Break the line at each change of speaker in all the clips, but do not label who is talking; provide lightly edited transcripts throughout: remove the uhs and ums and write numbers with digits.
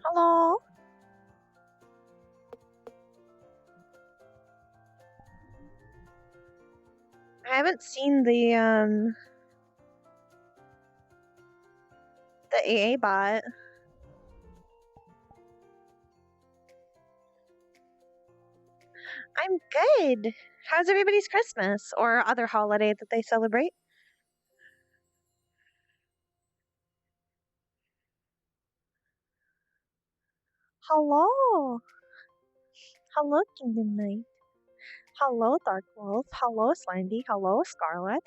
Hello? I haven't seen the AA bot. I'm good. How's everybody's Christmas or other holiday that they celebrate? Hello. Hello, Kingdom Knight. Hello, Dark Wolf. Hello, Slendy. Hello, Scarlet.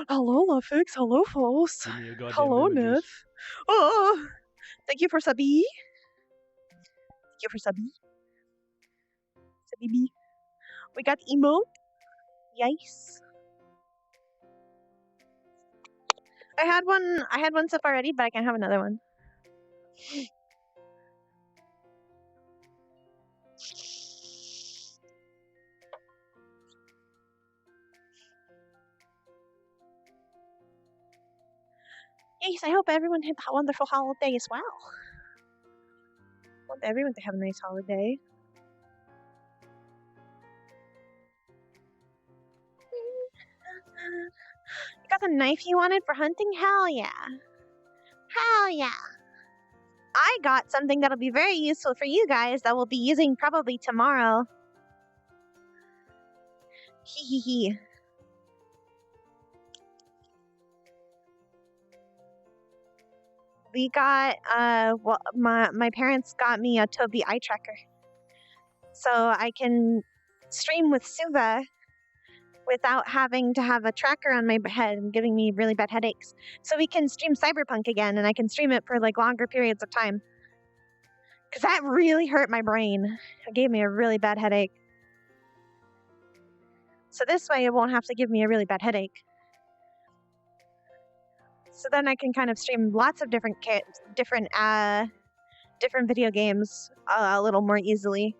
Hello, Luffix. Hello, False.
Give me your goddamn
Hello,
beverages.
Nif. Oh, thank you for Subby. Thank you for Subby. Subby B. We got emote. Yes. I had one sip already, but I can have another one. Yes, I hope everyone had a wonderful holiday as well. I want everyone to have a nice holiday. You got the knife you wanted for hunting? Hell yeah. Hell yeah. I got something that'll be very useful for you guys that we'll be using probably tomorrow. Hee hee hee. We got, well, my parents got me a Tobii eye tracker. So I can stream with Suva without having to have a tracker on my head and giving me really bad headaches. So we can stream Cyberpunk again, and I can stream it for like longer periods of time. Because that really hurt my brain. It gave me a really bad headache. So this way it won't have to give me a really bad headache. So then I can kind of stream lots of different video games a little more easily.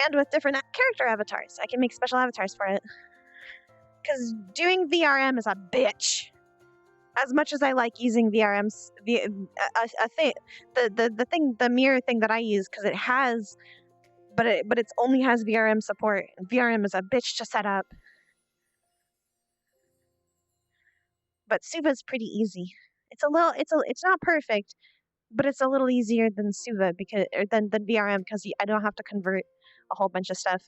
And with different character avatars. I can make special avatars for it. Because doing VRM is a bitch. As much as I like using VRM's, the mirror thing that I use, because it has, but it only has VRM support. And VRM is a bitch to set up. But Suva's pretty easy. It's not perfect, but it's a little easier than Suva than VRM because I don't have to convert a whole bunch of stuff.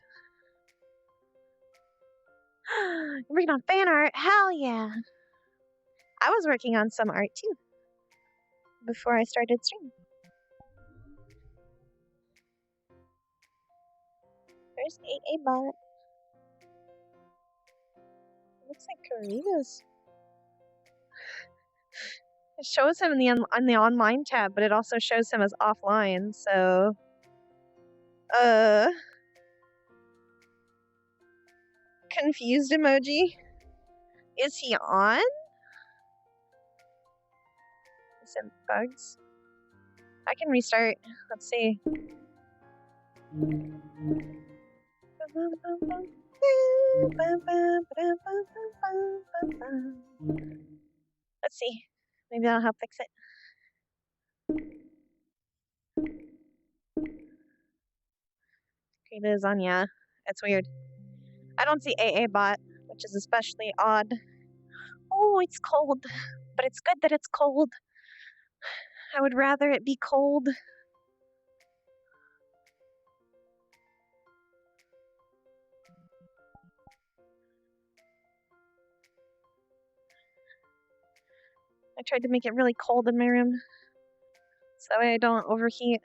You're working on fan art? Hell yeah! I was working on some art too before I started streaming. There's a bot. Looks like Kariba's. It shows him on the online tab, but it also shows him as offline. So, confused emoji. Is he on? Some bugs. I can restart. Let's see. Let's see. Maybe that'll help fix it. Okay, it is on, yeah. It's weird. I don't see AA bot, which is especially odd. Oh, it's cold. But it's good that it's cold. I would rather it be cold. I tried to make it really cold in my room. So that way I don't overheat.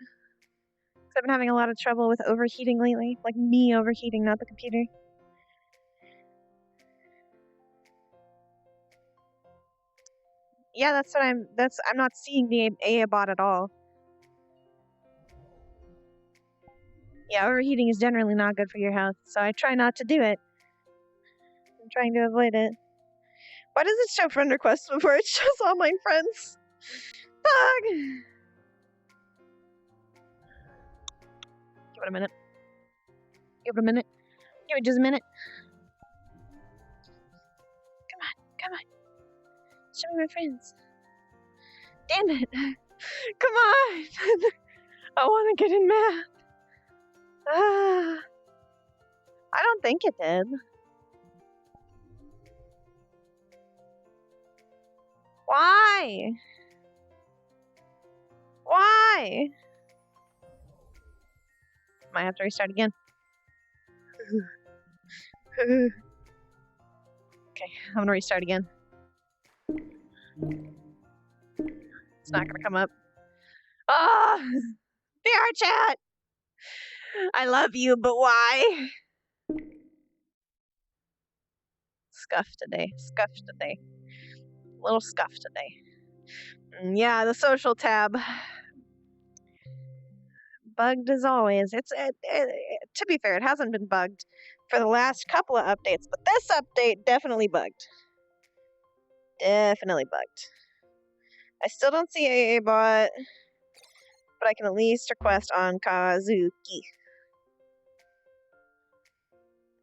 Because I've been having a lot of trouble with overheating lately. Like me overheating, not the computer. Yeah, I'm not seeing the AA bot at all. Yeah, overheating is generally not good for your health, so I try not to do it. I'm trying to avoid it. Why does it show friend requests before it shows online friends? Fuck! Give it a minute. Give it a minute. Give it just a minute. Come on, come on. Show me my friends. Damn it. Come on! I want to get in math. I don't think it did. Why? Why? Might have to restart again. Okay, I'm gonna restart again. It's not gonna come up. Ah! VR chat! I love you, but why? Scuff today. Scuff today. A little scuff today. Yeah, the social tab. Bugged as always. To be fair, it hasn't been bugged for the last couple of updates, but this update definitely bugged. Definitely bugged. I still don't see AA bot, but I can at least request on Kazuki.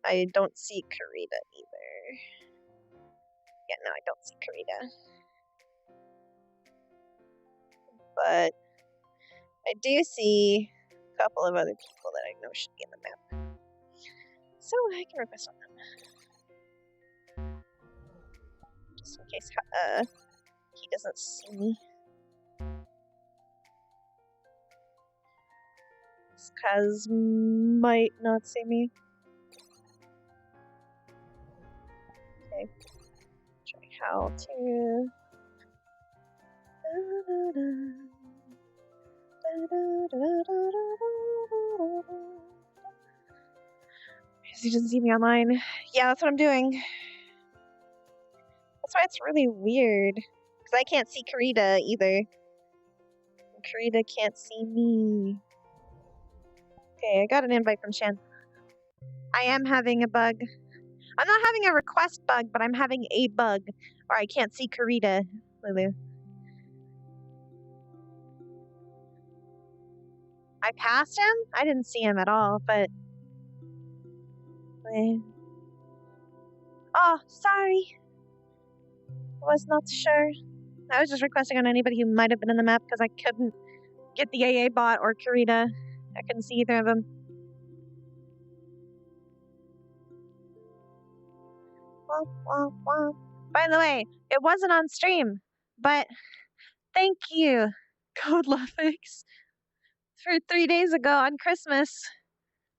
I don't see Karita either. Yeah, no, I don't see Karita. But I do see a couple of other people that I know should be in the map. So I can request on them. Just in case he doesn't see me. Kaz might not see me. Okay. Try how to. He doesn't see me online. Yeah, that's what I'm doing. That's why it's really weird. Because I can't see Karita either. And Karita can't see me. Okay, I got an invite from Shan. I am having a bug. I'm not having a request bug, but I'm having a bug. Or I can't see Karita, Lulu. I passed him? I didn't see him at all, but... Oh, sorry. I was not sure. I was just requesting on anybody who might have been in the map because I couldn't get the AA bot or Karita. I couldn't see either of them. By the way, it wasn't on stream, but thank you, Code Lufix, for 3 days ago on Christmas,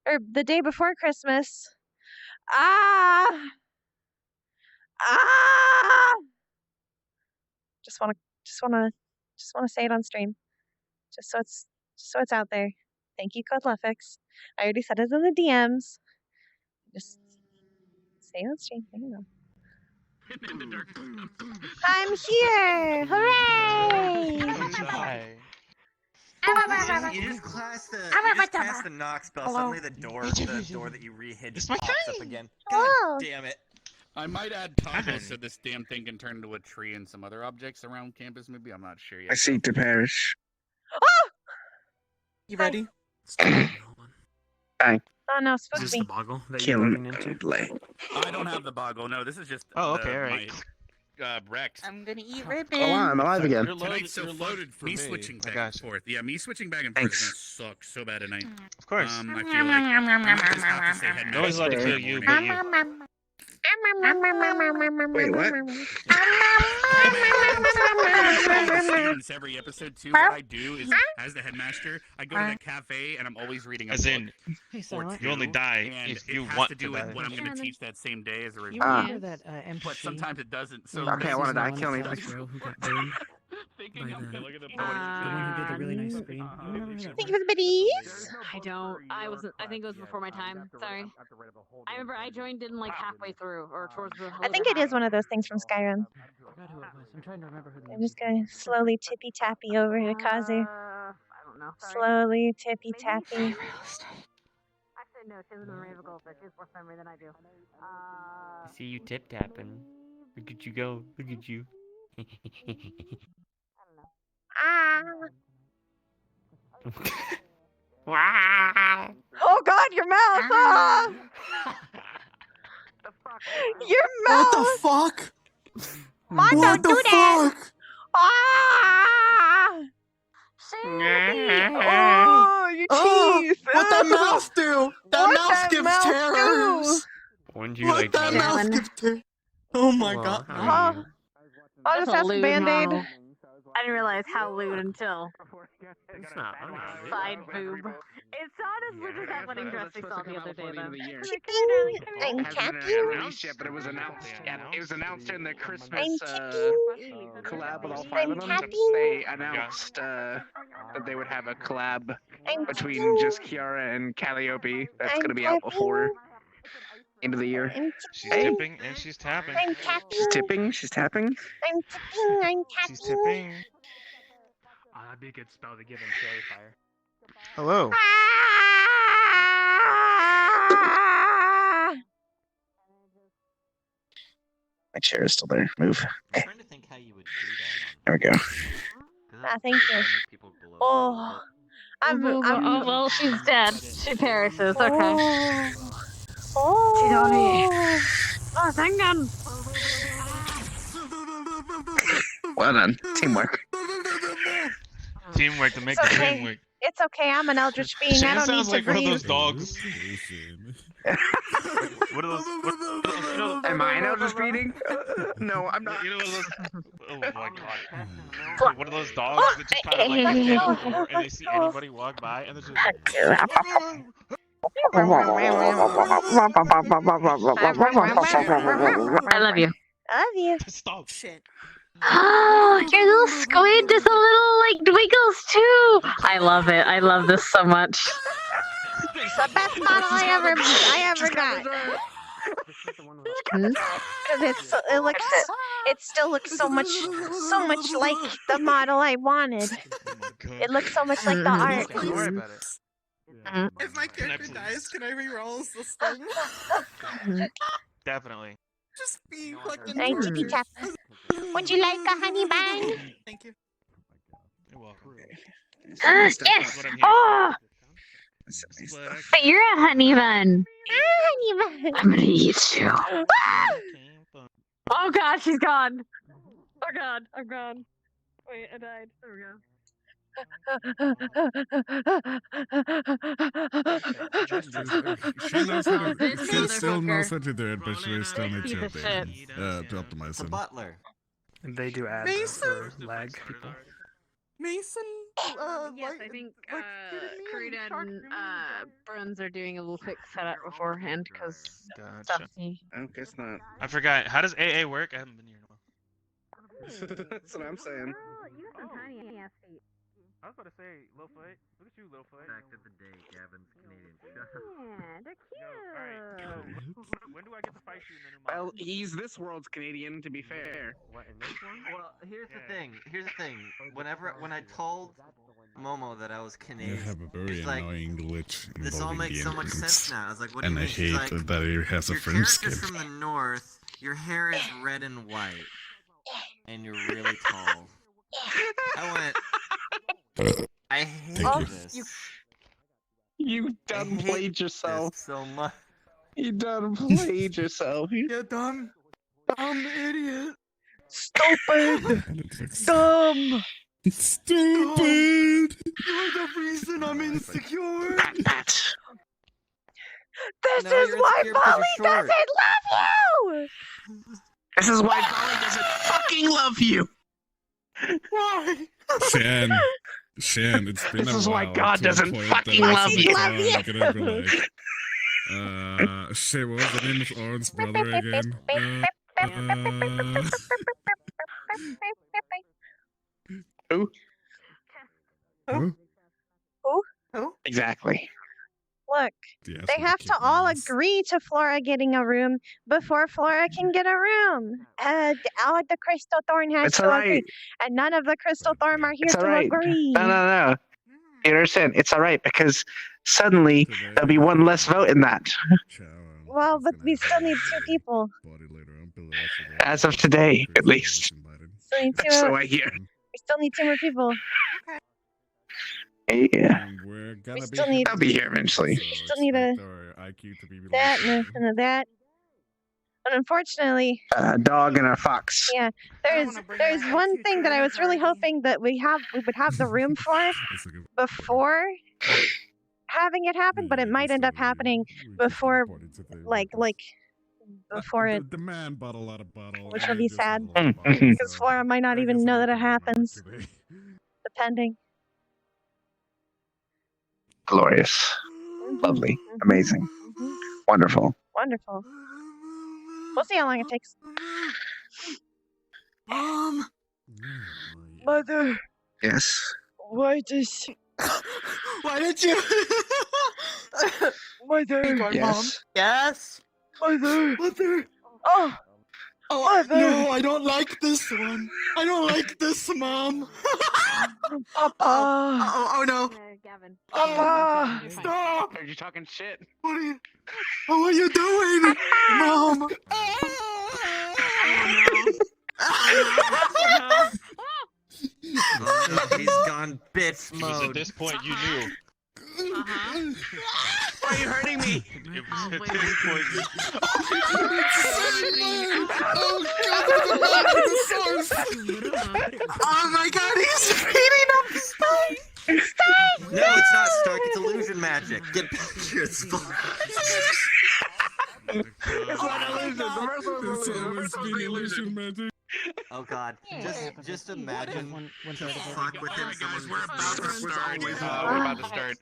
or the day before Christmas. Ah! Just wanna say it on stream, just so it's out there. Thank you, Code Lufix. I already said it in the DMs. Just say it on stream. There you go. I'm here! Hooray!
You just cast the knock spell. Suddenly the door that you re-hit just pops up again. God damn it!
I might add toggles so this damn thing can turn into a tree and some other objects around campus. Maybe I'm not sure yet.
I seek to perish.
Oh!
You ready?
Bang.
Oh no,
Is this
spooky.
the boggle that you're going into?
I don't have the boggle. No, this is just.
Oh, okay, alright.
Rex.
I'm gonna eat ribbon.
Oh, wow, I'm alive again.
Tonight's so loaded for me switching back and forth. Yeah, me switching back and forth is gonna suck so bad tonight.
Of course.
I feel like I just have to say head
No one's allowed to kill you, but you.
Wait, what?
Students every episode too. What I do is, as the headmaster, I go to the cafe and I'm always reading a
As
book.
in,
Or
you only
two,
die
and
if you
it
want
has to do with
die.
what I'm going to teach that same day as a review.
You remember that empty
But sometimes it doesn't. So
Okay, I wanna die. Kill me,
Who got burned?
thinking
by
I'm
the-
look at the
The one who did the really nice scream. You remember who that
Thank
was?
you for the biddies.
I don't. I wasn't. I think it was before my time. Sorry. I remember I joined in like halfway through or towards the.
I think it is one of those things from Skyrim.
I forgot who it was. I'm trying to remember who the
I'm just gonna slowly tippy tappy over to Kazu.
I don't know. Sorry.
Slowly tippy tappy.
Actually, no. She has a memory of a goldfish. She has worse memory than I do.
See you tip tapping. Look at you go. Look at you.
I don't know.
Ah!
Wow.
Oh God, your mouth! Ah! Your mouth!
What the fuck?
Mom,
What
don't
the
do that!
fuck?
Ah! Oh, your cheese!
What that mouse do? That
What
mouse
that
gives
mouse
terrors!
Wouldn't you
What
like
that
to
mouse
Chillin'.
gives terrors! Oh my
Hello,
god.
how are you?
I'll
That's
just
a
have some
lewd
Band-Aid.
model. I didn't realize how lewd until
It's not unlimited.
side boob. It's not as lewd as that wedding dress we saw the other day, though.
I'm
It hasn't
tapping.
released yet, but it was announced. It was announced in the
I'm
Christmas
tapping.
collab with all 5
I'm
of them.
tapping.
They announced that they would have a collab
I'm
between
tapping.
just Kiara and Calliope. That's
I'm
going to be out before
tapping.
end of the year.
I'm
She's
tapping.
tipping and she's tapping.
I'm
She's
tapping.
tipping. She's tapping.
I'm tapping. I'm
She's
tapping.
tipping.
Oh, that'd be a good spell to give him fairy fire.
Hello.
Ah!
My chair is still there. Move.
I'm trying to think how you would do that.
There we go.
Thank you. Oh, I'm.
Oh, well, she's dead. She perishes. Okay.
Oh.
Oh, thank God.
Well done. Teamwork.
Teamwork to make
It's
the
okay.
dream work.
It's okay. I'm an eldritch being. I
Shan
don't need
sounds
to
like one of
breathe.
those dogs. What are those?
Am I an eldritch reading? No, I'm not.
You know, those, oh my god. One of those dogs that just kind of like stand on the floor and they see anybody walk by and they're just
I love you.
I love you.
stop.
Shit.
Oh, your little squid does a little, like, wiggles, too. I love it. I love this so much.
The best model I ever got. Because it still looks so much like the model I wanted. It looks so much like the art.
Don't worry about it.
If my character dies, can I reroll this thing?
Definitely.
Just be fucking
Hey, Chippy
tortured.
Chap. Would you like a honey bun?
Thank you.
You're welcome.
Yes.
That's what I'm here
Oh,
for.
but you're a honey bun.
Honey bun.
I'm gonna eat you. Oh God, she's gone. Oh God, I'm gone. Wait, I died. There we go.
She still knows
what
to do it, but she still needs
Piece
to
of shit.
optimize him.
Butler.
They do add
Mason!
lag people.
Mason,
Yes, I think Karita and Bruns are doing a little quick setup beforehand because
Gotcha.
I guess not.
I forgot. How does AA work? I haven't been here in a while.
That's what I'm saying.
You have some tiny ass feet.
I was about to say, Littlefoot. Look at you, Littlefoot.
Back to the day, Gavin's Canadian.
Yeah, they're cute.
When do I get to fight you in the new model?
Well, he's this world's Canadian, to be fair.
What, in this one? Well, here's the thing. When I told Momo that I was
I
Canadian,
have a very
she's like,
annoying glitch
this all
involving
makes
the
so much
entrance.
sense now. I was like, what do
And
you
I
mean? She's
hate
like,
that he has a
your
frame
character's
skip.
from the north, your hair is red and white, and you're really tall. I went, I hate
Thank you.
this.
You
I
done
hate
played yourself.
this so much.
You done played yourself.
you dumb idiot.
Stupid. Dumb.
Stupid!
You're the reason I'm insecure.
Pat.
This
No,
is
you're
why
insecure because
Polly
you're
doesn't
short.
love you.
This is why Polly doesn't fucking love you.
Why?
Shan, it's been
This
a
is why
while
God
to the
doesn't
point
fucking
that
love
it's
you.
gonna be like, shit, what was the name of Oren's brother again?
Who?
Who?
Exactly.
Look,
Yes,
they have to all agree to Flora getting a room before Flora can get a room. All the Crystal Thorn has
It's
to
alright.
agree, and none of the Crystal Thorn are here
It's
to
alright.
agree.
No. You understand? It's alright because suddenly there'll be one less vote in that.
Well, but we still need 2 people.
As of today, at least.
Still need 2.
So I hear.
We still need 2 more people.
Yeah.
We still need.
I'll be here eventually.
Still need a that and a that. But unfortunately,
A dog and a fox.
yeah, there's one thing that I was really hoping that we would have the room for before having it happen, but it might end up happening before, before it,
The man bought a lot of bottles.
which will be sad because Flora might not even know that it happens, depending.
Glorious. Lovely. Amazing. Wonderful.
Wonderful. We'll see how long it takes.
Mother,
Yes.
why did you? Mother,
Yes.
yes. Mother. Oh.
Mother. No, I don't like this one. I don't like this, Mom.
Papa. Oh no.
Gavin.
Papa.
Stop.
Are you talking shit?
What are you doing, Mom?
Oh, no, he's gone bitch mode.
At this point, you knew.
Why are you hurting me?
Oh my God, he's feeding up Stark.
No, it's not Stark. It's illusion magic. Get back to your spot.
It's always been illusion magic.
Oh God, just imagine. Fuck with him.
Guys, we're about to start. We're about to start.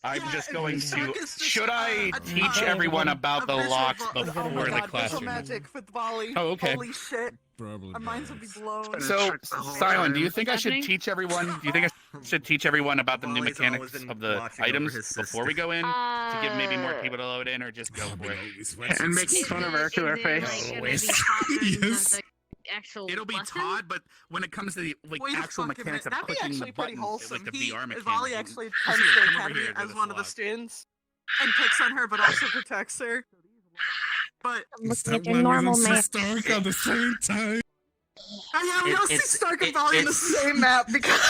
I'm just going to. Should I teach everyone about the locks before the classroom?
Magic with Volley.
Oh, okay.
Holy shit.
Probably.
Our minds will be blown.
So, Silent, do you think I should teach everyone? Do you think I should teach everyone about the new
Volley's
mechanics
always
of the
watching over
items
his
before we go in to give maybe more people to load in, or just go for it?
And making fun of our killer face.
Yes.
Actual
It'll be
lesson?
taught, but when it comes to the actual mechanics of
That'd be
clicking the
actually pretty
buttons,
wholesome.
like the VR mechanics.
Volley actually
Here,
attends the
come over
academy
here to
as
this
one of the
lock.
students and picks on her, but also protects her. But
I'm looking at your normal map.
Stark on the same time.
we don't see
it's-
Stark and Volley in the same map because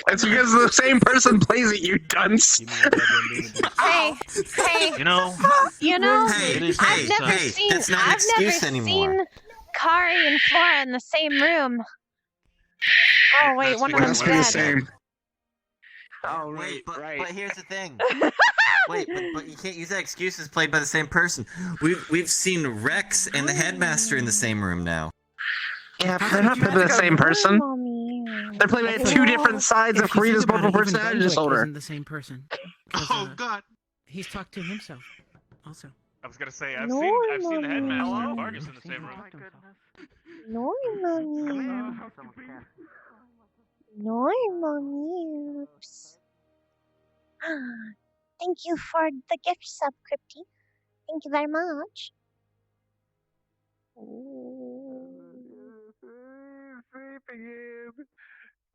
It's because the same person plays it, you dunce.
Hey,
You know,
Hey,
I've never
hey,
seen.
that's not an
I've never
excuse anymore.
seen Kari and Flora in the same room. Oh wait,
That's
one of
because
them's
Must be the
dead.
same. Oh,
Wait, but
right.
here's the thing. Wait, but you can't use that excuse as played by the same person. We've seen Rex and the headmaster in the same room now.
Yeah, but they're not played by the same person.
Mommy.
They're played by two different sides of Karina's multiple personality disorder.
The same person.
Oh God!
He's talked to himself. Also.
I was gonna say
I've seen the headmaster and
Vargas in the same room.
No, mommy. No, mommy. Oops. Thank you for the gift sub, Crypty. Thank you very much.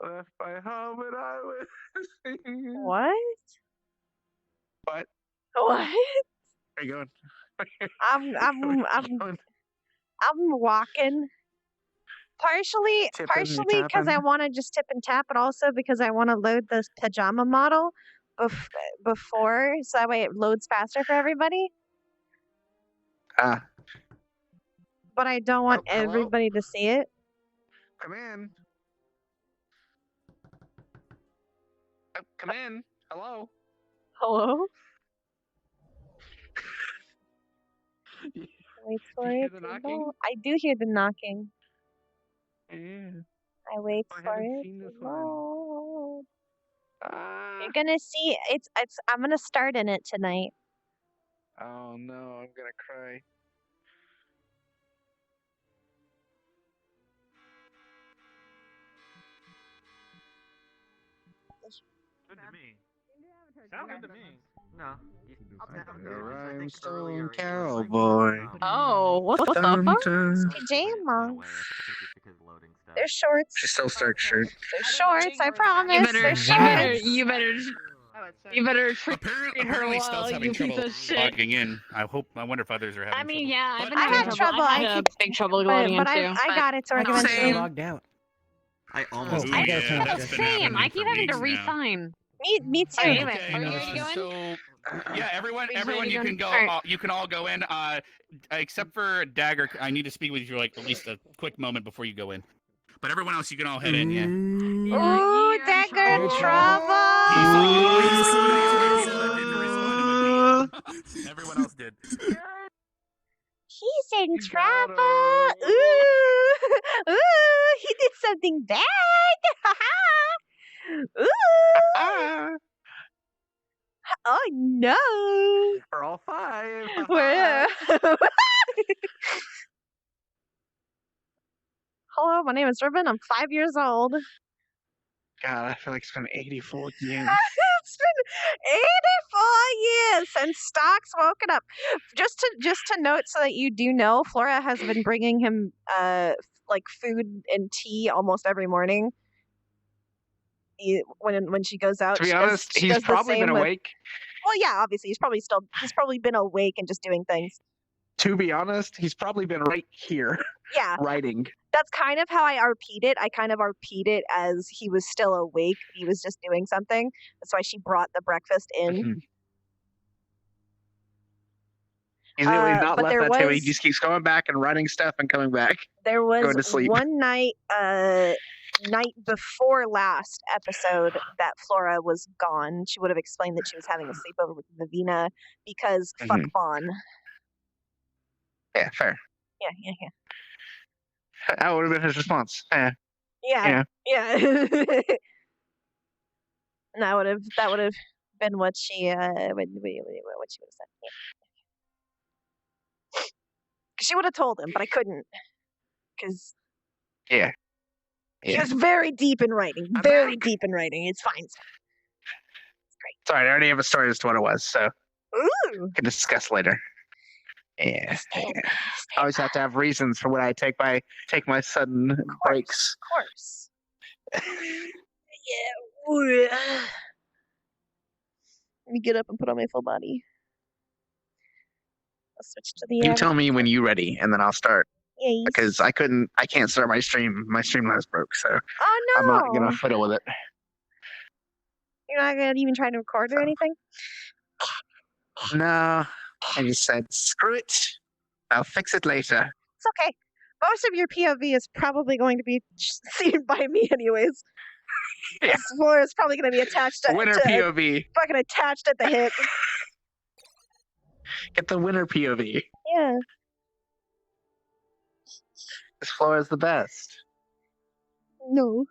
Left my home and I was
What?
What?
What?
Where you going?
I'm walking. Partially because I want to just tip and tap, but also because I want to load this pajama model before, so that way it loads faster for everybody.
Ah,
But I don't want
Oh, hello?
everybody to see it.
come in. Oh, come in. Hello.
Hello? Wait for
hear
it.
the
to
knocking?
load. I do hear the knocking.
Yeah.
I wait
I
for
haven't
it
seen
to
this one.
load.
Ah.
You're gonna see it's I'm gonna start in it tonight.
Oh no, I'm gonna cry.
Good to me. Sounds good to me. No.
Rhinestone cowboy.
Oh, what the
Dun,
fuck?
dun.
Pajama. They're shorts.
She's still Stark shirt.
They're shorts. I promise.
You better,
They're
you
shorts.
better, you better, you better treat
Apparently,
her well,
Stealth's
you
having
piece
trouble
of shit.
logging in. I wonder if others are having.
I mean,
trouble.
yeah, I've been
I
having
had trouble.
I
I
had
keep-
big trouble
But,
loading in
but
too.
I got it, so we're
Same.
eventually.
Logged out.
I almost
Ooh,
I
yeah,
feel the
that's been
same.
happening
I keep
for
having to
weeks now.
re-sign.
Me too.
Anyway,
Okay,
are you ready to go in?
so yeah, everyone,
We just ready to
you
go
can
in?
go.
Alright.
You can all go in. Except for Dagger, I need to speak with you like at least a quick moment before you go in. But everyone else, you can all head in. Yeah.
Ooh, Dagger trouble!
Everyone else did.
He's in
You got
trouble!
him.
Ooh! Ooh! He did something bad! Ooh! Oh no!
We're all 5.
Where? Hello, my name is Ruben. I'm 5 years old.
God, I feel like it's been 84 years.
It's been 84 years since Stock's woken up. Just to note, so that you do know, Flora has been bringing him like food and tea almost every morning. When she goes out,
To be
she
honest,
does, she
he's
does the
probably
same
been
with-
awake.
Well, yeah, obviously he's probably been awake and just doing things.
To be honest, he's probably been right here
Yeah,
writing.
that's kind of how I RP'd it. I kind of RP'd it as he was still awake. He was just doing something. That's why she brought the breakfast in.
Mhm. He's really not
but
left
there
that table. He
was-
just keeps going back and writing stuff and coming back.
There was
Going to sleep.
one night before last episode that Flora was gone. She would have explained that she was having a sleepover with Vivina because fuck
Mhm.
Vaughn.
Yeah, fair.
Yeah.
That would have been his response.
Yeah. And that would have been what she what she would have said. Yeah. She would have told him, but I couldn't because
Yeah.
he was very deep in writing. Very deep in writing. It's fine. It's great.
Sorry, I already have a story as to what it was, so
Ooh.
we can discuss later. Yeah. I always have to have reasons for when I take my sudden breaks.
Of course. Yeah. Ooh. Let me get up and put on my full body. I'll switch to the.
You tell me when you're ready, and then I'll start.
Yes.
Because I can't start my stream. My Streamlabs broke, so
Oh no!
I'm not gonna fiddle with it.
You're not gonna even try to record or anything?
No, I just said screw it. I'll fix it later.
It's okay. Most of your POV is probably going to be seen by me, anyways.
Yeah.
Floor is probably going to be attached to
Winner POV.
fucking attached at the hip.
Get the winner POV.
Yeah.
This floor is the best.
No.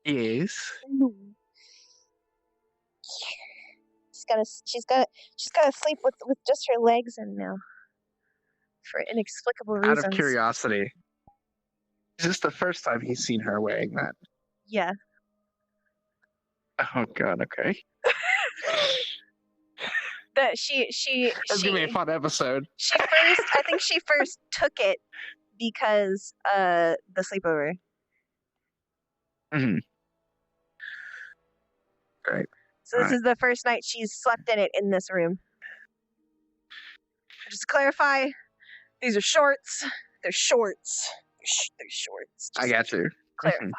Yes.
No. She's gotta sleep with just her legs in now. For inexplicable reasons.
Out of curiosity, is this the first time he's seen her wearing that?
Yeah.
Oh god, okay.
That
It's gonna be a fun episode.
I think she first took it because the sleepover.
Mm-hmm. Right.
So this is the first night she's slept in it in this room. Just to clarify, these are shorts. They're shorts. They're shorts.
I got you.
Clarifying,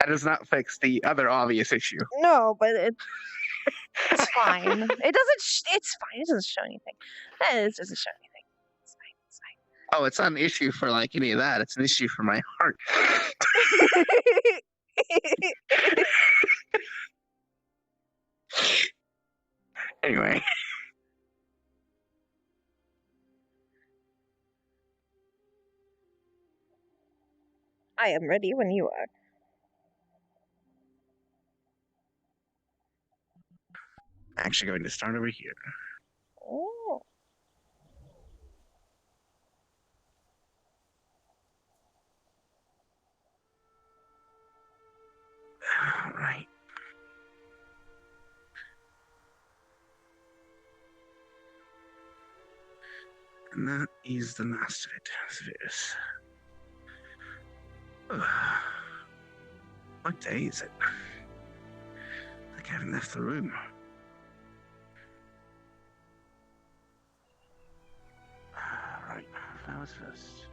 That does not fix the other obvious issue.
No, but it's fine. It's fine. It doesn't show anything. It doesn't show anything. It's fine.
Oh, it's not an issue for like any of that. It's an issue for my heart. Anyway.
I am ready when you are.
Actually going to start over here.
Oh.
All right. And that is the last of it, as it is. What day is it? I think I haven't left the room. Right, flowers first.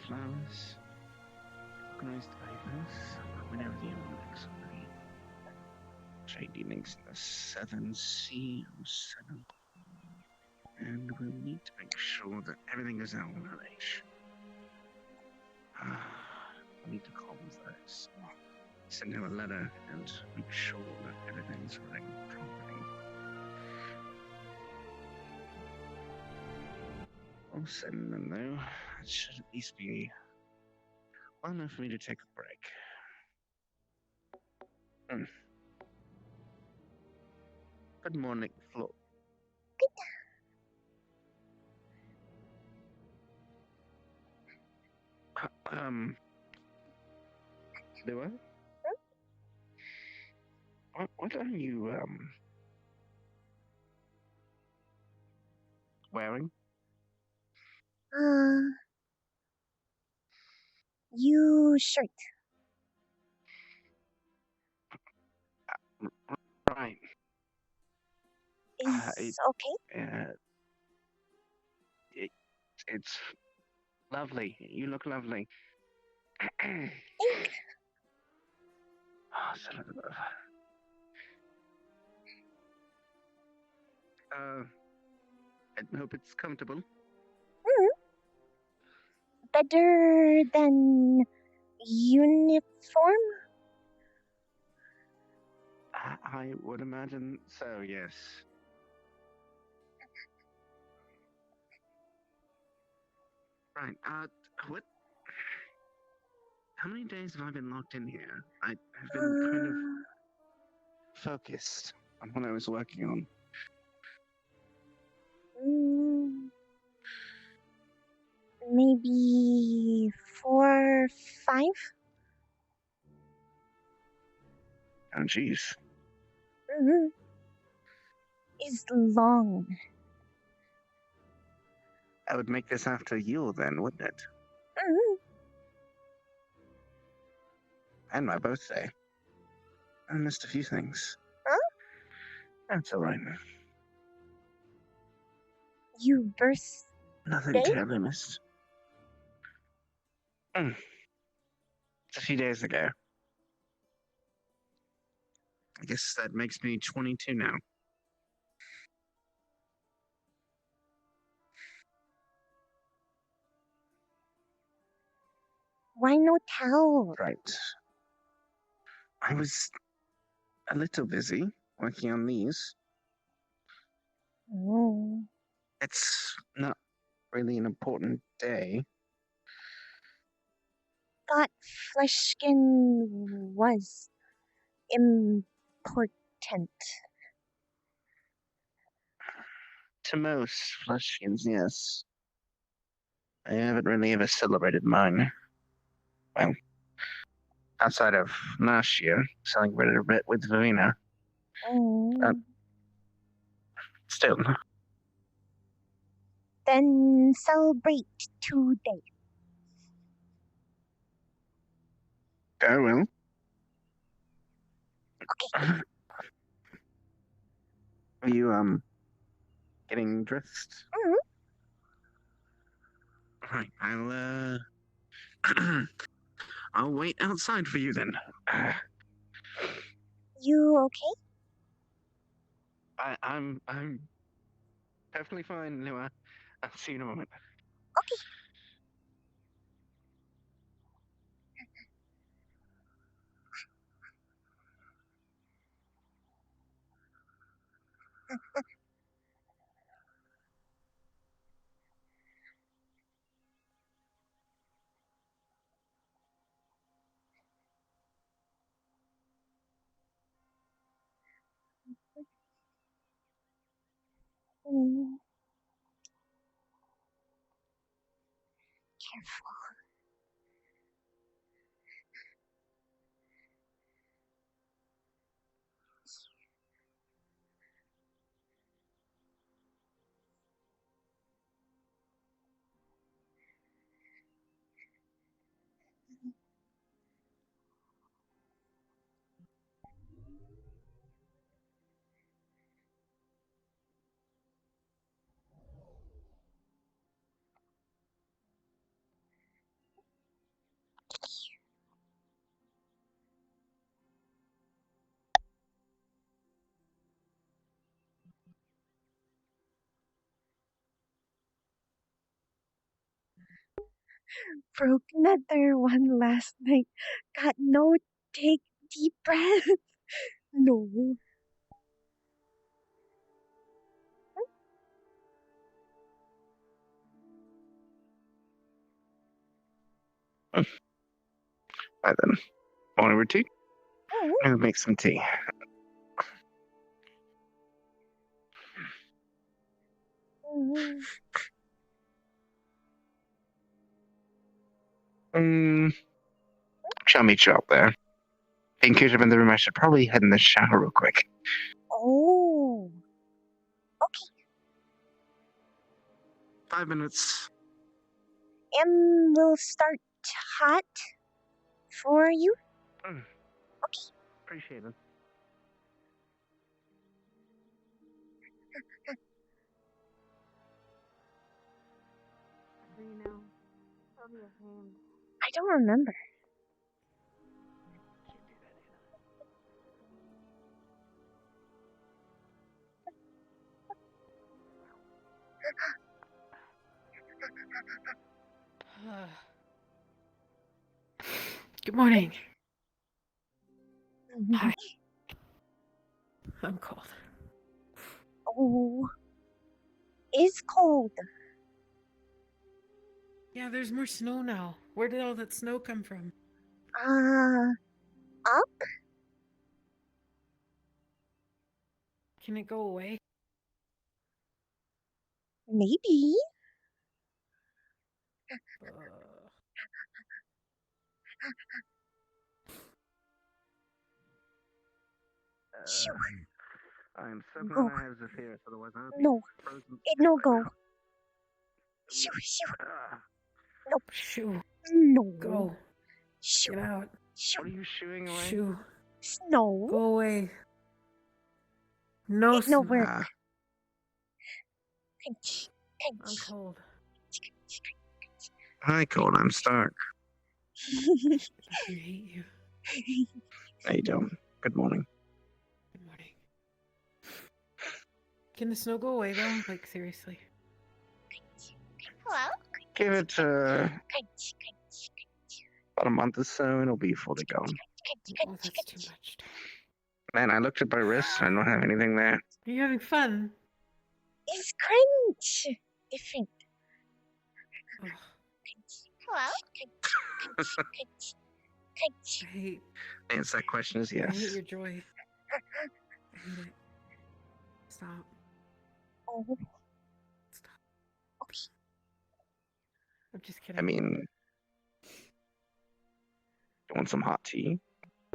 flowers, organized papers, whenever the elements are made. Trade dealings in the Southern Sea or Southern. And we'll need to make sure that everything goes out on LH. I need to call those. Send him a letter and make sure that everything's running properly. I'll send them though. It should at least be well enough for me to take a break. Good morning, Flo. Lua? What are you, wearing?
You shirt.
Right.
Is okay?
It's lovely. You look lovely. Oh, son of a... I hope it's comfortable.
Better than uniform?
I would imagine so, yes. Right, what? How many days have I been locked in here? I have been kind of focused on what I was working on.
Maybe 4, 5?
Oh, jeez.
Is long.
I would make this after you then, wouldn't it? And my birthday. I missed a few things.
Huh?
That's alright.
You birthday?
Nothing terribly missed. It's a few days ago. I guess that makes me 22 now.
Why no tell?
Right. I was a little busy working on these. It's not really an important day.
Thought flesh skin was important.
To most flesh skins, yes. I haven't really ever celebrated mine. Well, outside of last year, celebrated a bit with Verena. Still.
Then celebrate today.
I will.
Okay.
Are you, getting dressed? Right, I'll wait outside for you then.
You okay?
I'm perfectly fine, Lua. I'll see you in a moment.
Okay. Careful. Broke another one last night. Got no take deep breath. No.
Right then. Morning routine.
Oh.
I'll make some tea. Shall meet you up there. In case I'm in the room, I should probably head in the shower real quick.
Oh. Okay.
5 minutes.
And we'll start hot for you.
Okay. Appreciate it.
I don't remember.
Good morning. Hi. I'm cold.
Oh. It's cold.
Yeah, there's more snow now. Where did all that snow come from?
Up?
Can it go away?
Maybe. Shoo.
I'm so
Go.
glad I have Zephyr, otherwise I would be
No.
frozen.
It no go. Shoo, shoo. Nope.
Shoo.
No.
Go.
Shoo.
Get out.
Shoo.
What are you shooing away?
Shoo.
Snow.
Go away. No
It no
snow.
work.
I'm cold.
Hi, Cold. I'm Stark.
I hate you.
How you doing? Good morning.
Good morning. Can the snow go away though? Like seriously.
Hello?
Give it about a month or so, and it'll be fully gone.
Oh, that's too much.
Man, I looked at my wrist. I don't have anything there.
Are you having fun?
It's cringe. Different.
Oh,
Hello?
I hate.
The answer to that question is
I hate
yes.
your joy. I hate it. Stop.
Oh.
Stop.
Okay.
I'm just kidding.
I mean, you want some hot tea?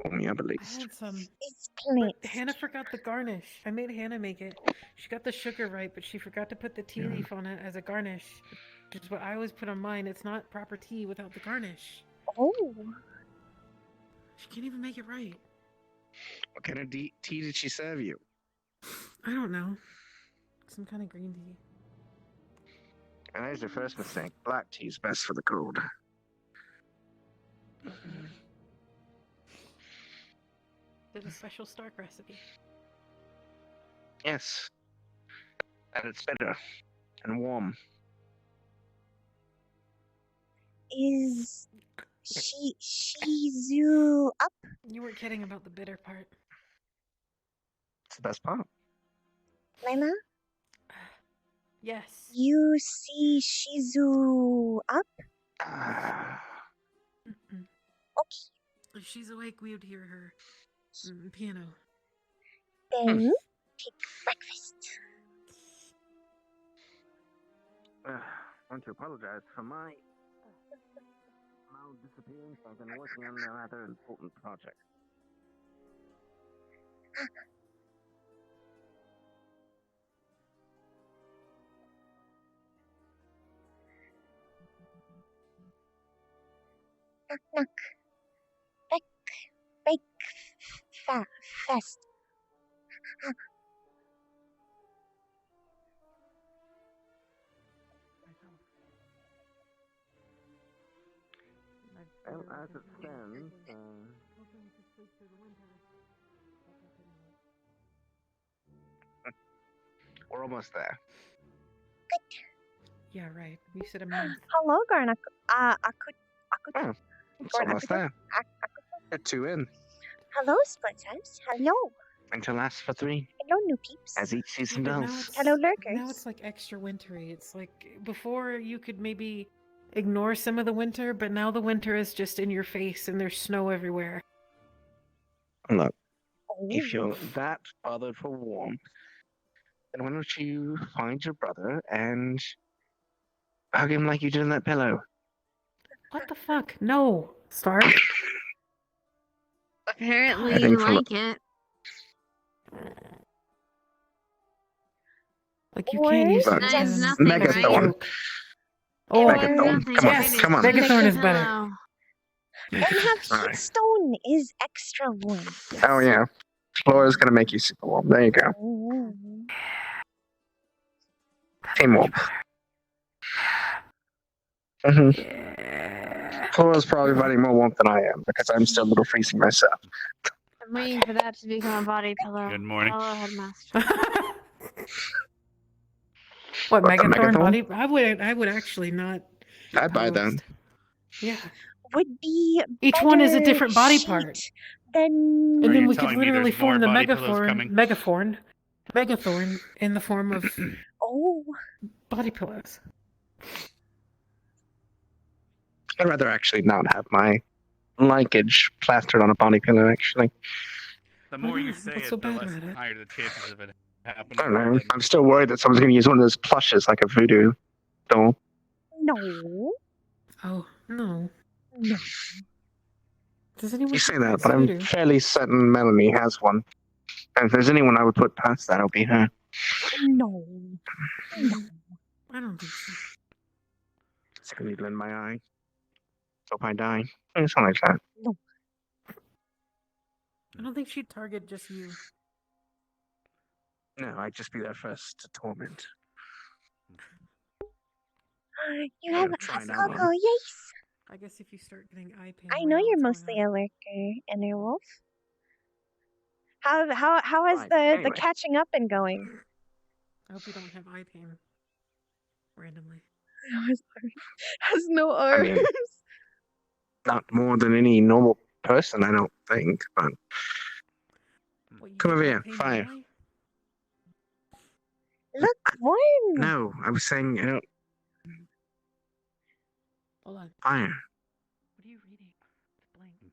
Warm me up at
I
least.
had some.
It's plants.
But Hannah forgot the garnish. I made Hannah make it. She got the sugar right, but she forgot to put the tea leaf on it as a garnish. Which is what I always put on mine. It's not proper tea without the garnish.
Oh.
She can't even make it right.
What kind of tea did she serve you?
I don't know. Some kind of green tea.
And there's your first mistake. Black tea is best for the cold.
Did a special Stark recipe.
Yes. And it's better and warm.
Is Shizu up?
You weren't kidding about the bitter part.
It's the best part.
Lena?
Yes.
You see Shizu up? Okay.
If she's awake, we would hear her piano.
Then take breakfast.
I want to apologize for my mild disappearance. I've been working on a rather important project.
Knock, knock. Bake fast.
Well, as it stands, we're almost there.
Good.
Yeah, right. You said a month.
Hello, Garnak.
Oh, it's almost there. Get 2 in.
Hello, Splitters. Hello.
And to last for 3,
Hello, new peeps.
as each season
But
does.
Hello, lurkers.
Now it's like extra wintry. It's like before you could maybe ignore some of the winter, but now the winter is just in your face and there's snow everywhere.
Look, if you're that bothered for warmth, then why don't you find your brother and hug him like you did in that pillow?
What the fuck? No, Stark.
Apparently
I think
you
for-
like it.
Like you
Or
can't use
Look,
it
That is
as
nothing,
as a
Megathorn.
joke. Oh,
Megathorn.
Nothing,
Come on,
right?
come on.
It's
Megathorn is
like,
better.
oh.
And have
Alright.
heat stone is extra warm.
Oh yeah, Flora's gonna make you super warm. There you go.
Mm.
Team warm. Mm-hmm. Flora's probably providing more warmth than I am because I'm still a little freezing myself.
I'm waiting for that to become a body pillow.
Good morning.
Hello, headmaster.
What,
What, the
Megathorn
Megathorn?
body? I would actually not. be
I'd buy them.
opposed. Yeah.
Would be
Each one is a
better
different body
sheet
part.
Than
And
Are
then
you
we could
telling me
literally
there's more
form the
body pillows coming?
Megathorn in the form of
oh,
body pillows.
I'd rather actually not have my linkage plastered on a body pillow, actually.
The more you
not?
say
What's
it,
so
the
bad
less
about it?
higher the chances of it happening.
I don't know. I'm still worried that someone's going to use one of those plushes like a voodoo doll.
no.
Oh, no.
No.
Does anyone
You say
think
that,
that's
but I'm
voodoo?
fairly certain Melanie has one. And if there's anyone I would put past that, it'll be her.
No. No.
I don't think so.
Stick a needle in my eye. Hope I die. Something like that.
I don't think she'd target just you.
No, I'd just be there first to torment.
You have
try
a
now,
Coco, yes.
I guess if you start getting eye pain.
I know you're mostly a lurker, Innerwolf. How has
Right,
the
anyway.
catching up been going?
I hope you don't have eye pain. Randomly.
Has no
I
arms.
mean, not more than any normal person, I don't think. But
What, you
come
get
over
eye
here,
pain
fire.
normally?
Look, warm.
No, I was saying,
Hold on.
fire.
What are you reading? It's blank.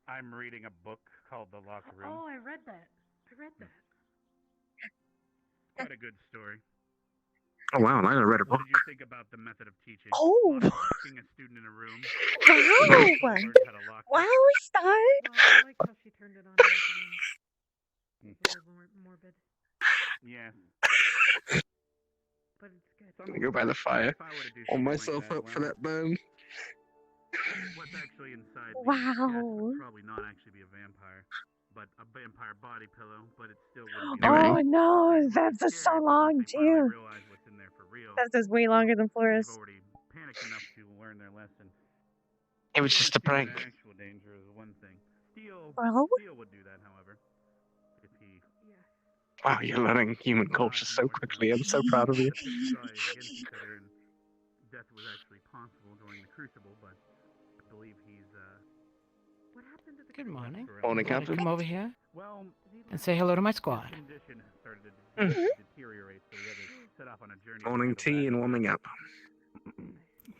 I'm reading a book called The Locked Room.
Oh, I read that.
Quite a good story.
Oh wow, I read a
What
book.
did you think about the method of teaching?
Oh.
Locking a student in a room.
Wow.
Learned how to lock
Wow, Star.
Well, I like how she turned it on. It's a little more morbid,
Yeah.
but it's good.
I'm gonna go by the fire.
If I were to do
Warm
something
myself
like
up for
well,
that burn.
What's actually inside
Wow.
me, yes, would probably not actually be a vampire, but a vampire body pillow, but it still wouldn't be.
Oh
Alright.
no, that's just so long
Once they finally
too.
realize what's in there for real,
That's just way longer than
they've
Flora's.
already panicked enough to learn their lesson.
It was just a prank.
Actual danger is one thing. Steel
Bro?
would do that, however. If he
Wow, you're learning human culture so quickly. I'm so proud of you.
the two sides against each other, and death was actually possible during the Crucible, but I believe he's what happened to the
Good morning.
Morning,
Want to
Captain.
come over here
Well,
and say hello to my squad.
his condition started to
Mm-hmm.
deteriorate, so we had to set off on a journey.
Morning tea and warming up.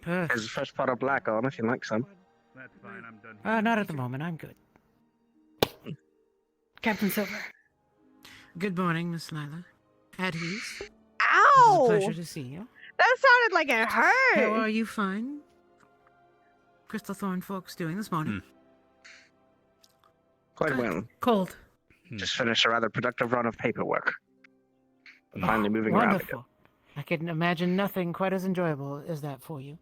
Perfect.
There's a fresh pot of black on if you like some.
That's fine. I'm done.
Not at the moment. I'm good.
Captain Silver.
Good morning, Miss Lila. At ease. It's a
Ow!
pleasure to see you.
That sounded like it hurt.
How are you? Fine. Crystal Thorn folks doing this morning?
Quite well.
Cold.
Just finished a rather productive run of paperwork. Finally moving around again.
Wonderful. I can imagine nothing quite as enjoyable as that for you.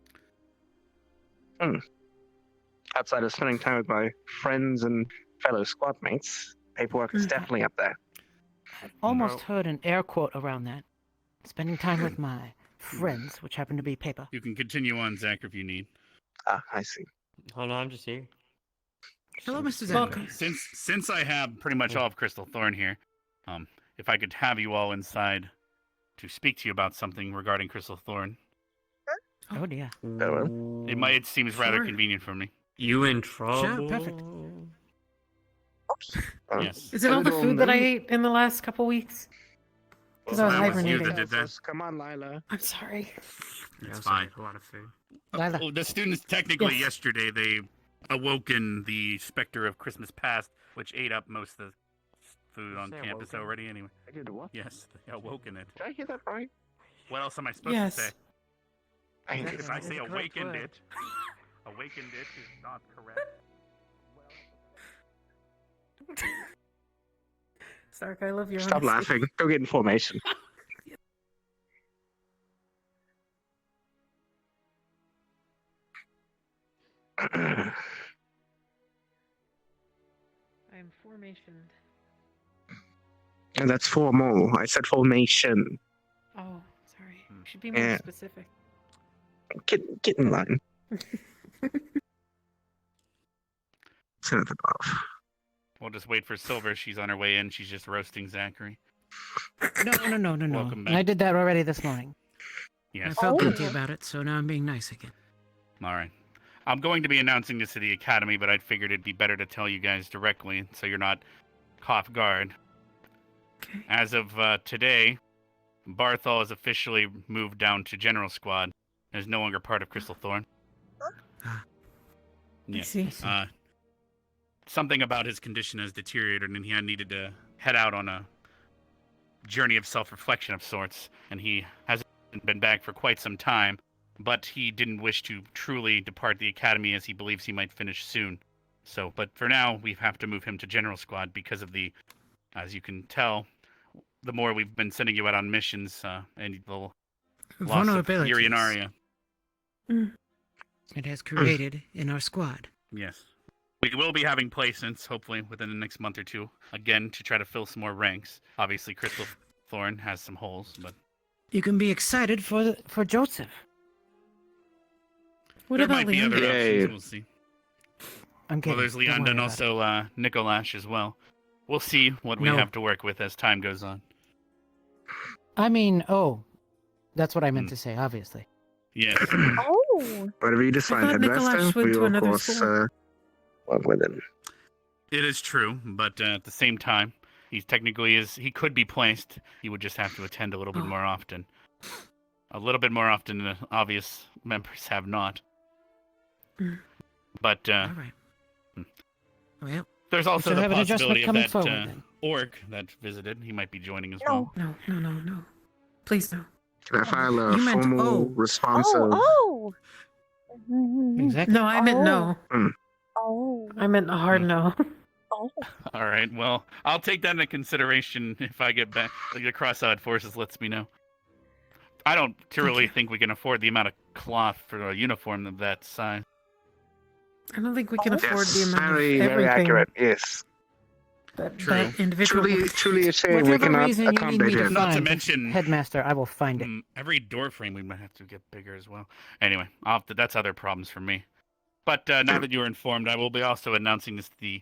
Outside of spending time with my friends and fellow squad mates, paperwork is definitely up there.
I've almost heard an air quote around that. Spending time with my friends, which happen to be paper.
You can continue on, Zach, if you need.
Ah, I see.
Hold on, I'm just here.
Hello, Mr. Zach.
Welcome.
Since I have pretty much all of Crystal Thorn here, if I could have you all inside to speak to you about something regarding Crystal Thorn,
Oh dear.
It seems rather convenient for me.
You in trouble?
Sure, perfect.
Yes.
Is it all the food that I ate in the last couple weeks? Because I was
That was you
hibernating.
that did that.
Come on, Lila.
I'm sorry.
It's fine.
A lot of food.
Well, the students technically
Yes.
yesterday they awoken the specter of Christmas past, which ate up most of the food on
Say
campus
awoken?
already. Anyway.
I did what?
Yes, they awoken it.
Did I hear that right?
What else am I supposed
Yes.
to say? If I say
That's a correct
awakened
word.
it, awakened it is not correct.
Stark, I love your
Stop
honesty.
laughing. Go get in formation.
I am formationed.
And that's formal. I said formation.
Oh, sorry. Should be more
Yeah.
specific.
Get in line. Turn it above.
We'll just wait for Silver. She's on her way in. She's just roasting Zachary.
No.
Welcome back.
I did that already this morning.
Yes.
I felt guilty about it, so now I'm being nice again.
All right. I'm going to be announcing this to the academy, but I figured it'd be better to tell you guys directly so you're not caught off guard.
Okay.
As of today, Barthol has officially moved down to General Squad and is no longer part of Crystal Thorn.
Ah.
Yes.
see.
Something about his condition has deteriorated, and he had needed to head out on a journey of self-reflection of sorts, and he hasn't been back for quite some time, but he didn't wish to truly depart the academy as he believes he might finish soon. So, but for now, we have to move him to General Squad because of the, as you can tell, the more we've been sending you out on missions, and the loss of Urinaria.
It has created in our squad.
Yes. We will be having placements, hopefully, within the next month or two, again, to try to fill some more ranks. Obviously, Crystal Thorn has some holes, but...
You can be excited for
Joseph.
What
there
about
might be other
Leander?
options, we'll see.
I'm kidding.
Well, there's
Don't
Leander
worry
and
about
also Nicolash as well. We'll see what we
No.
have to work with as time goes on.
I mean, that's what I meant to say, obviously.
Yes.
Oh.
Whatever you decide,
thought Nicholas
Headmaster,
went
we
to
will, of
another
course,
school.
work with him.
It is true, but at the same time, he could be placed. He would just have to attend a little bit more often. A little bit more often than the obvious members have not. But
All right. Well,
there's also
shall
the
have an adjustment
possibility of
coming
that
forward, then.
orc that visited. He might be joining as
No.
well.
No. Please no.
Can I file a
You meant
formal
O.
response of...
Oh.
Exactly.
No, I meant no.
Oh.
I meant a hard no.
Oh.
All right. Well, I'll take that into consideration if I get back. The Cross-Eyed Forces lets me know. I don't really think we can afford the amount of cloth for a uniform of that size.
I don't think we can afford
Yes,
the amount
very,
of
very
everything
accurate, yes.
that
True.
that individual.
Truly a shame we
Whatever
cannot
reason you need
accommodate
me to
him.
Not to
find,
mention-
Headmaster, I will find it.
Every door frame we might have to get bigger as well. Anyway, that's other problems for me. But now that you're informed, I will be also announcing this to the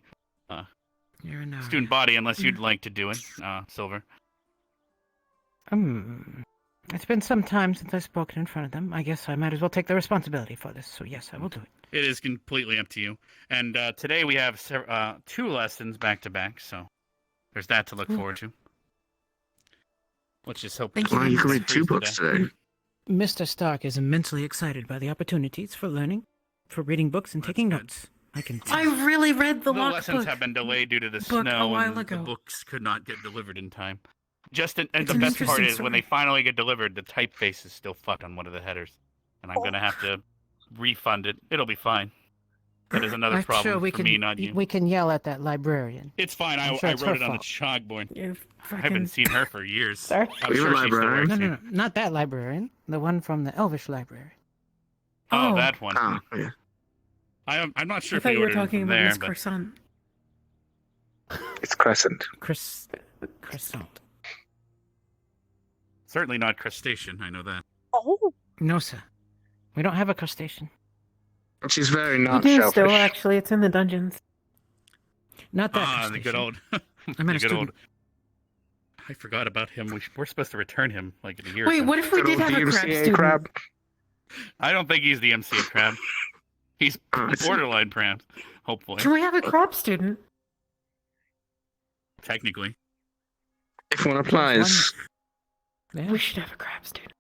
you're an
student body, unless you'd like to do it, Silver.
It's been some time since I've spoken in front of them. I guess I might as well take the responsibility for this. So yes, I will do it.
It is completely up to you. And today we have 2 lessons back to back, so there's that to look forward to. Let's just hope.
Thank
Well, you can read 2
freeze to
books
death.
today.
Mr. Stark is immensely excited by the opportunities for learning, for reading books and taking notes. I can tell.
I really read the
The
lockbook.
lessons have been delayed due to the
book a
snow,
while
and the
ago.
books could not get delivered in time. And
It's
the
an
best part
interesting
is when they
story.
finally get delivered, the typeface is still fucked on one of the headers, and I'm gonna have to refund it. It'll be fine. That is another
I'm
problem
sure we
for
can,
me, not you.
We can yell at that librarian.
It's fine.
I'm
I
sure it's
wrote
her
it on the
fault.
chalkboard.
You
I haven't
fucking-
seen her for years.
Sorry?
I'm
We have a
sure she still
librarian.
works
No,
here.
not that librarian. The one from the Elvish Library.
Oh,
Oh.
that one.
Oh, yeah.
I'm not sure
I
if
thought
we
you were
ordered it
talking
from
about
there,
Miss
but
Croissant.
It's Crescent.
Croissant.
certainly not crustacean. I know that.
Oh.
No, sir. We don't have a crustacean.
She's very
You
not
do
shellfish.
still, actually. It's in the dungeons.
Not that
Ah,
crustacean.
the good old.
I meant a
the good old.
student.
I forgot about him. We're supposed to return him like a year
Wait,
ago.
what if we
Good
did
old
have a crab
DMCA
student?
crab.
I don't think he's the MC at Crab. He's borderline Crab, hopefully.
Can we have a crab student?
Technically.
If one applies.
Yeah.
We should have a crab student.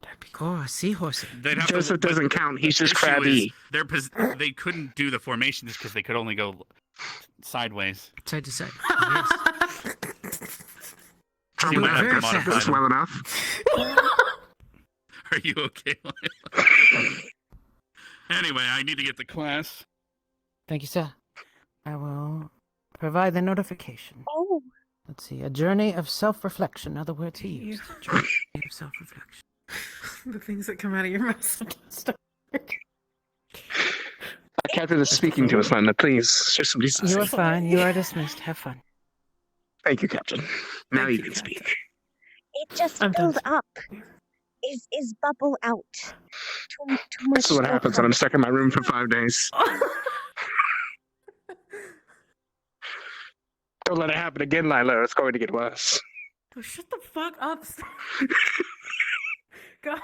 That'd be cool. A seahorse.
Joseph doesn't count. He's just
issue
crabby.
is they couldn't do the formation just because they could only go sideways.
Side to side.
See what I have to modify
That's
them.
well enough.
Are you okay? Anyway, I need to get to class.
Thank you, sir. I will provide the notification.
Oh.
Let's see. A journey of self-reflection. Other words he used. Journey of self-reflection.
The things that come out of your mouth sometimes.
Captain is speaking to us, Lana. Please, show some decency.
You are fine. You are dismissed. Have fun.
Thank you, Captain. Now you can speak.
It just filled up. Is bubble out? Too much.
This is what happens when I'm stuck in my room for 5 days. Don't let it happen again, Lila. It's going to get worse.
Oh, shut the fuck up. God.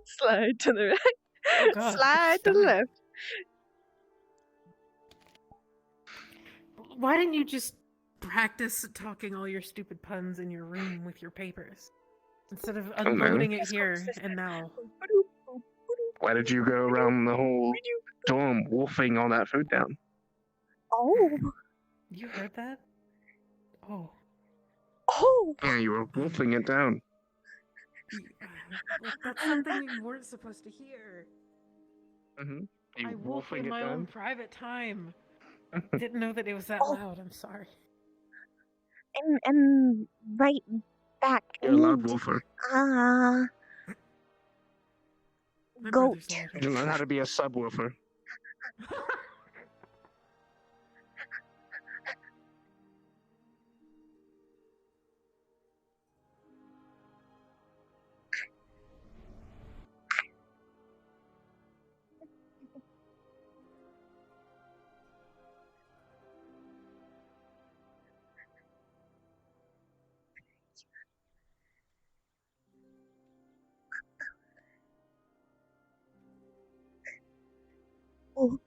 Slide to the right.
Oh, God.
Slide to the left.
Why didn't you just practice talking all your stupid puns in your room with your papers? Instead of unloading it here and now.
Why did you go around the whole dorm wolfing all that food down?
Oh.
You heard that? Oh.
Oh.
Yeah, you were wolfing it down.
That's something you weren't supposed to hear.
Mm-hmm.
I wolf in my own private time. Didn't know that it was that loud. I'm sorry.
I'm right back.
You're a loud wolfer.
Goat.
You learn how to be a subwoofer.
Oh.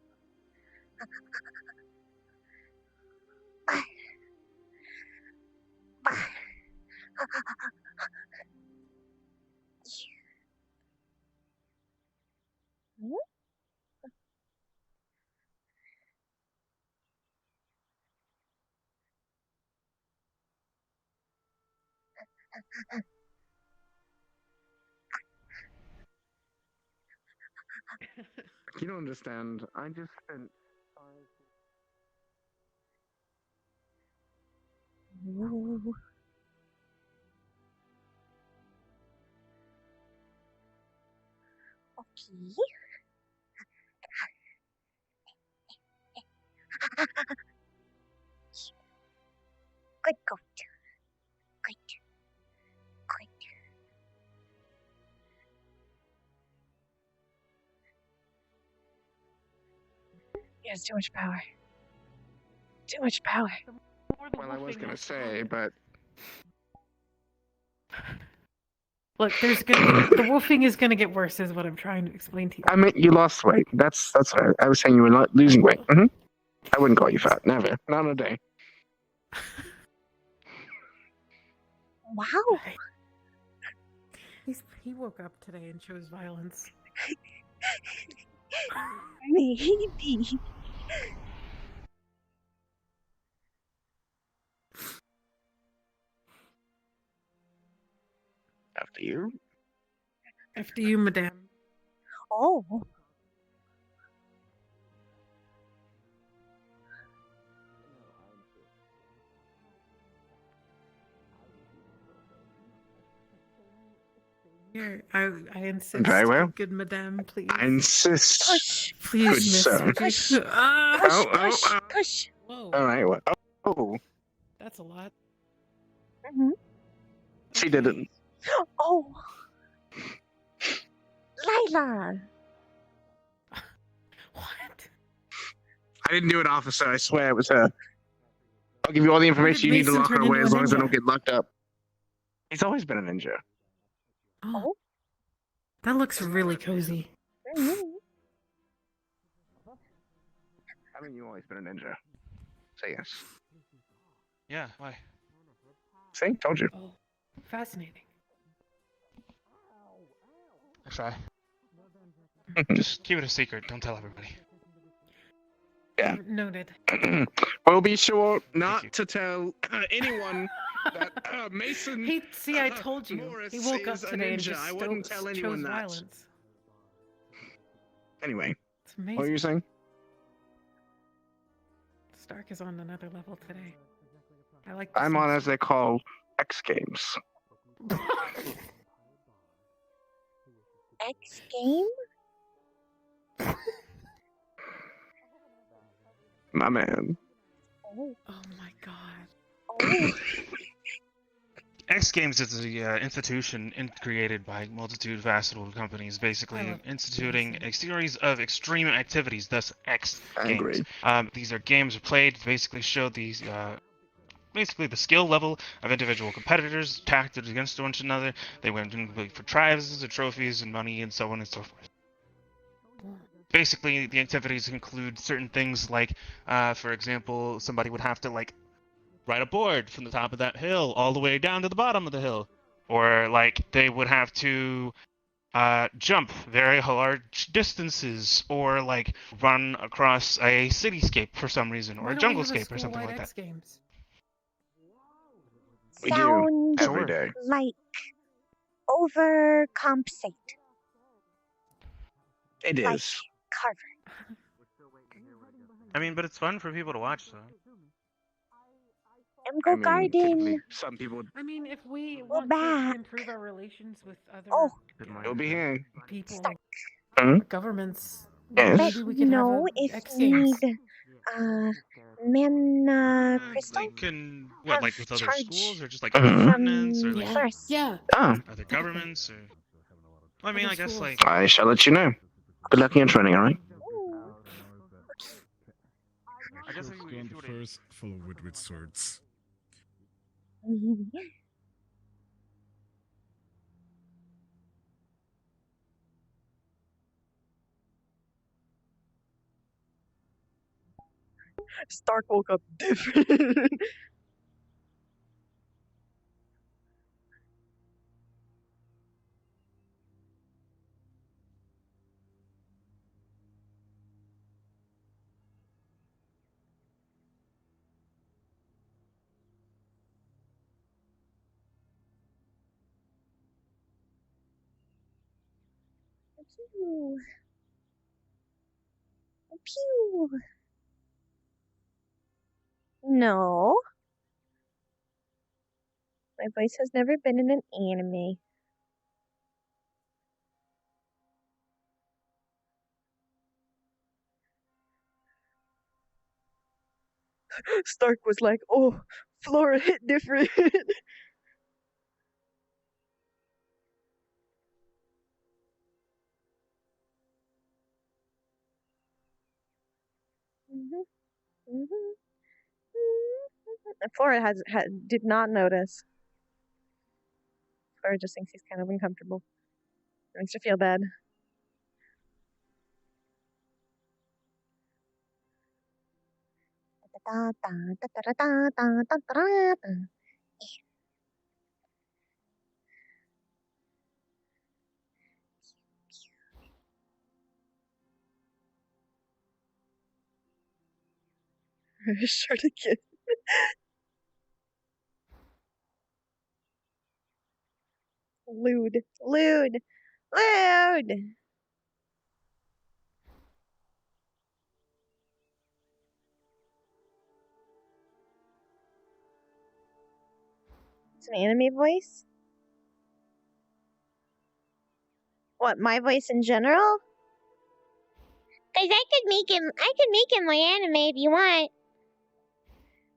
You don't understand. I just spent 5
Ooh. Okay. Good goat. Good. Good. He has too much power. Too much power.
Well, I was gonna say, but
Look, the wolfing is gonna get worse, is what I'm trying to explain to you.
I meant you lost weight. That's what I was saying. You were not losing weight. Mm-hmm. I wouldn't call you fat. Never. Not a day.
Wow.
He woke up today and chose violence.
Maybe.
After you.
After you, madame.
Oh.
Here, I insist.
Very well.
Good madame, please.
I insist.
Push.
Please,
Good
miss.
sir.
Push.
Ah!
Push. Push.
Whoa.
All right. Well, oh,
That's a lot.
Mm-hmm.
she did it.
Oh. Lila.
What?
I didn't do it, officer. I swear it was her. I'll give you all the information you need to
Mason
lock her
turn
away
into
as
a
long as I
ninja?
don't get locked up. He's always been a ninja.
Oh. That looks really cozy.
Haven't you always been a ninja? Say yes.
Yeah, why?
See? Told you.
Oh, fascinating.
I try. Just keep it a secret. Don't tell everybody.
Yeah.
Noted.
We'll be sure not to tell anyone that Mason.
I told you.
Morris
He woke up
is a
today and
ninja.
just
I wouldn't tell
chose
anyone that.
violence.
Anyway,
It's amazing.
what were you saying?
Stark is on another level today. I like.
I'm on as they call X Games.
X game?
My man.
Oh my god.
Oh.
X Games is the institution created by multitude of faceted companies, basically instituting a series of extreme activities, thus X Games. These are games played to basically show these, basically the skill level of individual competitors, tacted against one another. They went in for prizes, and trophies, and money, and so on and so forth. Basically, the activities include certain things like, for example, somebody would have to, like, ride a board from the top of that hill all the way down to the bottom of the hill. Or, like, they would have to jump very large distances, or, like, run across a cityscape for some reason, or a junglescape or something like that.
X Games?
We do every
Sound
day.
like overcompensate.
It is.
Carver.
I mean, but it's fun for people to watch, so.
Emgo Garden.
Some people.
I mean, if we
We're
want
back.
to improve our relations with other
You'll be here.
people,
Hmm?
governments,
Yes.
maybe we can
No,
have
if
X
we
Games.
need Mana Crystal.
They can, what, like with other
charge
schools, or just like
from
continents, or like
First.
Yeah.
Oh.
other governments, or. Well, I mean, I guess like.
I shall let you know. Good luck in your training, alright?
I guess
Go on the first, follow with swords.
Stark woke up different. Pew. Pew. No. My voice has never been in an anime. Stark was like, oh, Flora hit different. Flora did not notice. Flora just thinks he's kind of uncomfortable. Makes her feel bad. Sure to get. Lewd. Lewd. Lewd. It's an anime voice? What, my voice in general? Cause I could make him my anime if you want.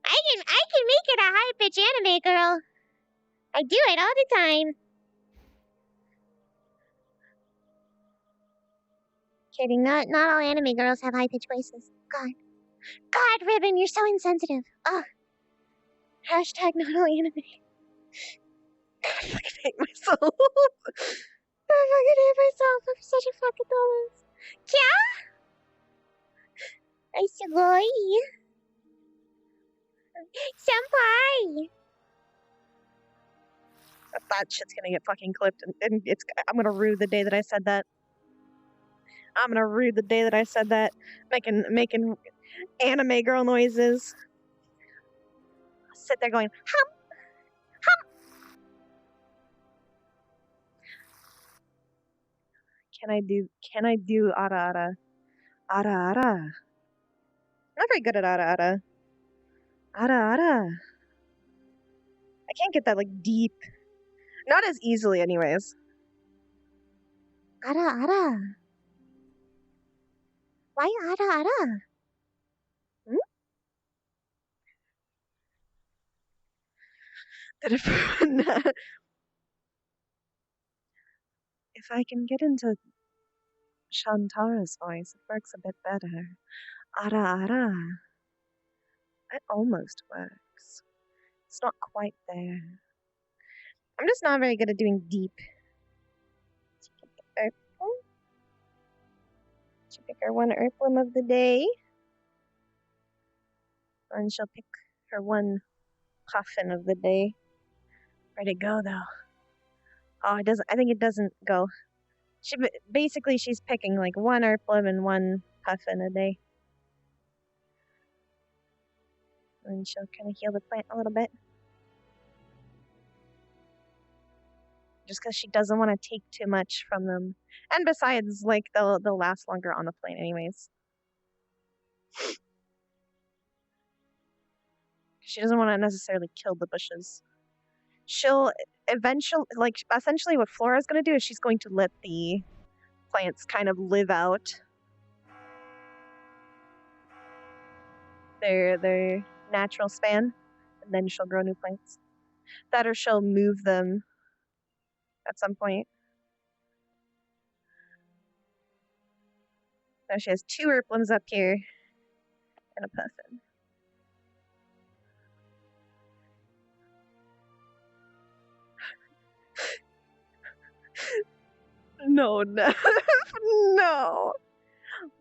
I can make it a high pitch anime girl. I do it all the time. Kidding, not all anime girls have high pitched voices. God, Ribbon, you're so insensitive. Ugh. Hashtag not all anime. God, I fucking hate myself. fucking hate myself. I'm such a fucking dumbass. Yeah? I sugoi. Senpai. That shit's gonna get fucking clipped, and I'm gonna rue the day that I said that. I'm gonna rue the day that I said that. Making anime girl noises. Sit there going, hum, hum. Can I do ara ara? Ara ara. I'm not very good at ara ara. Ara ara. I can't get that like deep. Not as easily anyways. Ara ara. Why ara ara? Hmm? That if I can get into Shantara's voice, it works a bit better. Ara ara. It almost works. It's not quite there. I'm just not very good at doing deep. She'll pick her one Erplum of the day. And she'll pick her one puffin of the day. Where'd it go though? Oh, it doesn't. I think it doesn't go. Basically she's picking like one Erplum and one puffin a day. And she'll kind of heal the plant a little bit. Just because she doesn't want to take too much from them. And besides, like, they'll last longer on the plane anyways. She doesn't want to necessarily kill the bushes. She'll eventually, like, essentially what Flora's going to do is she's going to let the plants kind of live out their natural span, and then she'll grow new plants. That or she'll move them at some point. Now she has 2 Erplums up here and a puffin. No, no.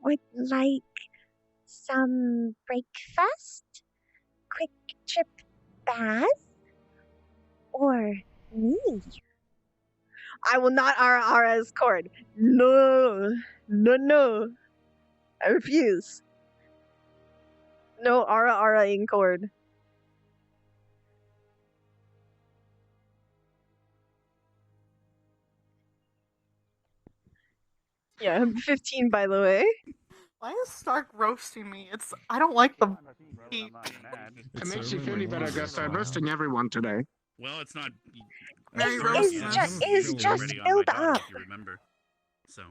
Would like some breakfast? Quick trip bath? Or me? I will not ara as cord. No. I refuse. No ara in cord. Yeah, I'm 15 by the way.
Why is Stark roasting me? I don't like the heat.
It makes you feel any better, Augusta. I'm roasting everyone today.
Well, it's not.
It's just build up.
If you remember. So.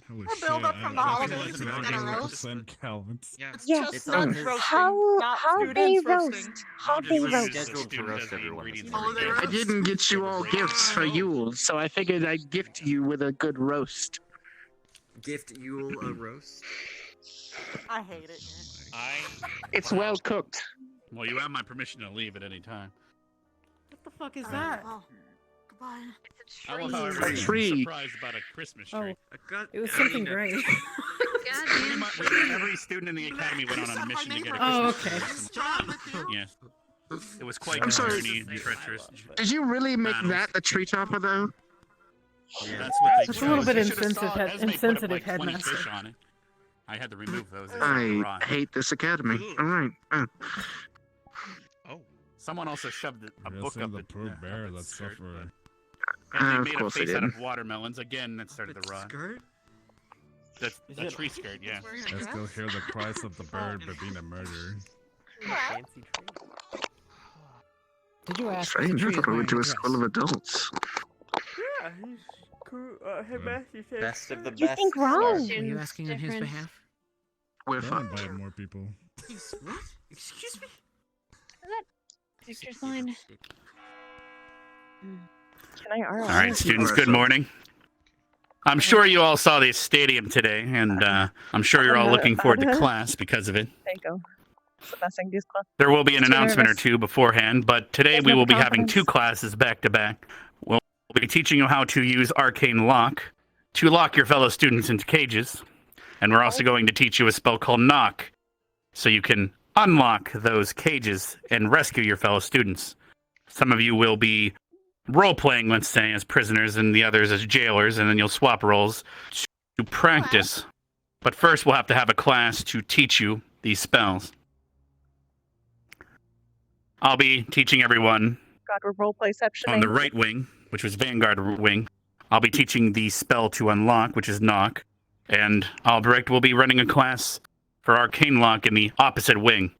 Holy
A build up from the holidays and then a roast.
Calvin's.
Yes.
Just nuts roasting,
How
not
they
students
roast?
roasting.
How they roast?
Scheduled to roast everyone.
Holiday
I
roast.
didn't get you all gifts for Yule, so I figured I'd gift you with a good roast.
Gift Yule a roast?
I hate it.
It's well cooked.
Well, you have my permission to leave at any time.
What the fuck is that?
Oh, goodbye.
I love how
A
everybody's
tree.
surprised about a Christmas tree.
It was something great.
Every student in the academy went on a mission to get a
Oh,
Christmas tree.
okay.
Yeah. It was quite
I'm sorry.
journey and treacherous.
Did you really make that a tree topper, though?
Yeah. That's what they
That's a little bit
They should have saw
insensitive,
Esme put up, like, 20
headmaster.
fish on it. I had to remove those.
I hate this academy. Alright.
Someone also shoved a book up
the poor bear that suffered.
And they
Of
made a
course they
face out
did.
of watermelons. Again, that started to rot.
Skirt?
That's a tree skirt, yeah.
I still hear the price of the bird but being a murderer.
Did you ask?
Strange, I thought we went to a school of adults.
Yeah, he's cool. Headmaster said.
Best of the
You
best.
think wrong?
Were you asking on his behalf?
We're
Don't
fine.
invite more people.
What? Excuse me?
Teacher's line.
Can I ara?
All right, students, good morning. I'm sure you all saw the stadium today, and I'm sure you're all looking forward to class because of it.
There you go. That's the best I can do is class.
There will be an
Too
announcement or
nervous.
two beforehand, but today
There's
we
no
will be having
confidence.
2 classes back to back. We'll be be teaching you how to use Arcane Lock to lock your fellow students into cages. And we're also going to teach you a spell called Knock, so you can unlock those cages and rescue your fellow students. Some of you will be role-playing, let's say, as prisoners, and the others as jailers, and then you'll swap roles to practice. But first, we'll have to have a class to teach you these spells. I'll be teaching everyone
God, we're roleplayceptioning.
on the right wing, which was Vanguard wing. I'll be teaching the spell to unlock, which is Knock. And Albrecht will be running a class for Arcane Lock in the opposite wing.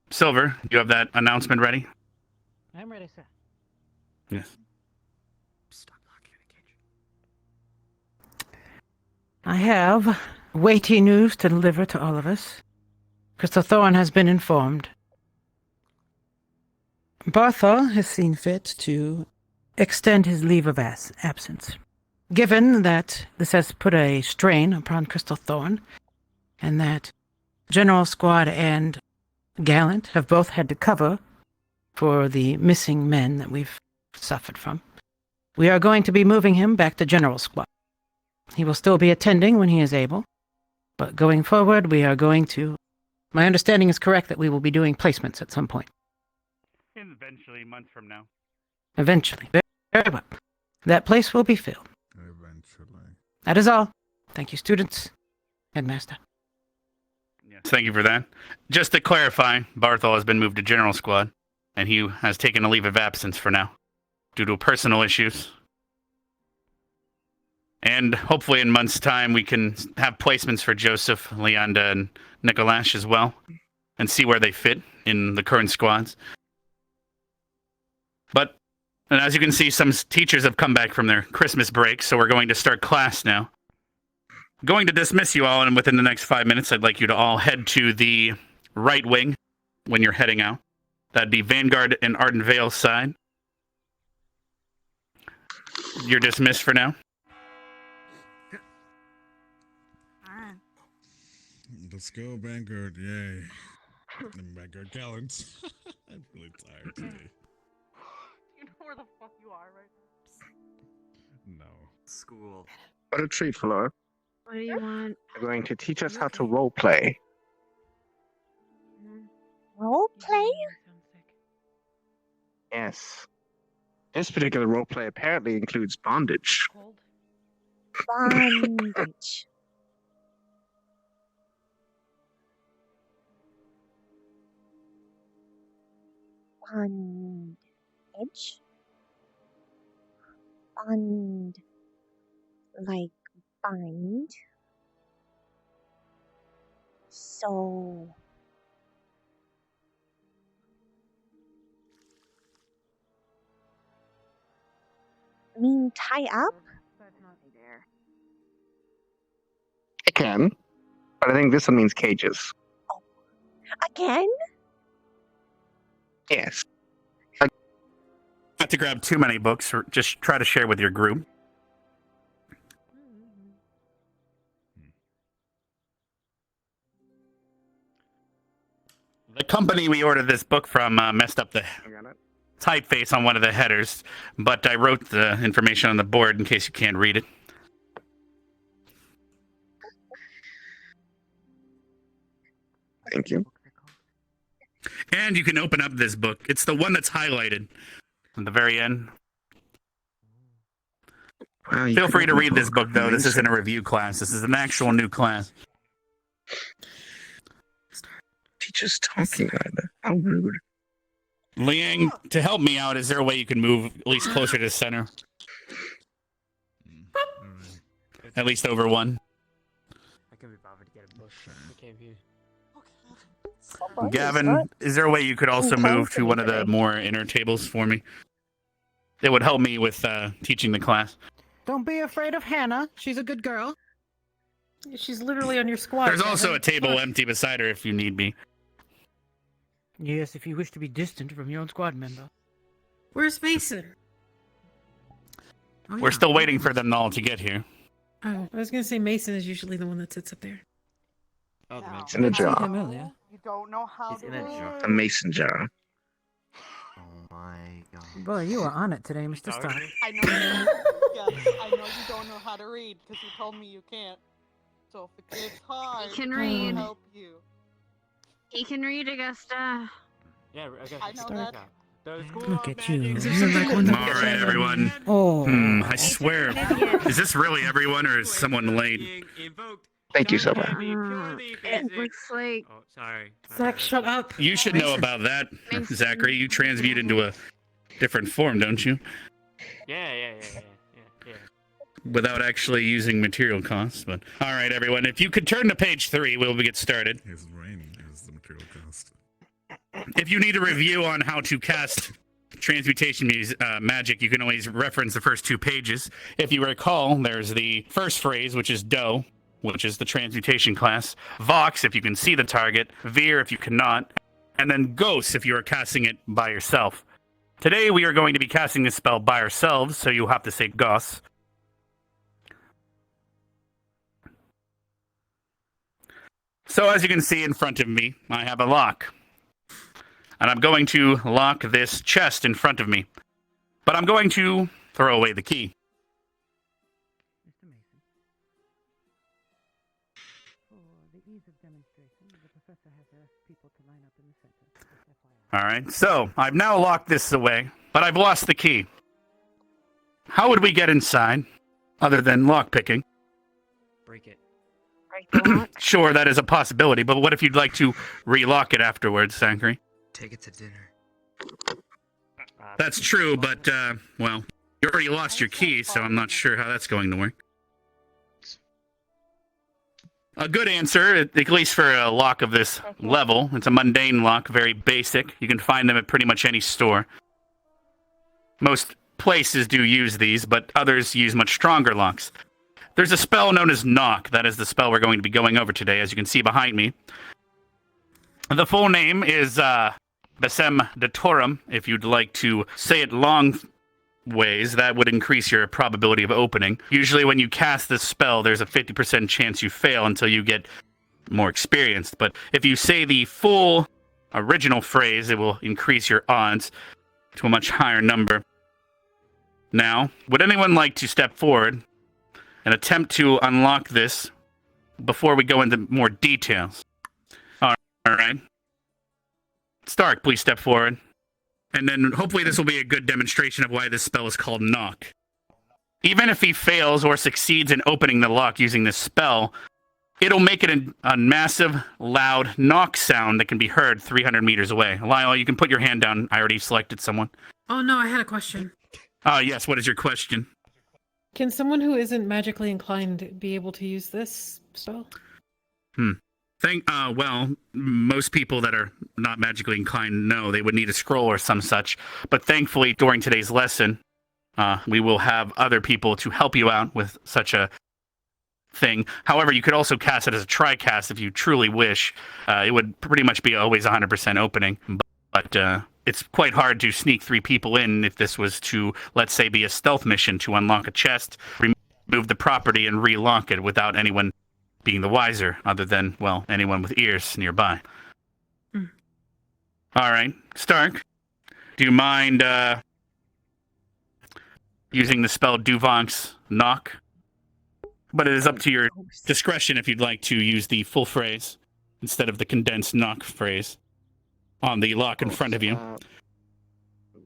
Silver, you have that announcement ready?
I'm ready, sir.
Yes.
I have weighty news to deliver to all of us. Crystal Thorn has been informed. Barthol has seen fit to extend his leave of absence. Given that this has put a strain upon Crystal Thorn, and that General Squad and Gallant have both had to cover for the missing men that we've suffered from, we are going to be moving him back to General Squad. He will still be attending when he is able, but going forward we are going to... My understanding is correct that we will be doing placements at some point.
Eventually, months from now.
Eventually. Very well. That place will be filled.
Eventually.
That is all. Thank you, students. Headmaster.
Yes, thank you for that. Just to clarify, Barthol has been moved to General Squad, and he has taken a leave of absence for now, due to personal issues. And hopefully in months' time we can have placements for Joseph, Leanda, and Nikolash as well, and see where they fit in the current squads. But, and as you can see, some teachers have come back from their Christmas break, so we're going to start class now. I'm going to dismiss you all, and within the next 5 minutes, I'd like you to all head to the right wing when you're heading out. That'd be Vanguard and Arden Vale's side. You're dismissed for now.
Let's go, Vanguard, yay. And Vanguard Gallant. I'm really tired today.
You know where the fuck you are right
No.
School.
What a treat, Flora.
What do you want?
They're going to teach us how to role play.
Role play?
Yes. This particular role play apparently includes bondage.
Bondage. Bondage? Bond. Like bind. So... mean tie up?
That's not there.
It can, but I think this one means cages.
Again?
Yes.
Not to grab too many books, or just try to share with your group. The company we ordered this book from messed up the typeface on one of the headers, but I wrote the information on the board in case you can't read it.
Thank you.
And you can open up this book. It's the one that's highlighted at the very end.
Wow,
Feel free to read this book, though. This isn't a review class. This is an actual new class.
Teacher's talking either. How rude.
Liang, to help me out, is there a way you can move at least closer to the center? At least over one.
I can be bothered to get a book. I can't view.
Gavin, is there a way you could also move to one of the more inner tables for me? It would help me with teaching the class.
Don't be afraid of Hannah. She's a good girl.
She's literally on your squad.
There's also a table empty beside her if you need me.
Yes, if you wish to be distant from your own squad member.
Where's Mason?
We're still waiting for them all to get here.
Oh, I was gonna say Mason is usually the one that sits up there.
Oh, the
It's in a jar.
You don't know how to
A mason jar.
my god.
Boy, you are on it today, Mr. Stark.
I know. Yes, I know you don't know how to read because you told me you can't. So if it's hard,
He can
I'll
read.
help you.
He can read, Augusta.
Yeah, Augusta.
I know that.
The school
Look
of
at you.
magic.
You're like one of
All right, everyone.
Oh.
I swear. Is this really everyone, or is someone late?
Thank you so much.
It looks like.
Oh, sorry.
Zach, shut up.
You should know about that, Zachary. You transmute into a different form, don't you?
Yeah.
Without actually using material costs. But all right, everyone. If you could turn to page 3, we'll get started.
His rain is the material cost.
If you need a review on how to cast transmutation magic, you can always reference the first 2 pages. If you recall, there's the first phrase, which is Do, which is the transmutation class. Vox, if you can see the target. Vir, if you cannot. And then Ghost, if you are casting it by yourself. Today, we are going to be casting this spell by ourselves, so you'll have to say Ghost. So as you can see in front of me, I have a lock. And I'm going to lock this chest in front of me. But I'm going to throw away the key.
Mr. Mason. For the ease of demonstration, the professor has asked people to line up in the center. FYI.
All right, so I've now locked this away, but I've lost the key. How would we get inside, other than lockpicking?
Break it.
Sure, that is a possibility, but what if you'd like to relock it afterwards, Zachary?
Take it to dinner.
That's true, but, well, you already lost your key, so I'm not sure how that's going to work. A good answer, at least for a lock of this level. It's a mundane lock, very basic. You can find them at pretty much any store. Most places do use these, but others use much stronger locks. There's a spell known as Knock. That is the spell we're going to be going over today, as you can see behind me. The full name is Besem Datorum. If you'd like to say it long ways, that would increase your probability of opening. Usually when you cast this spell, there's a 50% chance you fail until you get more experienced. But if you say the full original phrase, it will increase your odds to a much higher number. Now, would anyone like to step forward and attempt to unlock this before we go into more details? All right. Stark, please step forward. And then hopefully this will be a good demonstration of why this spell is called Knock. Even if he fails or succeeds in opening the lock using this spell, it'll make it a massive, loud knock sound that can be heard 300 meters away. Lyle, you can put your hand down. I already selected someone.
Oh no, I had a question.
Yes, what is your question?
Can someone who isn't magically inclined be able to use this spell?
Well, most people that are not magically inclined know they would need a scroll or some such. But thankfully, during today's lesson, we will have other people to help you out with such a thing. However, you could also cast it as a tri-cast if you truly wish. It would pretty much be always 100% opening. But it's quite hard to sneak 3 people in if this was to, let's say, be a stealth mission to unlock a chest, remove the property, and relock it without anyone being the wiser, other than, well, anyone with ears nearby. All right, Stark, do you mind using the spell Duvon's Knock? But it is up to your discretion if you'd like to use the full phrase instead of the condensed Knock phrase on the lock in front of you.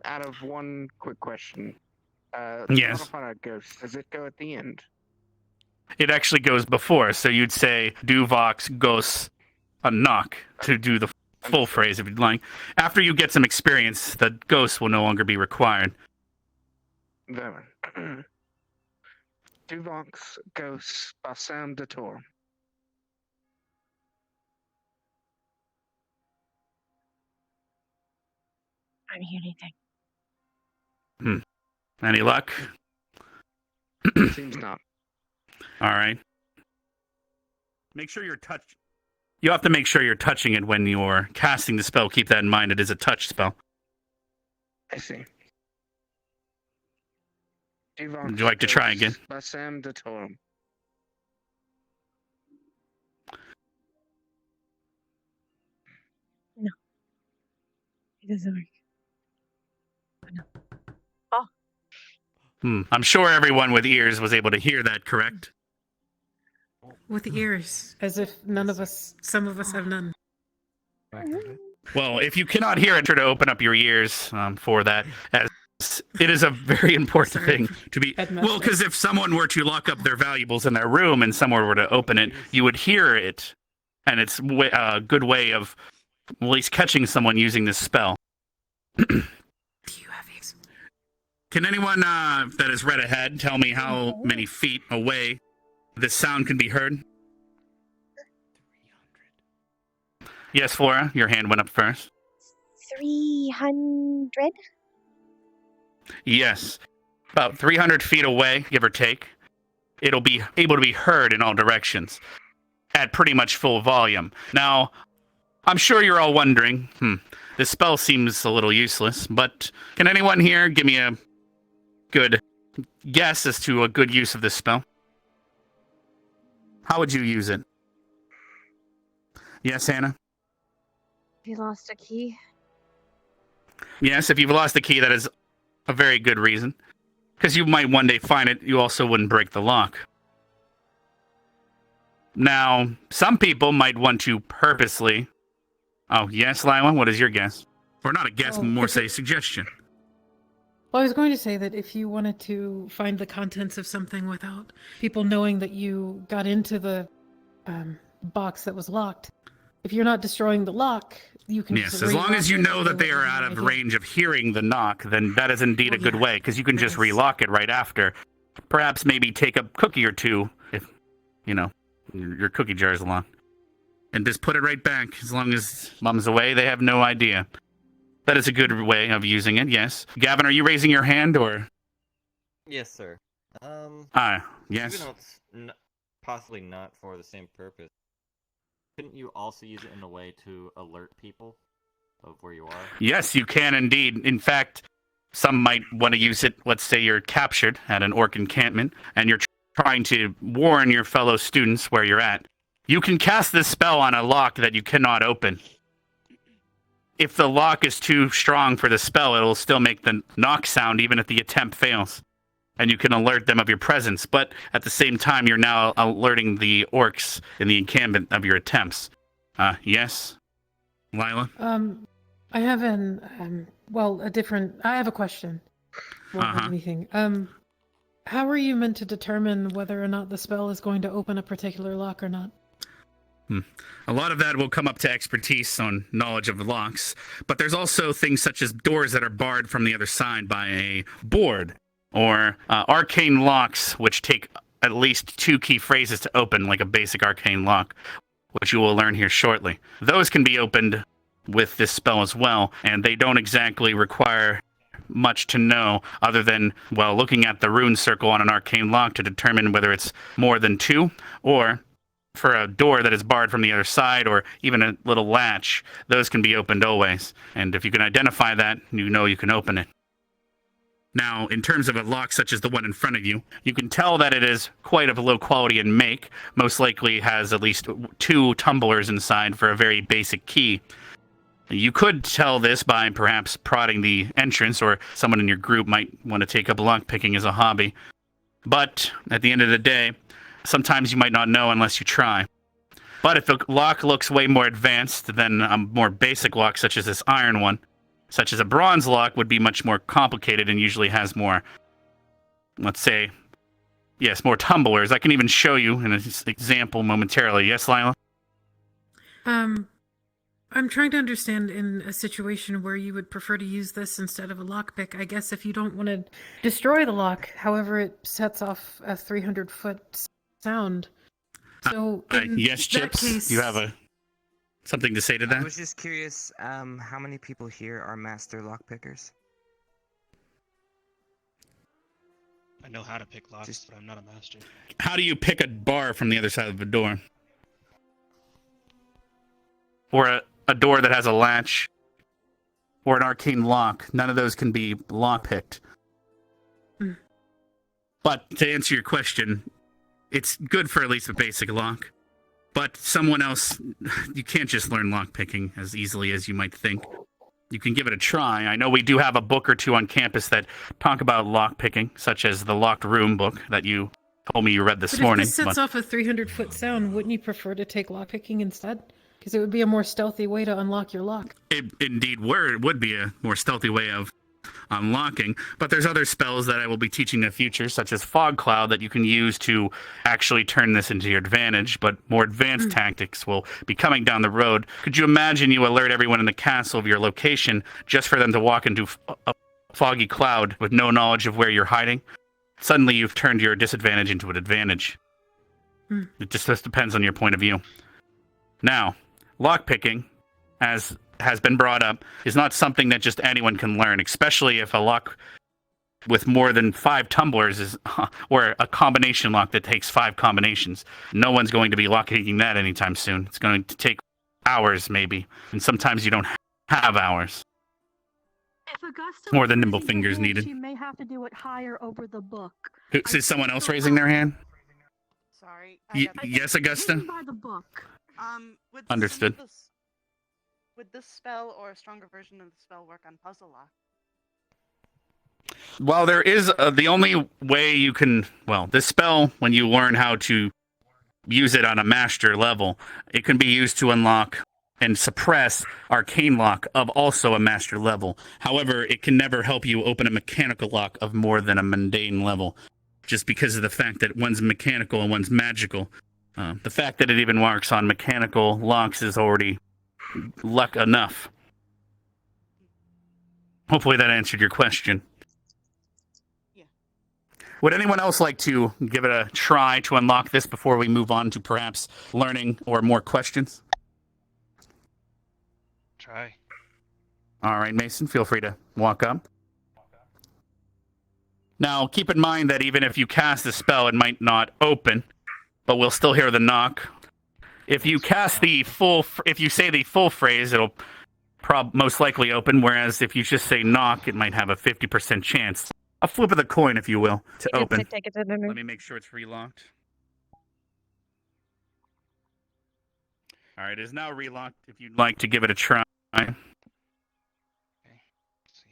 Out of one quick question.
Yes.
Modify a ghost. Does it go at the end?
It actually goes before, so you'd say Duvox Gos a Knock to do the full phrase if you'd like. After you get some experience, the ghost will no longer be required.
There. Duvox Ghost Basam Dator.
I don't hear anything.
Any luck?
Seems not.
All right. Make sure you're You have to make sure you're touching it when you're casting the spell. Keep that in mind. It is a touch spell.
I see.
Would you like to try again?
Basam Dator.
No. It doesn't work.
I'm sure everyone with ears was able to hear that, correct?
With ears, as if some of us have none.
Well, if you cannot hear it, try to open up your ears for that, as it is a very important thing to be. Well, because if someone were to lock up their valuables in their room and someone were to open it, you would hear it, and it's a good way of at least catching someone using this spell. Can anyone that has read ahead tell me how many feet away this sound can be heard? Yes, Flora, your hand went up first.
300?
Yes. About 300 feet away, give or take. It'll be able to be heard in all directions at pretty much full volume. Now, I'm sure you're all wondering, this spell seems a little useless, but can anyone here give me a good guess as to a good use of this spell? How would you use it? Yes, Hannah?
He lost a key.
Yes, if you've lost the key, that is a very good reason. Because you might one day find it, you also wouldn't break the lock. Now, some people might want to purposely... Oh, yes, Lila? What is your guess? Or not a guess, more say suggestion.
Well, I was going to say that if you wanted to find the contents of something without people knowing that you got into the box that was locked, if you're not destroying the lock, you can...
Yes, as long as you know that they are out of range of hearing the knock, then that is indeed a good way, because you can just relock it right after. Perhaps maybe take a cookie or two, if, your cookie jar is locked. And just put it right back. As long as Mom's away, they have no idea. That is a good way of using it, yes. Gavin, are you raising your hand, or?
Yes, sir.
Yes.
Even though it's possibly not for the same purpose, couldn't you also use it in a way to alert people of where you are?
Yes, you can indeed. In fact, some might want to use it, let's say you're captured at an orc encampment, and you're trying to warn your fellow students where you're at. You can cast this spell on a lock that you cannot open. If the lock is too strong for the spell, it'll still make the knock sound even if the attempt fails. And you can alert them of your presence, but at the same time, you're now alerting the orcs in the encampment of your attempts. Yes? Lila?
I have I have a question. More than anything. How are you meant to determine whether or not the spell is going to open a particular lock or not?
A lot of that will come up to expertise on knowledge of locks, but there's also things such as doors that are barred from the other side by a board, or arcane locks, which take at least 2 key phrases to open, like a basic arcane lock, which you will learn here shortly. Those can be opened with this spell as well, and they don't exactly require much to know other than, looking at the rune circle on an arcane lock to determine whether it's more than 2, or for a door that is barred from the other side, or even a little latch, those can be opened always. And if you can identify that, you know you can open it. Now, in terms of a lock such as the one in front of you, you can tell that it is quite of a low quality in make. Most likely has at least 2 tumblers inside for a very basic key. You could tell this by perhaps prodding the entrance, or someone in your group might want to take up lockpicking as a hobby. But at the end of the day, sometimes you might not know unless you try. But if the lock looks way more advanced than a more basic lock, such as this iron one, such as a bronze lock, would be much more complicated and usually has more, let's say, yes, more tumblers. I can even show you an example momentarily. Yes, Lila?
I'm trying to understand in a situation where you would prefer to use this instead of a lockpick. I guess if you don't want to destroy the lock, however, it sets off a 300-foot sound. So
yes, Chips,
case...
you have something to say to that?
I was just curious, how many people here are master lockpickers?
I know how to pick locks, but I'm not a master.
How do you pick a bar from the other side of the door? Or a door that has a latch? Or an arcane lock? None of those can be lock-picked. But to answer your question, it's good for at least a basic lock. But someone else, you can't just learn lock picking as easily as you might think. you can give it a try. I know we do have a book or two on campus that talk about lockpicking, such as the Locked Room book that you told me you read this
But
morning.
if this sets off a 300-foot sound, wouldn't you prefer to take lockpicking instead? Because it would be a more stealthy way to unlock your lock.
It indeed would be a more stealthy way of unlocking, but there's other spells that I will be teaching in the future, such as Fog Cloud, that you can use to actually turn this into your advantage, but more advanced tactics will be coming down the road. Could you imagine you alert everyone in the castle of your location just for them to walk into a foggy cloud with no knowledge of where you're hiding? Suddenly you've turned your disadvantage into an advantage. It just depends on your point of view. Now, lockpicking, as has been brought up, is not something that just anyone can learn, especially if a lock with more than 5 tumblers is, or a combination lock that takes 5 combinations. No one's going to be lockpicking that anytime soon. It's going to take hours, maybe, and sometimes you don't have hours.
If Augusta
More than
was
nimble
raising her
fingers
hand,
needed.
She may have to do it higher over the book.
Is someone else raising their hand?
Sorry.
Yes, Augusta?
By the book.
Would
Understood.
Would this spell or a stronger version of the spell work on puzzle lock?
Well, there is the only way you can. Well, this spell, when you learn how to use it on a master level, it can be used to unlock and suppress arcane lock of also a master level. However, it can never help you open a mechanical lock of more than a mundane level, just because of the fact that one's mechanical and one's magical. The fact that it even works on mechanical locks is already luck enough. Hopefully that answered your question.
Yeah.
Would anyone else like to give it a try to unlock this before we move on to perhaps learning or more questions?
Try.
All right, Mason, feel free to walk up. Now, keep in mind that even if you cast the spell, it might not open, but we'll still hear the knock. If you cast if you say the full phrase, it'll most likely open, whereas if you just say knock, it might have a 50% chance. A flip of the coin, if you will, to open. Let me make sure it's relocked. All right, it is now relocked if you'd like to give it a try.
Okay. Let's see.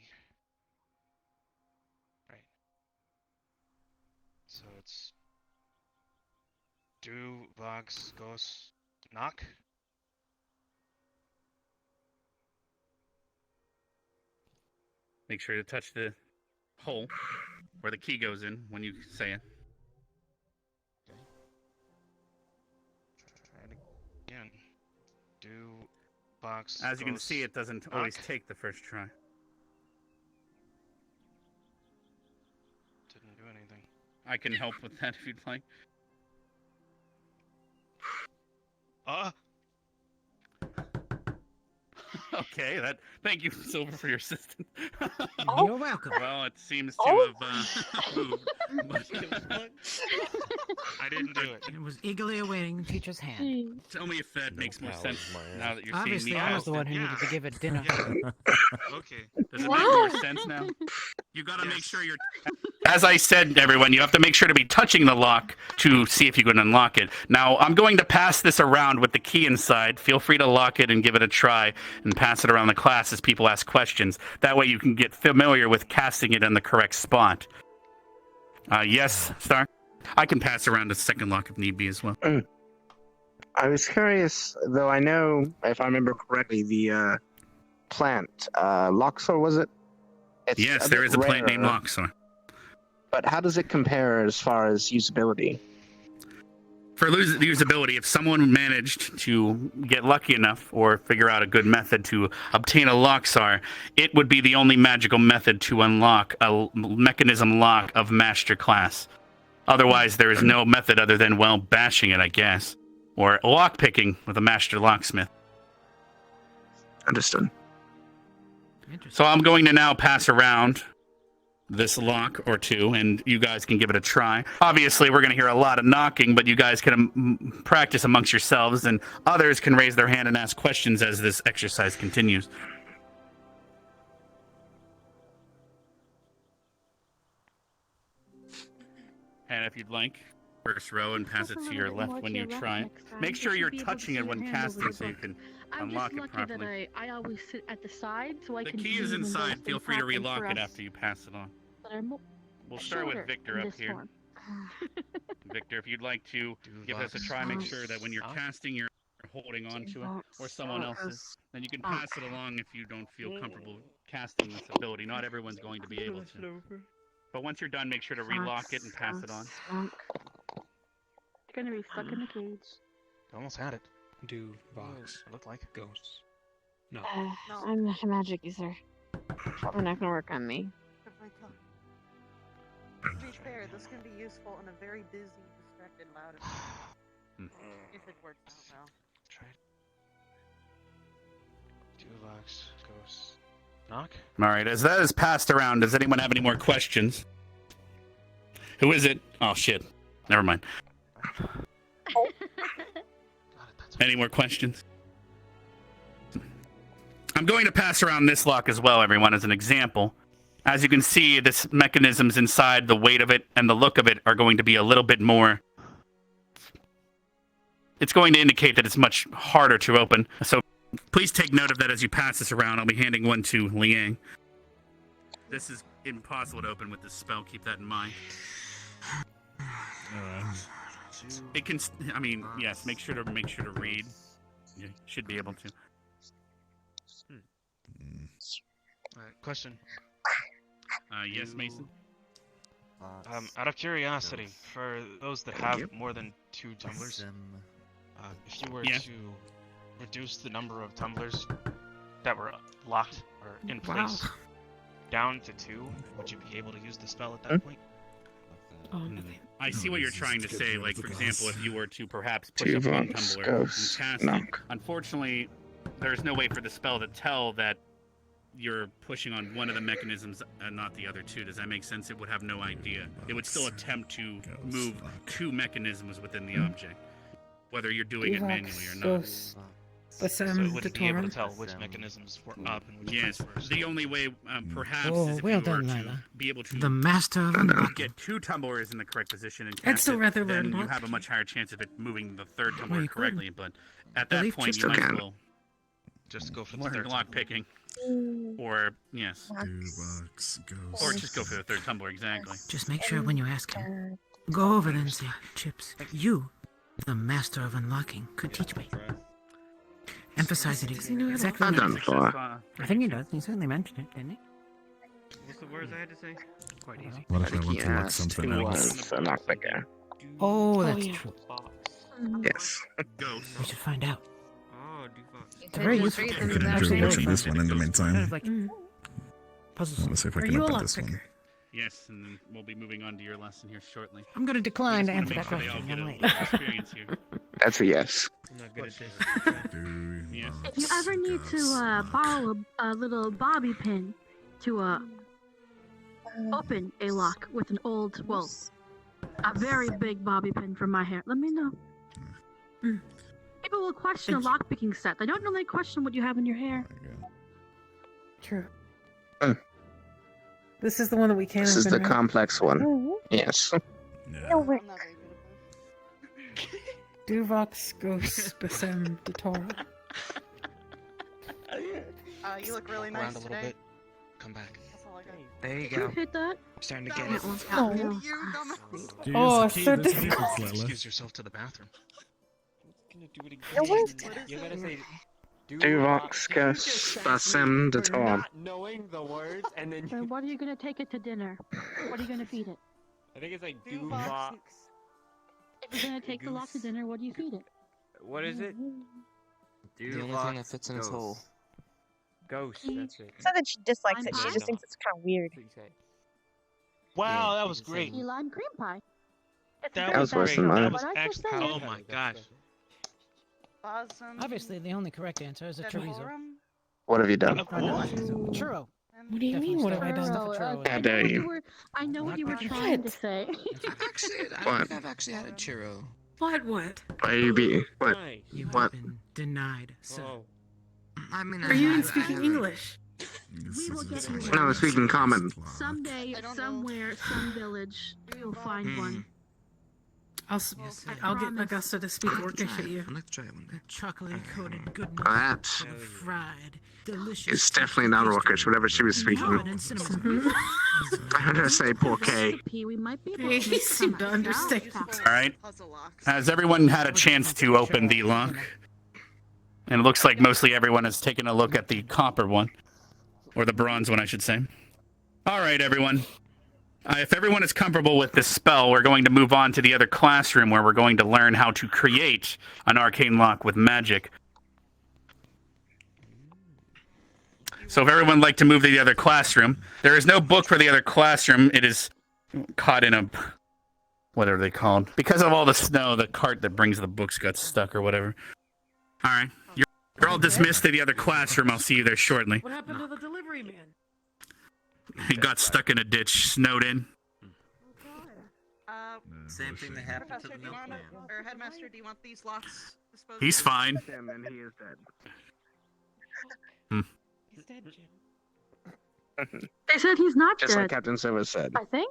Right. So it's do box goes knock.
Make sure to touch the hole where the key goes in when you say it.
Try it again. Do box.
As you can
goes
see, it doesn't
knock.
always take the first try.
Didn't do anything.
I can help with that if you'd like. Okay, thank you, Silver, for your assistance.
You're welcome.
Well, it seems to have moved.
I didn't do it.
It was eagerly awaiting the teacher's hand.
Tell me if that makes more sense now that you're
Obviously,
seeing me.
I was the one who needed to give it dinner.
Okay.
Does it make more sense now? You gotta make sure you're... As I said, everyone, you have to make sure to be touching the lock to see if you can unlock it. Now, I'm going to pass this around with the key inside. Feel free to lock it and give it a try and pass it around the class as people ask questions. That way you can get familiar with casting it in the correct spot. Yes, Star? I can pass around a second lock if need be as well.
I was curious, though I know, if I remember correctly, the plant, Loxor, was it? It's
Yes, there is a plant named
rarer.
Loxor.
But how does it compare as far as usability?
For usability, if someone managed to get lucky enough or figure out a good method to obtain a Loxar, it would be the only magical method to unlock a mechanism lock of Master Class. Otherwise, there is no method other than, well, bashing it, I guess. Or lockpicking with a Master Locksmith.
Understood.
So I'm going to now pass around this lock or two, and you guys can give it a try. Obviously, we're going to hear a lot of knocking, but you guys can practice amongst yourselves, and others can raise their hand and ask questions as this exercise continues. And if you'd like, first row and pass it to your left when you try it. Make sure you're touching it when casting so you can unlock it properly.
I always sit at the side so I
The
can
key
see
is
when
inside.
those
Feel
things
free to
happen
relock
for
it
us
after you pass it on.
that are
We'll start with
shorter
Victor
in
up
this
here.
form.
Victor, if you'd like to give us a try, make sure that when you're casting, you're holding on to it, or someone else's. Then you can pass it along if you don't feel comfortable casting this ability. Not everyone's going to be able to. But once you're done, make sure to relock it and pass it on.
You're gonna be stuck in the cage.
Almost had it.
Do box.
It looked like
ghosts. No.
I'm not a magic user. Probably not gonna work on me.
To be fair, this can be useful in a very busy, distracted, loud environment. If it works out well.
Try it. Duvox, ghost, knock.
All right, as that is passed around, does anyone have any more questions? Who is it? Oh, shit. Never mind. Any more questions? I'm going to pass around this lock as well, everyone, as an example. As you can see, this mechanism's inside, the weight of it and the look of it are going to be a little bit more... It's going to indicate that it's much harder to open. So please take note of that as you pass this around. I'll be handing one to Liang. This is impossible to open with this spell. Keep that in mind. It can... I mean, yes, make sure to read. You should be able to.
Alright, question.
Yes, Mason?
Out of curiosity, for those that have more than 2 tumblers, if you were to reduce the number of tumblers that were locked or in place down to 2, would you be able to use the spell at that point?
I see what you're trying to say. Like, for example, if you were to perhaps push up one tumbler and cast it, unfortunately, there's no way for the spell to tell that you're pushing on one of the mechanisms and not the other 2. Does that make sense? It would have no idea. It would still attempt to move 2 mechanisms within the object, whether you're doing it manually or not.
So it wouldn't be able to tell which mechanisms were up and which ones were
the only way, perhaps,
Oh,
is if
well
you were
done,
to
Lila.
be able to
The master of unlocking.
get 2 tumblers in the correct position and
It's
cast
still
it,
rather
then you
weird.
have a much higher chance of it moving the 3rd
Well,
tumbler
you
correctly. But at
Believe
that point,
you
you might
still
as
can.
well
just go for the
learn
3rd
lock picking, or yes, or just go for the 3rd tumbler. Exactly.
Just make sure when you ask him, go over it and say, Chips, you, the master of unlocking, could teach me. Emphasize it exactly.
I've done it before.
I think he does. He certainly mentioned it, didn't he?
What's the words I had to say? Quite easy.
What if I want to look something else?
A knockpicker.
Oh, that's
yeah.
true.
Yes.
We should find out.
Oh, Duvox.
It's very useful.
I could enjoy watching this one in the meantime.
Like puzzles.
Let's see if I
Are
can
you a
open this
lockpicker?
one.
Yes, and then we'll be moving on to your lesson here shortly.
I'm going to decline to
We
answer
just
that
wanna make
question,
sure
young
they all
lady.
get a little experience here.
That's a yes.
I'm not good at this.
Yes.
If you ever need to borrow a little bobby pin to open a lock with an old, well, a very big bobby pin from my hair, let me know. People will question a lockpicking set. They don't normally question what you have in your hair.
True. This is the one that we can't
This is
open,
the
right?
complex one. Yes.
No,
Duvox Ghost Basem Datora.
You look really nice
Around a little
today.
bit. Come back.
That's all I got.
There you
Did you
go.
hit that?
Starting to get
That
it.
one's
Oh.
out now.
You dumbass.
Do
Oh,
use the key
so
this
difficult.
week, Lila.
Excuse yourself to the bathroom.
Gonna do it again.
No one's
You gotta say.
Duvox Ghost Basem Datora.
Not knowing the words, and then
Then what are you gonna take it to dinner? What are you gonna feed it?
I think it's like
Duvox.
Duvox.
If you're gonna take the lock to dinner, what do you feed it?
What is it?
The only thing that fits in his hole.
Ghost. That's it.
It's not that she dislikes it, she
I'm
just thinks it's kind of weird.
That's what you say.
Wow,
Yeah,
that was
you can say
great.
Key lime cream pie. It's
That
very
was
bad,
worse than
but
mine.
That was
I just
excellent.
say
Oh
it.
my gosh.
Awesome.
Obviously, the only correct answer is a chorizo.
Decorum.
What have you done?
Of course.
Churro.
What do you mean? What have I done?
Stuff a churro.
How dare you?
I know what you were
Not
trying to
what?
say.
What?
I've actually had a churro.
What?
Baby. What?
Nice.
You
What?
have been denied, sir.
Oh.
I mean,
Are you even speaking English?
We will get you
No,
one.
speaking common.
Someday,
I don't know.
somewhere, some village, you'll find one.
I'll get Augusta to speak Orcish at you.
I'd like to try one. Chocolate coated goodness.
That
Fried. Delicious.
is definitely not Orcish, whatever she was speaking.
And cinnamon.
I'm gonna say poor K.
We might be able
He
to make some
seemed to understand.
All right. Has everyone had a chance to open the lock? And it looks like mostly everyone has taken a look at the copper one. Or the bronze one, I should say. All right, everyone. If everyone is comfortable with this spell, we're going to move on to the other classroom where we're going to learn how to create an arcane lock with magic. So if everyone would like to move to the other classroom, there is no book for the other classroom. It is caught in a... what are they called? Because of all the snow, the cart that brings the books got stuck or whatever. All right. You're all dismissed to the other classroom. I'll see you there shortly.
What happened to the delivery man?
He got stuck in a ditch, snowed in.
Same thing that happened to the milkman.
Or Headmaster, do you want these locks disposed
He's fine.
And then he is dead.
He's dead, Jim.
They said he's not
Just
dead.
like Captain Silver said.
I think.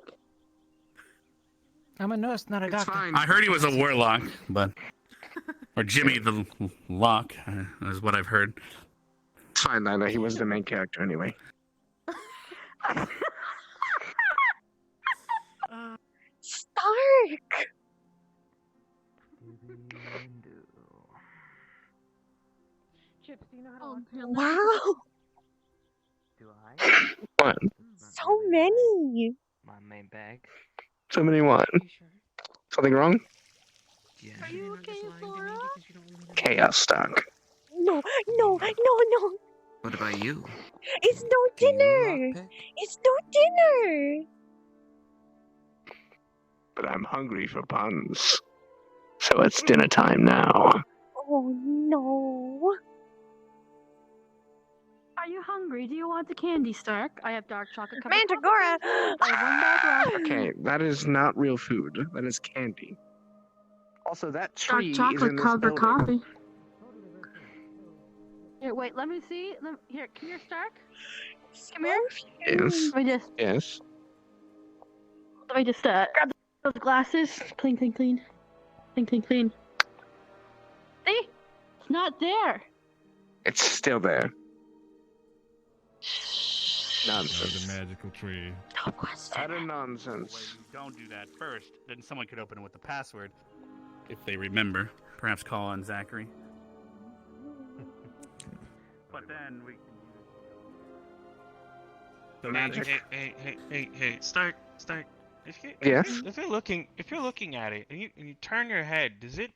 I'm a nurse, not a doctor.
I heard he was a warlock, but... or Jimmy the Lock, is what I've heard.
It's fine, Nina. He was the main character anyway.
Stark!
Chips, do you know how to
Wow!
Do I?
What?
So many!
My main bag.
So many what? Something wrong?
Yeah.
Are you okay, Flora?
Chaos Stark.
No, no, no, no!
What about you?
It's no dinner! It's no dinner!
But I'm hungry for puns. So it's dinner time now.
Oh no!
Are you hungry? Do you want the candy, Stark? I have dark chocolate covered
Mandragora!
I have one bag left.
Okay, that is not real food. That is candy. Also, that
Dark
tree is
chocolate
in this
covered
building.
coffee. Here, wait, let me see. Here, come here, Stark. Come here.
Yes.
Let
Yes.
me just grab those glasses. Clean, clean, clean. Clean, clean, clean. See? It's not there.
It's still there. Nonsense.
The magical tree.
No question.
Utter nonsense.
Don't do that first. Then someone could open it with the password. If they remember. Perhaps call on Zachary. But then we can...
Magic.
Hey, Stark.
Yes?
If you're looking at it, and you turn your head, does it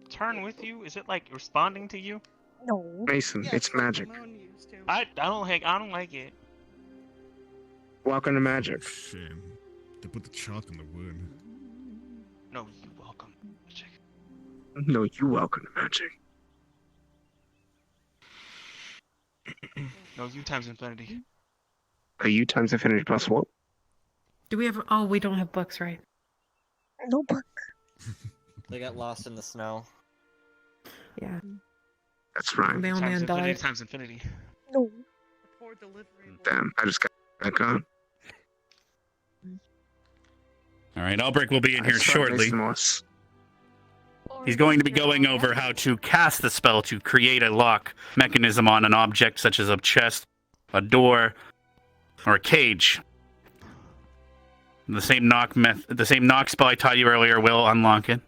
turn with you? Is it like responding to you?
No.
Mason, it's magic.
I don't like it.
Welcome to magic.
Shame. They put the chalk in the wood.
No, you welcome.
No, you welcome to magic.
No, U times infinity.
A U times infinity plus what?
Do we have? Oh, we don't have books, right?
No book.
They got lost in the snow.
Yeah.
That's right.
Mailman died.
Times infinity.
No.
Damn, I just got back on.
All right, Albrecht will be in here
I saw
shortly.
Mason Morse.
He's going to be going over how to cast the spell to create a lock mechanism on an object such as a chest, a door, or a cage. The same knock spell I taught you earlier will unlock it.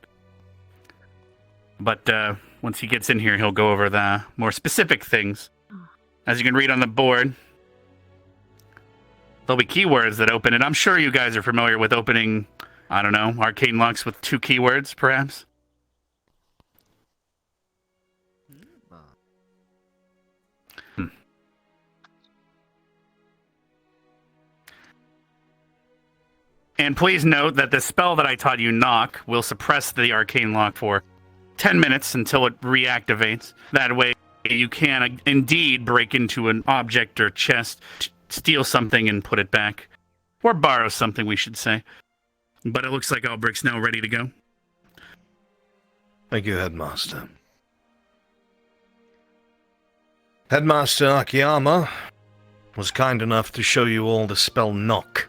But once he gets in here, he'll go over the more specific things. As you can read on the board, there'll be keywords that open it. I'm sure you guys are familiar with opening, I don't know, arcane locks with 2 keywords, perhaps? And please note that the spell that I taught you, Knock, will suppress the arcane lock for 10 minutes until it reactivates. That way you can indeed break into an object or chest, steal something and put it back. Or borrow something, we should say. But it looks like Albrecht's now ready to go.
Thank you, Headmaster. Headmaster Akiyama was kind enough to show you all the spell Knock.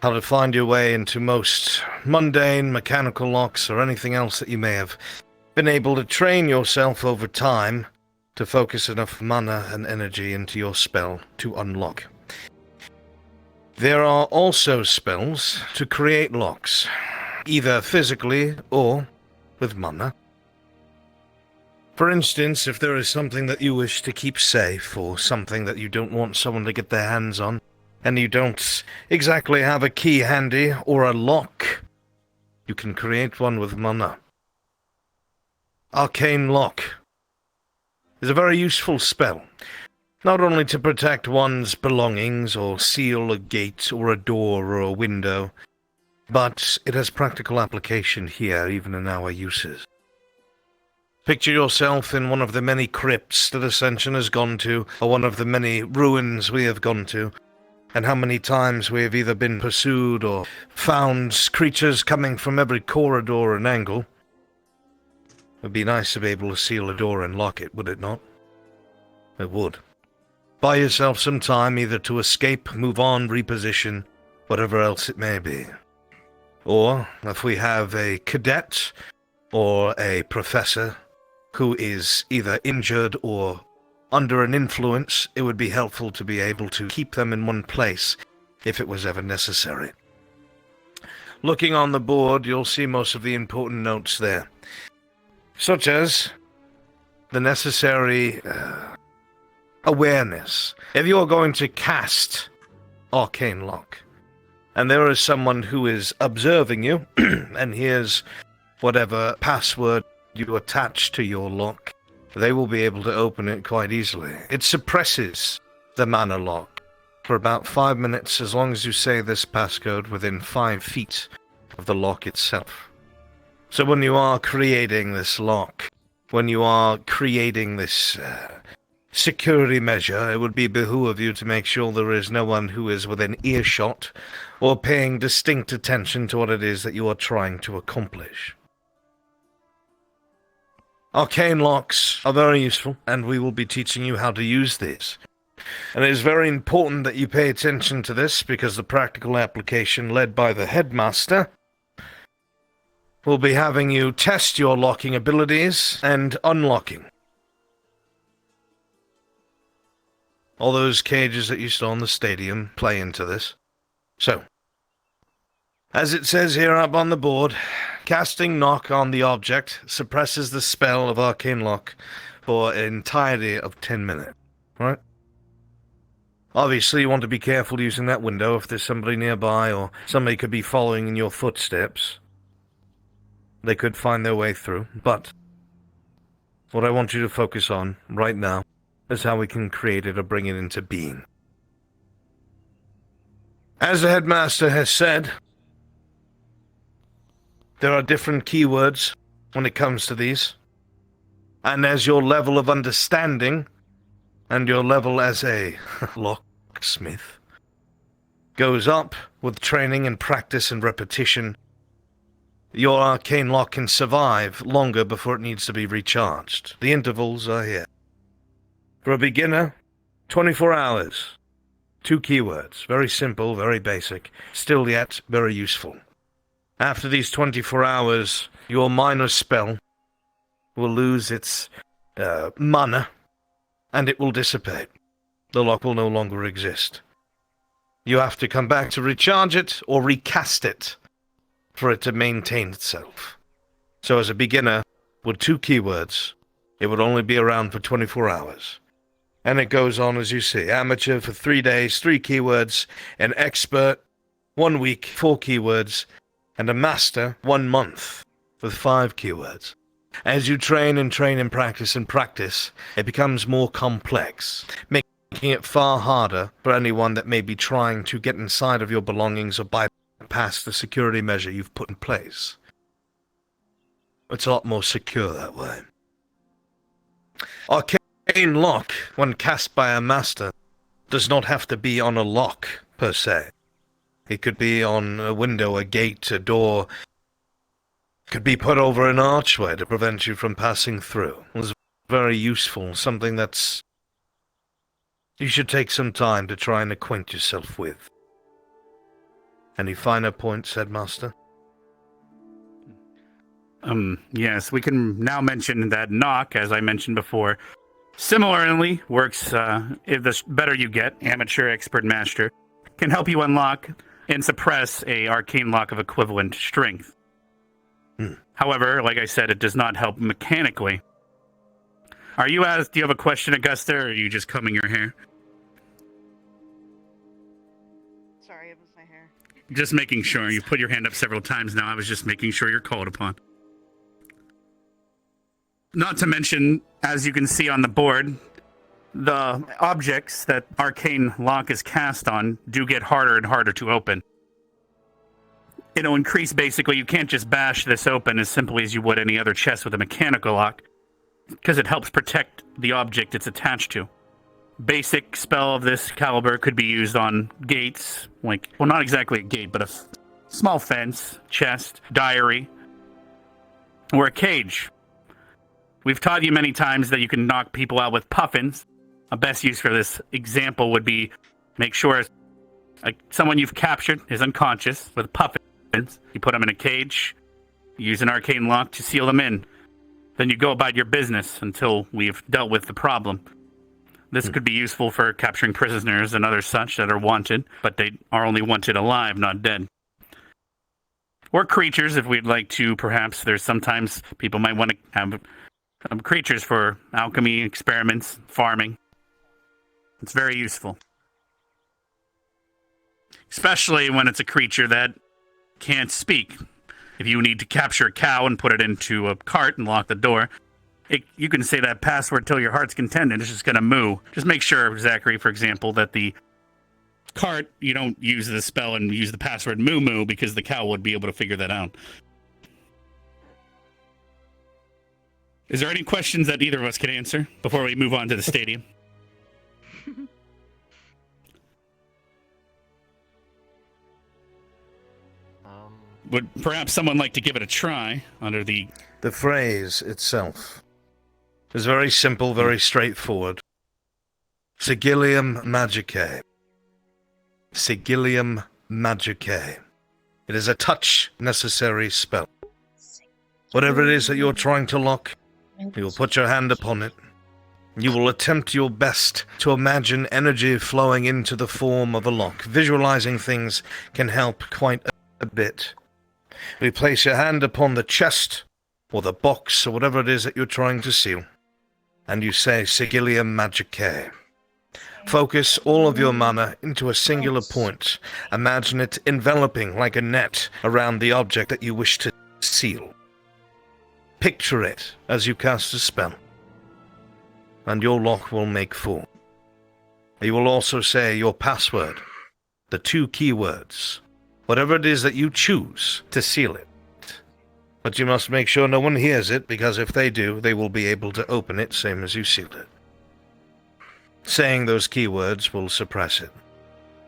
How to find your way into most mundane mechanical locks or anything else that you may have been able to train yourself over time to focus enough mana and energy into your spell to unlock. There are also spells to create locks, either physically or with mana. For instance, if there is something that you wish to keep safe, or something that you don't want someone to get their hands on, and you don't exactly have a key handy or a lock, you can create one with mana. Arcane Lock is a very useful spell, not only to protect one's belongings or seal a gate or a door or a window, but it has practical application here, even in our uses. Picture yourself in one of the many crypts that Ascension has gone to, or one of the many ruins we have gone to, and how many times we have either been pursued or found creatures coming from every corridor and angle. It would be nice to be able to seal a door and lock it, would it not? It would. Buy yourself some time either to escape, move on, reposition, whatever else it may be. Or, if we have a cadet or a professor who is either injured or under an influence, it would be helpful to be able to keep them in one place if it was ever necessary. Looking on the board, you'll see most of the important notes there, such as the necessary awareness. If you're going to cast Arcane Lock, and there is someone who is observing you, and here's whatever password you attach to your lock, they will be able to open it quite easily. It suppresses the mana lock for about 5 minutes as long as you say this passcode within 5 feet of the lock itself. So when you are creating this lock, when you are creating this security measure, it would be behoove you to make sure there is no one who is within earshot or paying distinct attention to what it is that you are trying to accomplish. Arcane locks are very useful, and we will be teaching you how to use these. And it is very important that you pay attention to this, because the practical application led by the headmaster will be having you test your locking abilities and unlocking. All those cages that you saw in the stadium play into this. So, as it says here up on the board, casting knock on the object suppresses the spell of Arcane Lock for an entirety of 10 minutes, right? Obviously, you want to be careful using that window if there's somebody nearby or somebody could be following in your footsteps. They could find their way through, but what I want you to focus on right now is how we can create it or bring it into being. As the headmaster has said, there are different keywords when it comes to these, and as your level of understanding and your level as a locksmith goes up with training and practice and repetition, your arcane lock can survive longer before it needs to be recharged. The intervals are here. For a beginner, 24 hours. 2 keywords. Very simple, very basic. Still yet very useful. After these 24 hours, your minor spell will lose its mana, and it will dissipate. The lock will no longer exist. You have to come back to recharge it or recast it for it to maintain itself. So as a beginner, with 2 keywords, it would only be around for 24 hours. And it goes on as you see. Amateur for 3 days, 3 keywords. An expert, 1 week, 4 keywords. And a master, 1 month, with 5 keywords. As you train and practice, it becomes more complex, making it far harder for anyone that may be trying to get inside of your belongings or bypass the security measure you've put in place. It's a lot more secure that way. Arcane Lock, when cast by a master, does not have to be on a lock, per se. It could be on a window, a gate, a door. It could be put over an archway to prevent you from passing through. It's very useful, something that's you should take some time to try and acquaint yourself with. Any finer points, Headmaster?
Yes, we can now mention that knock, as I mentioned before, similarly works if the better you get, amateur, expert, master, can help you unlock and suppress a arcane lock of equivalent strength. However, like I said, it does not help mechanically. Do you have a question, Augusta, or are you just combing your hair?
Sorry, it was my hair.
Just making sure. You put your hand up several times now. I was just making sure you're called upon. Not to mention, as you can see on the board, the objects that arcane lock is cast on do get harder and harder to open. It'll increase, basically, you can't just bash this open as simply as you would any other chest with a mechanical lock, because it helps protect the object it's attached to. Basic spell of this caliber could be used on gates, like, well, not exactly a gate, but a small fence, chest, diary, or a cage. We've taught you many times that you can knock people out with puffins. A best use for this example would be make sure someone you've captured is unconscious with puffins. You put them in a cage, use an arcane lock to seal them in. Then you go about your business until we've dealt with the problem. This could be useful for capturing prisoners and other such that are wanted, but they are only wanted alive, not dead. Or creatures, if we'd like to, perhaps. There's sometimes people might want to have creatures for alchemy, experiments, farming. It's very useful. Especially when it's a creature that can't speak. If you need to capture a cow and put it into a cart and lock the door, you can say that password till your heart's content and it's just going to moo. Just make sure, Zachary, for example, that the cart, you don't use the spell and use the password moo moo, because the cow would be able to figure that out. Is there any questions that either of us can answer before we move on to the stadium? Would perhaps someone like to give it a try under the...
The phrase itself is very simple, very straightforward. Sigillium Magicae. Sigillium Magicae. It is a touch-necessary spell. Whatever it is that you're trying to lock, you will put your hand upon it. You will attempt your best to imagine energy flowing into the form of a lock. Visualizing things can help quite a bit. You place your hand upon the chest, or the box, or whatever it is that you're trying to seal, and you say, Sigillium Magicae. Focus all of your mana into a singular point. Imagine it enveloping like a net around the object that you wish to seal. Picture it as you cast a spell, and your lock will make full. You will also say your password, the 2 keywords, whatever it is that you choose to seal it. But you must make sure no one hears it, because if they do, they will be able to open it same as you sealed it. Saying those keywords will suppress it,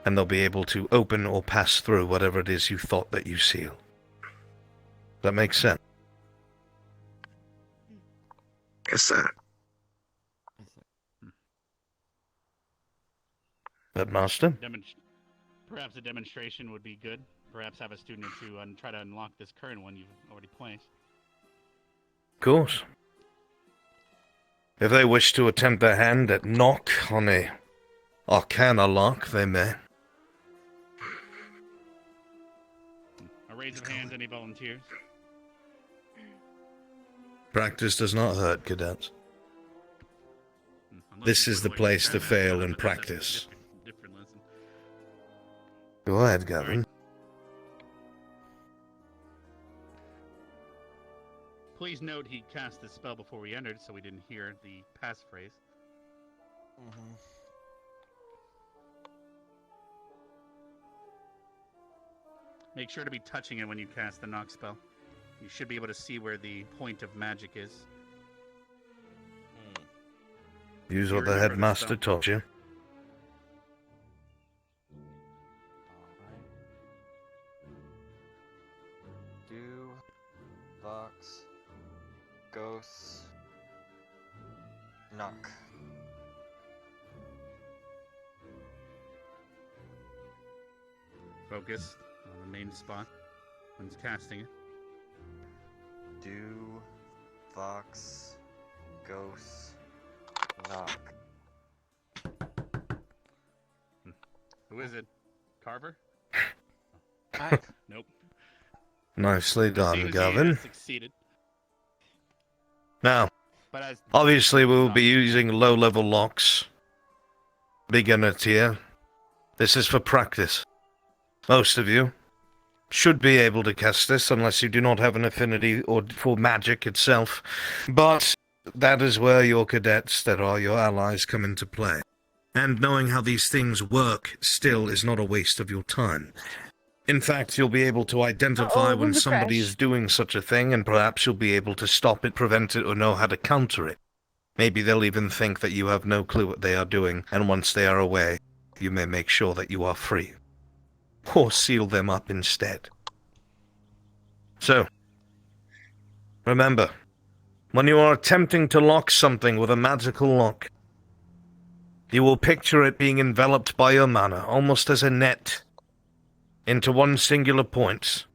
and they'll be able to open or pass through whatever it is you thought that you sealed. That makes sense?
Yes, sir.
Headmaster?
Perhaps a demonstration would be good. Perhaps have a student or two and try to unlock this current one you've already placed.
Of course. If they wish to attempt their hand at knock on a arcana lock, they may.
A raise of hands, any volunteers?
Practice does not hurt, cadets. This is the place to fail in practice.
Different lesson.
Go ahead, Gavin.
Please note he cast the spell before we entered, so we didn't hear the passphrase. Make sure to be touching it when you cast the knock spell. You should be able to see where the point of magic is.
Use what the headmaster taught you.
Do, Vox, Ghosts, Knock.
Focus on the main spot when it's casting it.
Do, Vox, Ghost, Knock.
Who is it? Carver? Nope.
Nicely done,
Seems he
Gavin.
has succeeded.
Now,
But as
obviously we will be using low-level locks. Beginner tier. This is for practice. Most of you should be able to cast this unless you do not have an affinity or for magic itself. But that is where your cadets that are your allies come into play. And knowing how these things work still is not a waste of your time. In fact, you'll be able to identify when somebody is doing such a thing, and perhaps you'll be able to stop it, prevent it, or know how to counter it. Maybe they'll even think that you have no clue what they are doing, and once they are away, you may make sure that you are free. Or seal them up instead. So, remember, when you are attempting to lock something with a magical lock, you will picture it being enveloped by your mana, almost as a net, into one singular point,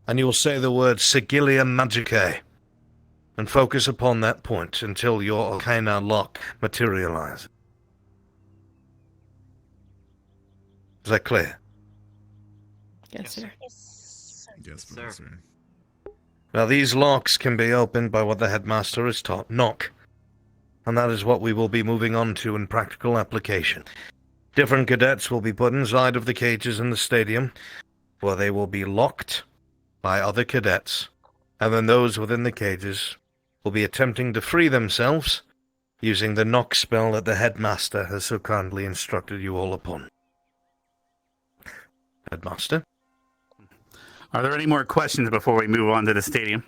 and you will say the word Sigilia Magicae, and focus upon that point until your Arcana lock materializes. Is that clear?
Yes, sir.
Yes, sir.
Now these locks can be opened by what the headmaster has taught, knock. And that is what we will be moving on to in practical application. Different cadets will be put inside of the cages in the stadium, where they will be locked by other cadets, and then those within the cages will be attempting to free themselves using the knock spell that the headmaster has so kindly instructed you all upon. Headmaster?
Are there any more questions before we move on to the stadium?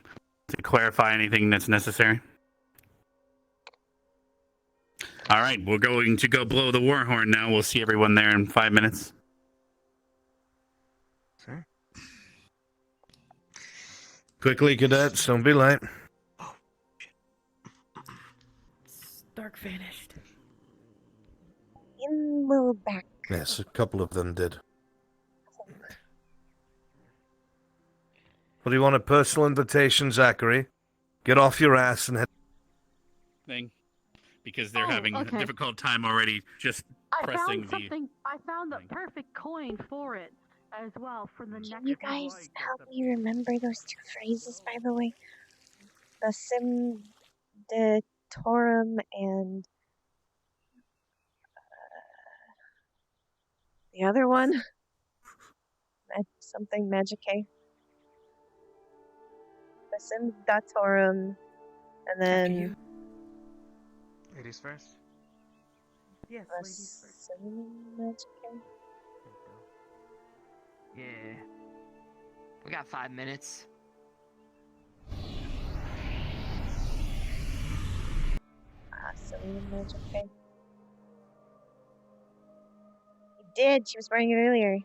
To clarify anything that's necessary? All right, we're going to go blow the war horn now. We'll see everyone there in 5 minutes.
Sir?
Quickly, cadets, don't be late.
Dark vanished.
In will back.
Yes, a couple of them did. What do you want, a personal invitation, Zachary? Get off your ass and head...
Thing. Because they're having a difficult time already just pressing the...
I found the perfect coin for it as well for the next.
Can you guys help me remember those two phrases, by the way? The Simditorum and the other one? Something Magicae. The Simditorum and then...
Ladies first?
Yes, ladies first.
Magicae?
Yeah. We got 5 minutes.
Magicae. You did. She was wearing it earlier.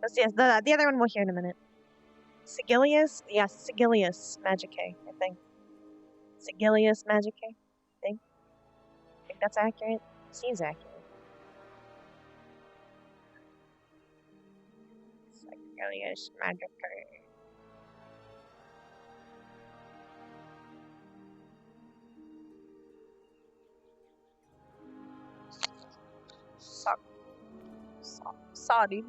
Let's see. The other one we'll hear in a minute. Sigilius? Yes, Sigilius Magicae, I think. Sigilius Magicae, I think that's accurate. Seems accurate. Sigilius Magicae. Sorry.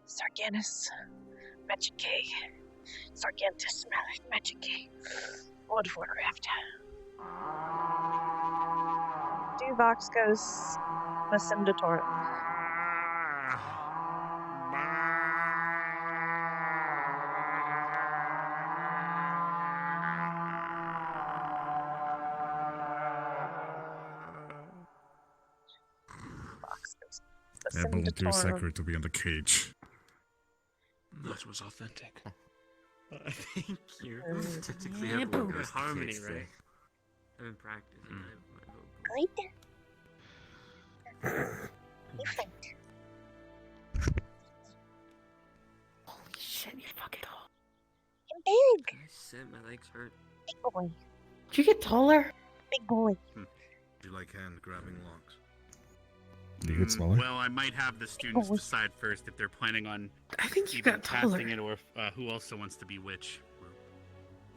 Sarganus Magicae. Sargantus Magicae. Lord of Warcraft. Duvox goes with Simditorum.
I volunteer Zachary to be in the cage.
That was authentic.
Thank you.
Technically,
Yeah,
everyone
but
goes to
harmony,
cage
right?
today.
I'm in practice.
Holy shit, you fucking hole.
big.
Sit, my legs hurt.
Big boy.
Did you get taller?
Big boy.
Do you like hand grabbing locks?
Do you get smaller?
Well, I might have the students decide first if they're planning on
I think you
either
got taller.
casting it or who also wants to be which.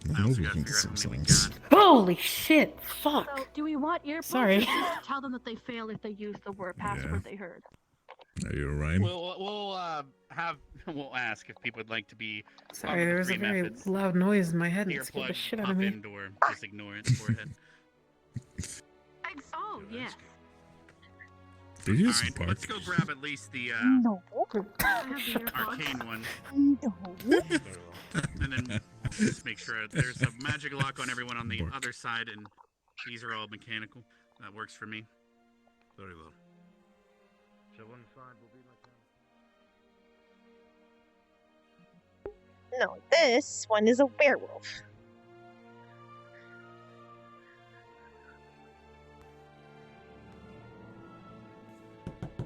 I
I
hope
also
we
gotta
can get
figure out
some
how many we
sense.
got.
Holy shit! Fuck.
So, do we want earplugs?
Sorry.
Or just tell them that they fail if they use the word password they heard.
Are you alright?
We'll ask if people would like to be.
Sorry, there was a
three
very
methods.
loud noise in my head and it scared the
Earplug,
shit out of
pop
me.
in, or just ignore it. Forehead.
Oh, yes.
Did you just
Alright,
bark?
let's go grab at least the
No.
arcane one.
No.
And then just make sure there's a magic lock on everyone on the other side, and these are all mechanical. That works for me.
Very well. So one side will be like
No, this one is a werewolf.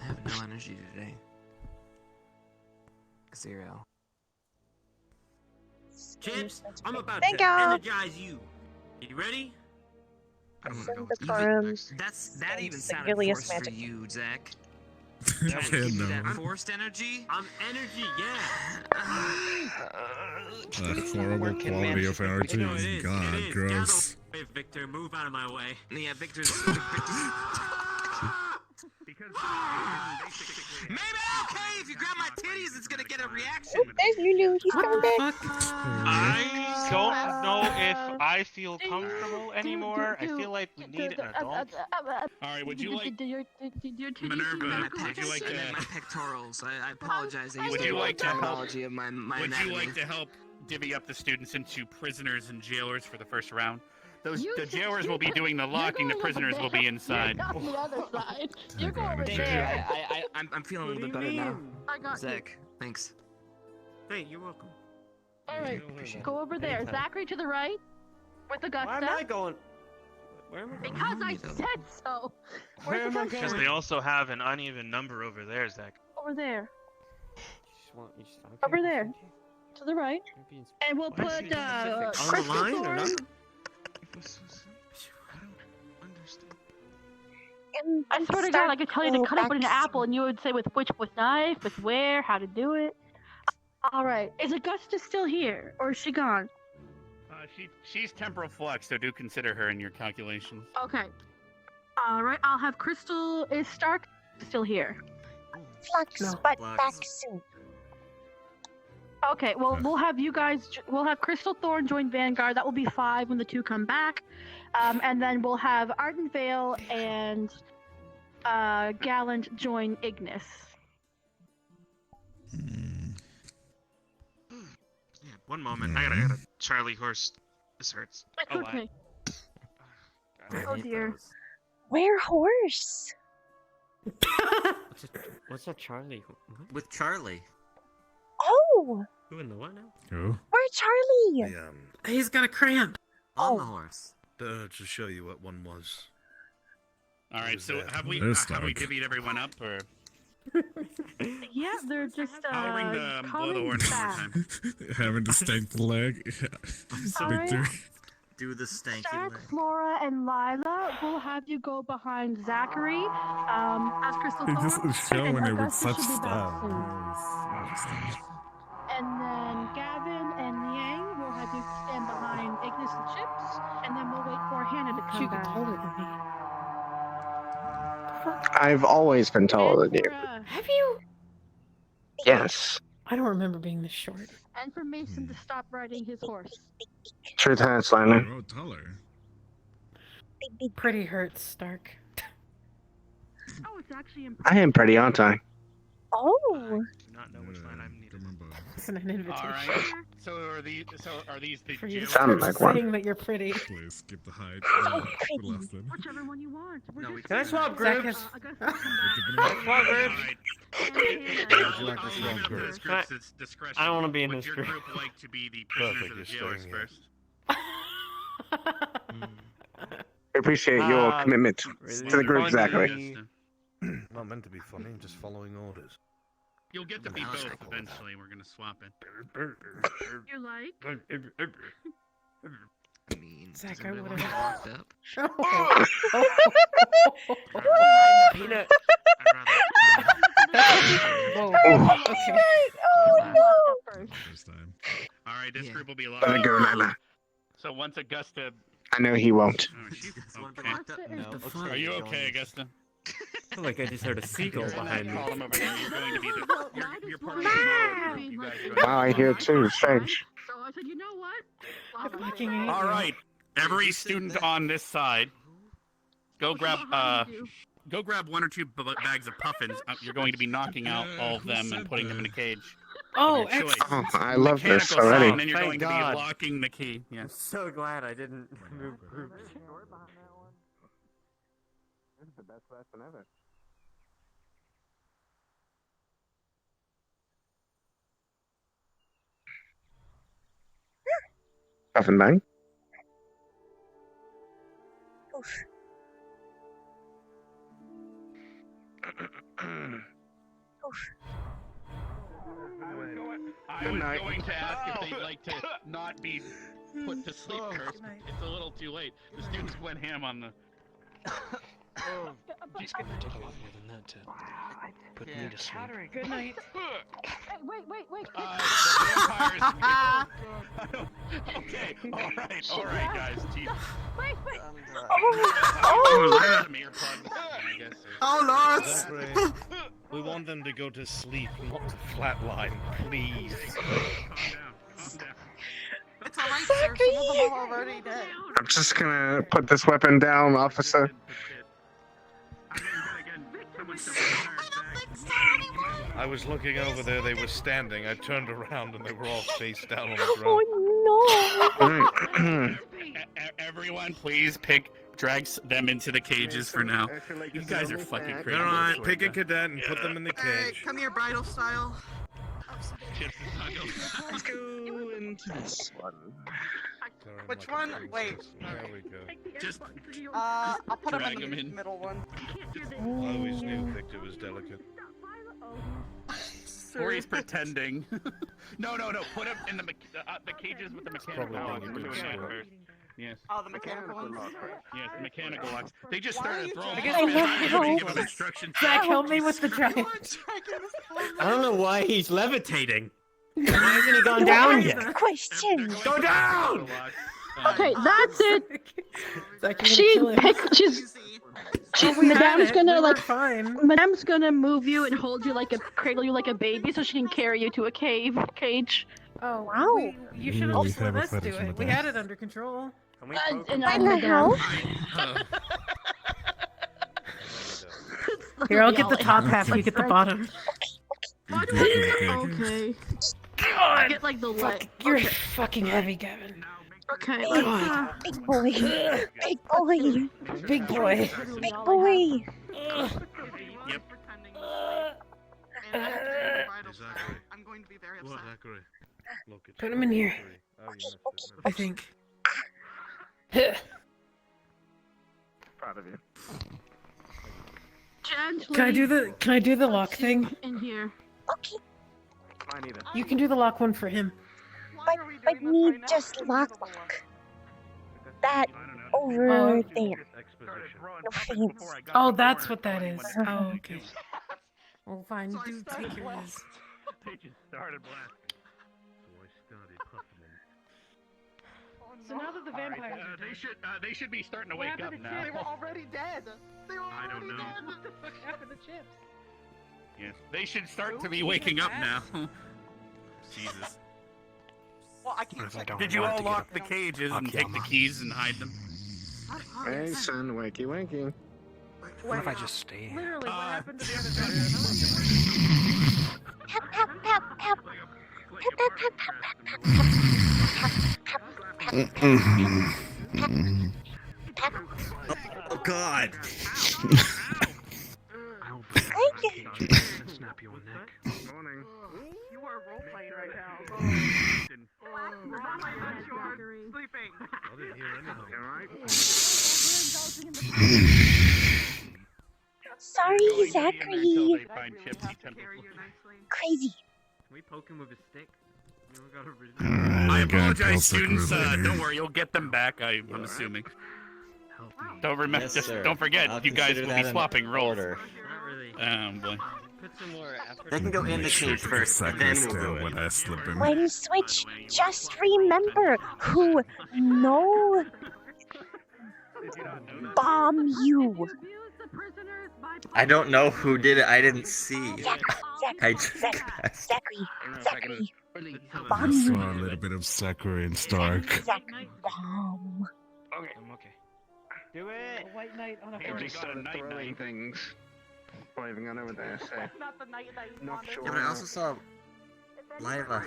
I have no energy today. 0. Chips, I'm about
Thank
to
y'all.
energize you. You ready?
Send the forum.
That even sounded
Sigilius
forced for
magic.
you, Zach.
Yeah,
That would give you
no.
that forced energy? I'm energy, yeah.
That horrible quality of energy.
No, it is.
God,
it is.
gross.
Hey, Victor, move out of my way. Yeah, Victor's. Maybe okay if you grab my titties, it's gonna get a reaction.
Oop, there's Lulu. He's coming back.
I don't know if I feel comfortable anymore. I feel like we need an adult.
Alright, would you like
Minerva, would you like to... I meant my pectorals. I apologize. I used
Would
the
you
wrong
like to help?
terminology of my
Would
anatomy.
you like to help divvy up the students into prisoners and jailers for the first round? The jailers will be doing the locking. The prisoners will be inside.
On the other side. You're
going
going over
Thank you.
there.
I'm feeling a little bit
What do
better
you
now.
mean? I got you.
Zach, thanks. Hey, you're welcome.
All right, go over there. Zachary to the right, with the Augusta.
Why am I going? Where am I going?
Because I said so.
Where
Where's
am I
Augusta?
Because they also have an uneven number over there, Zach.
Over there.
You just okay.
Over there. To the right. And we'll
Why is
put
he on the
Crystal
line or
Thorn.
not?
I swear to God, I could tell you to cut open an apple, and you would say with which, with knife, with where, how to do it. All right. Is Augusta still here, or is she gone?
She's temporal flux, so do consider her in your calculations.
Okay. All right. I'll have Crystal. Is Stark still here?
Flux, but back soon.
Okay. Well, we'll have you guys. We'll have Crystal Thorn join Vanguard. That will be 5 when the 2 come back, and then we'll have Arden Vale and Gallant join Ignis.
Yeah, one moment. I gotta Charlie horse. This hurts.
It's okay. Oh dear.
Where horse?
What's a Charlie?
With Charlie.
Oh,
Who in the what now?
Who?
where's Charlie?
He's got a cramp.
On the horse.
To show you what one was.
All right, so have we
There's
divvied everyone up, or
Yeah, they're just
I'll ring the blow the
coming
horn one
back.
more time.
Having to stank the leg.
Alright.
Victor.
Do the stanky
Stark,
leg.
Flora, and Lila will have you go behind Zachary as Crystal
It
Thorn.
just is showing
and
it with
Augusta
such
should be back
style.
soon. And then Gavin and Niang will have you stand behind Ignis and Chips, and then we'll wait for Hannah to come
She
back.
taller than me.
I've always been taller than you.
Have you?
Yes.
I don't remember being this short.
And for Mason to stop riding his horse.
Truth has Liner.
Oh, taller.
Pretty hurts, Stark.
Oh, it's actually
I am pretty, aren't I?
Oh.
Do not know which line I'm needed.
It's an invitation.
All right. So are these the
For you to
jailers?
start
like one.
saying that you're pretty.
Please skip the height. We lost it.
Whichever one you want.
Can I swap
Zach
groups?
has-
Swap groups?
Would you like to swap groups? It's discretion.
I don't want to be in
Would
this
your
group.
group like to be the prisoners
Perfect,
or the
you're
jailers
staying here.
first?
I appreciate your commitment
really
to the group,
funny.
Zachary.
Not meant to be funny, I'm just following orders.
You'll get to be both eventually. We're gonna swap it.
You like?
I mean,
Zach,
does
I
anybody
would've-
want to locked up?
Peanut.
Whoa.
Okay.
First time.
All right, this group will be locked.
Let it go, Lila.
So once Augusta.
I know he won't.
Oh, she's
Okay.
okay.
No.
Are you okay, Augusta?
Like I just heard a seagull behind me.
Column over there. You're going to be the. You're part of the mode. You guys are
Wow, I hear it too. Strange.
So I said, you know what?
All right, every student on this side, go grab 1 or 2 bags of puffins. You're going to be knocking out all of them and putting them in a cage.
Oh,
Of your choice.
excellent.
Oh, I love this
Mechanical
already.
sound, and you're
Thank
going to
God.
be locking the key.
I'm
Yes.
so glad I didn't move groups.
This is the best lesson ever. Puffin bang.
Oof. Oof.
I was going to ask if they'd like to not be put to sleep first. It's a little too late. The students went ham on the.
It's gonna take a lot more than that to put me to sleep.
Good night.
Hey, wait.
The vampires. Okay, all right, guys. Jesus.
Wait.
Some earplugs, I guess.
Oh, Lawrence! We want them to go to sleep, not to flatline, please.
Calm down.
It's alright, sir. Some of them are already dead.
I'm just gonna put this weapon down, officer.
I was looking over there, they were standing. I turned around and they were all face down on the ground.
Oh
Everyone, please drag them into the cages for now. You guys are fucking crazy.
Alright, pick a cadet and put them in the
Hey,
cage.
come here, bridal style.
Let's go into this one.
Which one? Wait.
There we go.
Just
I'll put him
drag
in the
'em in.
middle one.
I always knew Victor was delicate.
Or he's pretending. No. Put him in the cages with the mechanical
Probably
locks.
not a
We're
good
doing that
sport.
first. Yes.
Oh, the mechanical ones.
Yes, the mechanical locks. They just
Why are
started
you
throwing.
dragging
this
Give them instructions.
Zach, help me with the giant.
I don't know why he's levitating. Why hasn't he gone down yet?
Question.
Go down!
Okay, that's it.
Zach, you're
She
gonna kill him.
she's
We had
Madame's
it.
gonna
We were
like
fine.
Madame's gonna move you and hold you like cradle you like a baby so she can carry you to a cage.
Oh,
wow.
You should have
Ooh,
just
we
let
have a
us do
fetish
it.
with
We
that.
had it under control.
Can we
And
By
I'm
my
Madame.
house?
Here, I'll get the top half. You get the bottom.
Okay. I get like the leg.
You're
Okay.
fucking heavy, Gavin.
Okay.
Big boy. Big boy.
Big boy.
Big boy.
Yep.
I'm going to be very upset.
Zachary. Look, it's
Put him in here.
Zachary. Oh, you missed it.
I think.
Proud of you.
Gently.
Can I do the lock thing?
In here.
Okay,
I need it.
You can do the lock one for him.
but me just lock. That over there. No offense.
Oh, that's what that is. Oh, okay. Well, fine. Do take care of this.
They just started blasting.
So now that the vampires are dead,
They should be starting to
What
wake up
happened to
now.
They were already dead. They were
I don't
already
know.
dead.
what the fuck happened to Chips?
Yes, they should start to be waking up now. Jesus.
Well, I can't.
If I don't
Did you
want
all
to get
lock
up-
the cages and
Okay,
take the
I'm
keys and hide them?
Hey, son, wakey wakey.
What if I just stay here?
Literally, what happened to the other vampires?
Help, help, help, help.
Oh God!
Snap you on neck.
Morning.
You are role playing right now. Sleeping.
I didn't hear anything.
Alright.
Sorry, Zachary. Crazy.
Can we poke him with a stick?
Alright,
I
I got
apologize,
Pulse
students.
Group
Don't worry, you'll get them back. I'm assuming. Don't remember.
Yes,
just
sir.
don't forget,
I'll
you guys
consider
will be
that an
swapping roles.
order.
Boy.
Put some more effort.
They can go in the cage first, then we'll do it.
when I slip in.
When switch, just remember who no bomb you.
I don't know who did it. I didn't see. I just
Zachary.
I saw a little bit of Zachary and Stark.
Zach bomb.
Okay, I'm okay.
Do it. A white knight on a
He
horse.
just started throwing things. Before I even got over there, so. Not sure.
Yeah, but I also saw Lila.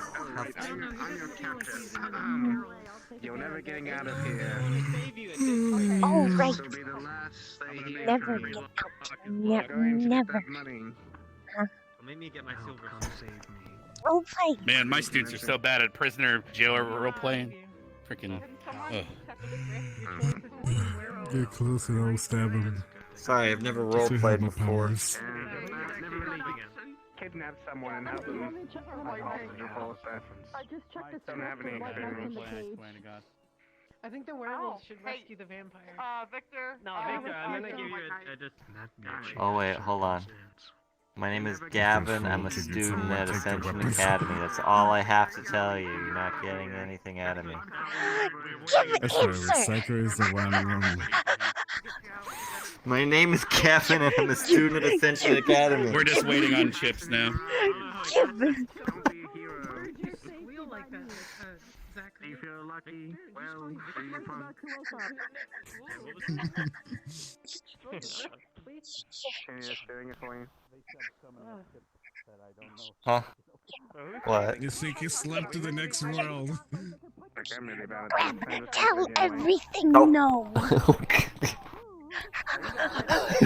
I'm your captain. You're never getting out of here.
Oh, right.
This will be the last day here.
Never get out. Never.
Make me get my silver.
Role play.
Man, my students are so bad at prisoner jailer role playing. Freaking.
Get close and I'll stab him.
Sorry, I've never role played before.
Kidnap someone and help them. Don't have any experience.
I think the werewolves should rescue the vampire.
Victor.
No, Victor, I'm gonna give you a just.
Oh wait, hold on. My name is Gavin. I'm a student at Ascension Academy. That's all I have to tell you. You're not getting anything out of me.
I swear, Zachary is the one.
My name is Gavin, and I'm a student at Ascension Academy.
We're just waiting on chips now.
Do you feel lucky? Well, doing it for you.
Huh? What?
You think you slept to the next world?
Tell everything no.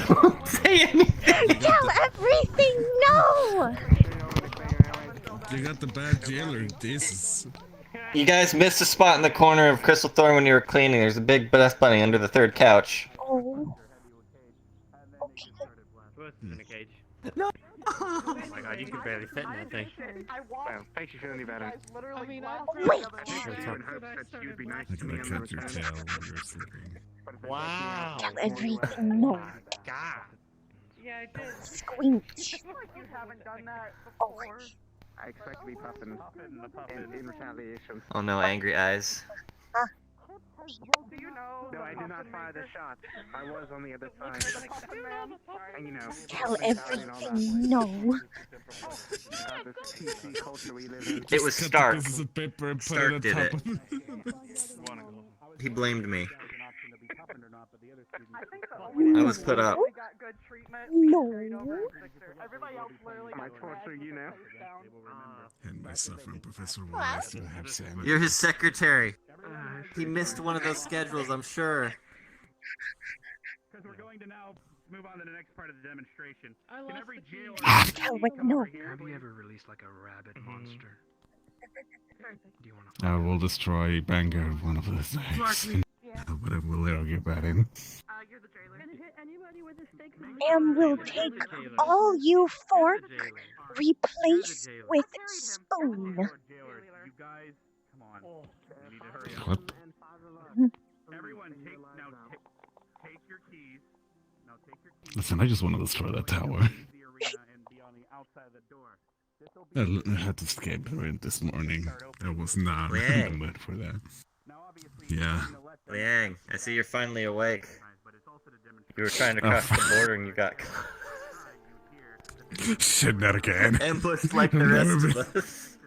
Don't say anything.
Tell everything no.
You got the bad jailer. Jesus.
You guys missed a spot in the corner of Crystal Thorn when you were cleaning. There's a big dust bunny under the third couch.
Oh.
In a cage.
No.
Oh my god, you can barely fit in that thing.
Well, makes you feel any better.
I mean,
wait.
I'm gonna cut your tail while you're sleeping.
Wow.
Tell everything no.
God.
Yeah, I did.
Squinch.
You haven't done that
Oh.
before.
I expect to be puffing in retaliation.
Oh no, angry eyes.
Do you know?
No, I did not fire the shot. I was on the other side. And you know.
Tell everything no.
It was
Cut the
Stark.
pieces of paper and put
Stark
it on
did
top
it.
of
He blamed me.
I think
I was put up.
got good treatment.
No.
Everybody else literally
Am I torturing you now?
And myself and Professor Wallace still have sanity.
You're his secretary. He missed one of those schedules, I'm sure.
Because we're going to now move on to the next part of the demonstration. Can every jailer...
Tell what no.
Have you ever released like a rabbit monster? Do you want to?
I will destroy Bangor one of those days. But I will argue about it.
You're the jailer.
And will take all you fork, replace with spoon.
You guys, come on. You need to hurry up.
What?
Everyone, take your keys. Now take your keys.
Listen, I just want to destroy that tower.
The arena and be on the outside of the door.
I had to escape this morning. I was not
Liang.
in the mood for that. Yeah.
Liang, I see you're finally awake. You were trying to cross the border and you got
Shit, not again.
ambushed like the rest of us.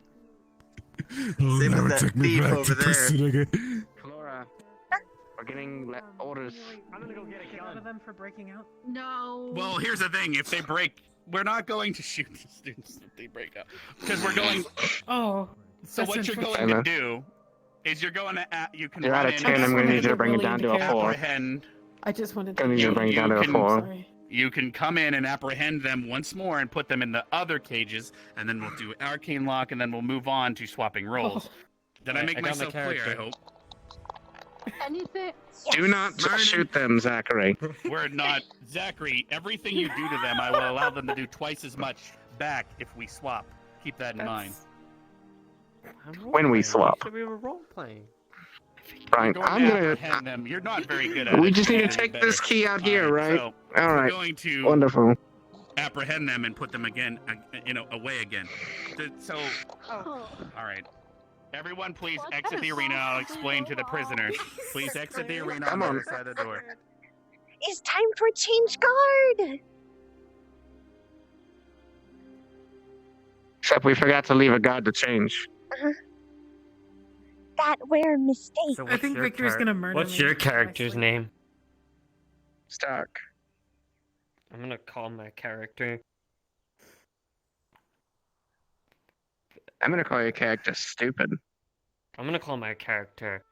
Oh,
Same
never
with that
take me
thief
back
over
to prison
there.
again.
Flora, we're getting orders.
I'm gonna go get a them for breaking out.
No.
Well, here's the thing. If they break... We're not going to shoot the students if they break out. Because we're going...
Oh.
So
that's
what you're
unfortunate.
going to do is you're going to... You can
You're
run
at a
in
10, I'm
and
gonna need you to bring it down to a 4.
apprehend...
I just wanted
Gonna need you to bring it down to a 4.
Sorry.
You can come in and apprehend them once more and put them in the other cages, and then we'll do arcane lock, and then we'll move on to swapping roles.
Oh.
Did I make
I got my
myself clear? I
character.
hope.
Anything?
Do not shoot them, Zachary.
We're not. Zachary, everything you do to them, I will allow them to do twice as much back if we swap. Keep that in mind.
When we swap.
We were role playing.
Right,
Going
I'm
to
gonna.
apprehend them. You're not very good at it.
We just need to
You're
take
better.
this key out here, right?
So
All
we're
right.
going to
Wonderful.
apprehend them and put them again, away again. So, all right. Everyone, please exit the arena. I'll explain to the prisoners. Please exit the arena on the other side of the door.
It's time for change guard.
Except we forgot to leave a guard to change.
That were a mistake.
I think Victor's gonna murder
What's
me.
your character's name?
Stark.
I'm gonna call my character.
I'm gonna call your character stupid.
I'm gonna call my character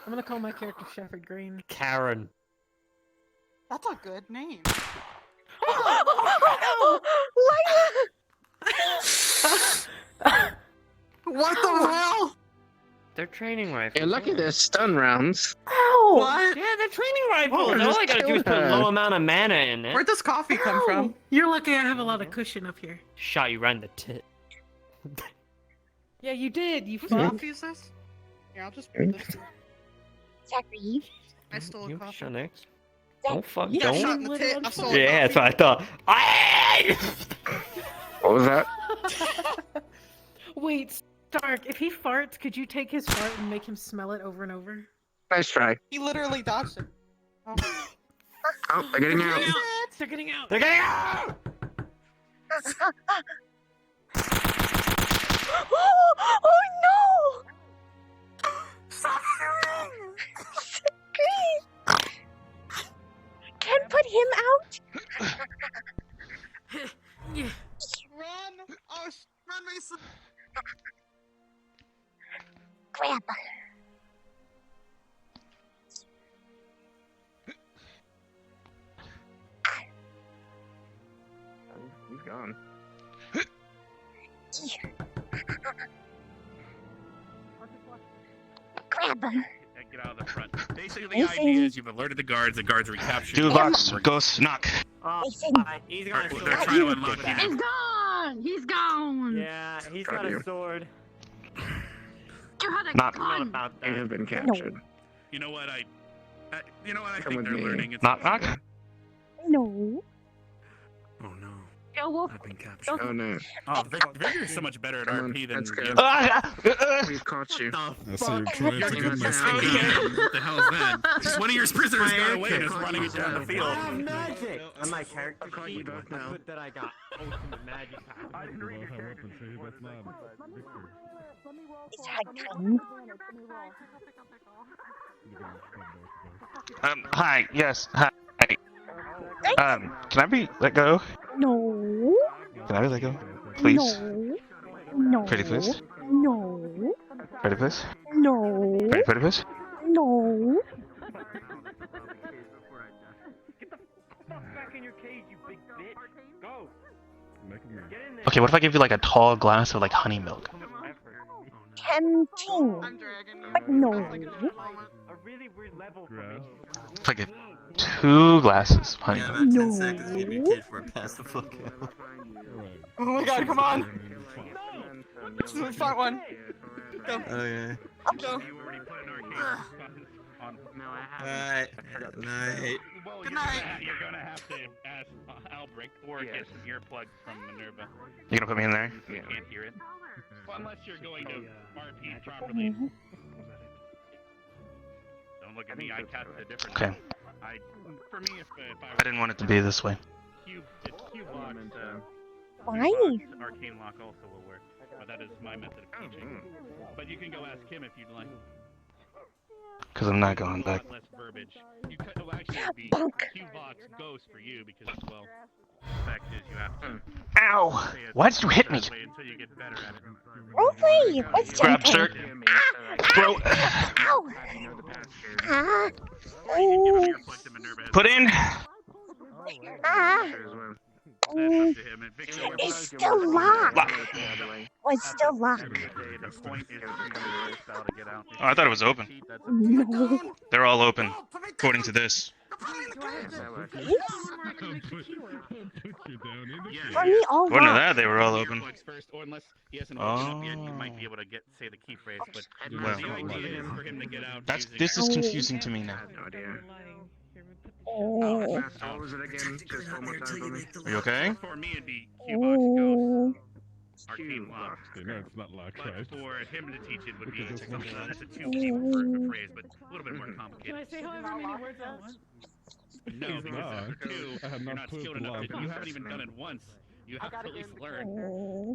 I'm gonna call my character Shepherd Green.
Karen.
That's a good name.
What the hell?
They're training rifles.
You're lucky they're stun rounds.
Ow! What?
Yeah, they're training rifles.
Oh,
All
just
I gotta do is
kill
put a
her.
low amount of mana in it.
Where'd this coffee come from?
You're lucky I have a lot of cushion up here.
Shot you right in the tit.
Yeah, you did. You
What
fuck.
coffee is this? Yeah, I'll just put this.
Zachary.
I stole a
You
coffee.
shut next. Don't fuck.
You got shot
Don't.
in the tit. I stole a
Yeah, that's what I thought.
What was that?
Wait, Stark, if he farts, could you take his fart and make him smell it over and over?
Nice try.
He literally dodged it. Oh.
Oh, they're getting out.
They're getting out.
They're getting out.
Oh no! Stop shooting! Can't put him out.
Run! Oh, run, Mason!
Grab.
He's gone.
Grab him.
Get out of the front. Basically, the idea is you've alerted the guards recaptured.
Jukebox, ghost, knock.
He's
They're
got a sword.
trying to unlock you.
He's gone! He's gone!
Yeah, he's
Got
got
you.
a sword.
You had a
Knock.
Not
gun!
about
You
that.
have been captured.
You know what? I
Come
think
with
they're
me.
learning. It's
Knock, knock.
No.
Oh no,
Yo, Wolf.
I've been captured.
Oh no.
Oh, Victor's so much better at
Come on,
RP than
let's go.
you.
We've caught you.
I see you're trying to get my
What
skin.
the hell is that? One of your prisoners got away and is running it down the
I
field.
have magic! On my character
caught you
sheet,
both
I
now.
put that I got ultimate magic power.
It's high time.
Hi, yes, hi. Can I be let go?
No.
Can I be let go? Please?
No. No.
Pretty please?
No.
Pretty please?
No.
Pretty please?
No.
Get the fuck back in your cage, you big bitch! Go! Get in there!
Okay, what if I give you like a tall glass of like honey milk?
Tempting.
I'm dragging you.
But no.
A really weird level for me.
If I get 2 glasses of honey
Yeah,
milk.
about 10
No.
seconds, maybe a kid before I pass the fuck out.
Oh my god, come on! This is the front one. Go.
Okay.
Go.
Alright. Night.
Good night.
You're gonna have to ask Albrecht or get some earplugs from Minerva.
You gonna put me in there?
You can't hear it. Well, unless you're going to RP properly. Don't look at me. I cast a different.
Okay.
For me, if I
I didn't want it to be this way.
It's cube locks.
Why?
Arcane lock also will work, but that is my method of teaching. But you can go ask him if you'd like.
Because I'm not going back.
Less verbiage. Well, actually, it'd be cube box ghost for you because, well, the fact is you have to.
Ow! Why did you hit me?
Until you get better at it.
Roleplay. Let's
Grab
jump
shirt.
in.
Bro.
Ow. Ah. Ooh.
Put in.
Ah. It's still locked.
Lock.
Well, was still locked.
Oh, I thought it was open.
No.
They're all open, according to this.
For me, all
According to
locked.
that, they were all open.
Or unless he hasn't opened up yet, you might be able to say the key phrase. But
Well,
the idea is for him to get out.
this is confusing to me now.
Oh.
What was it again? Just one more time for me.
Are you okay?
For me, it'd be Q-Box Ghost. Arcane lock.
You know it's not locked,
But
right?
for him to teach it would be
Because it's
something
not
that's a two-key phrase, but a little bit more
Can I
complicated.
say however many words I want?
No,
He's
because
not.
after two,
I have
you're
not
not
put
skilled
the
enough.
lock.
You haven't even done it once. You have to at least learn.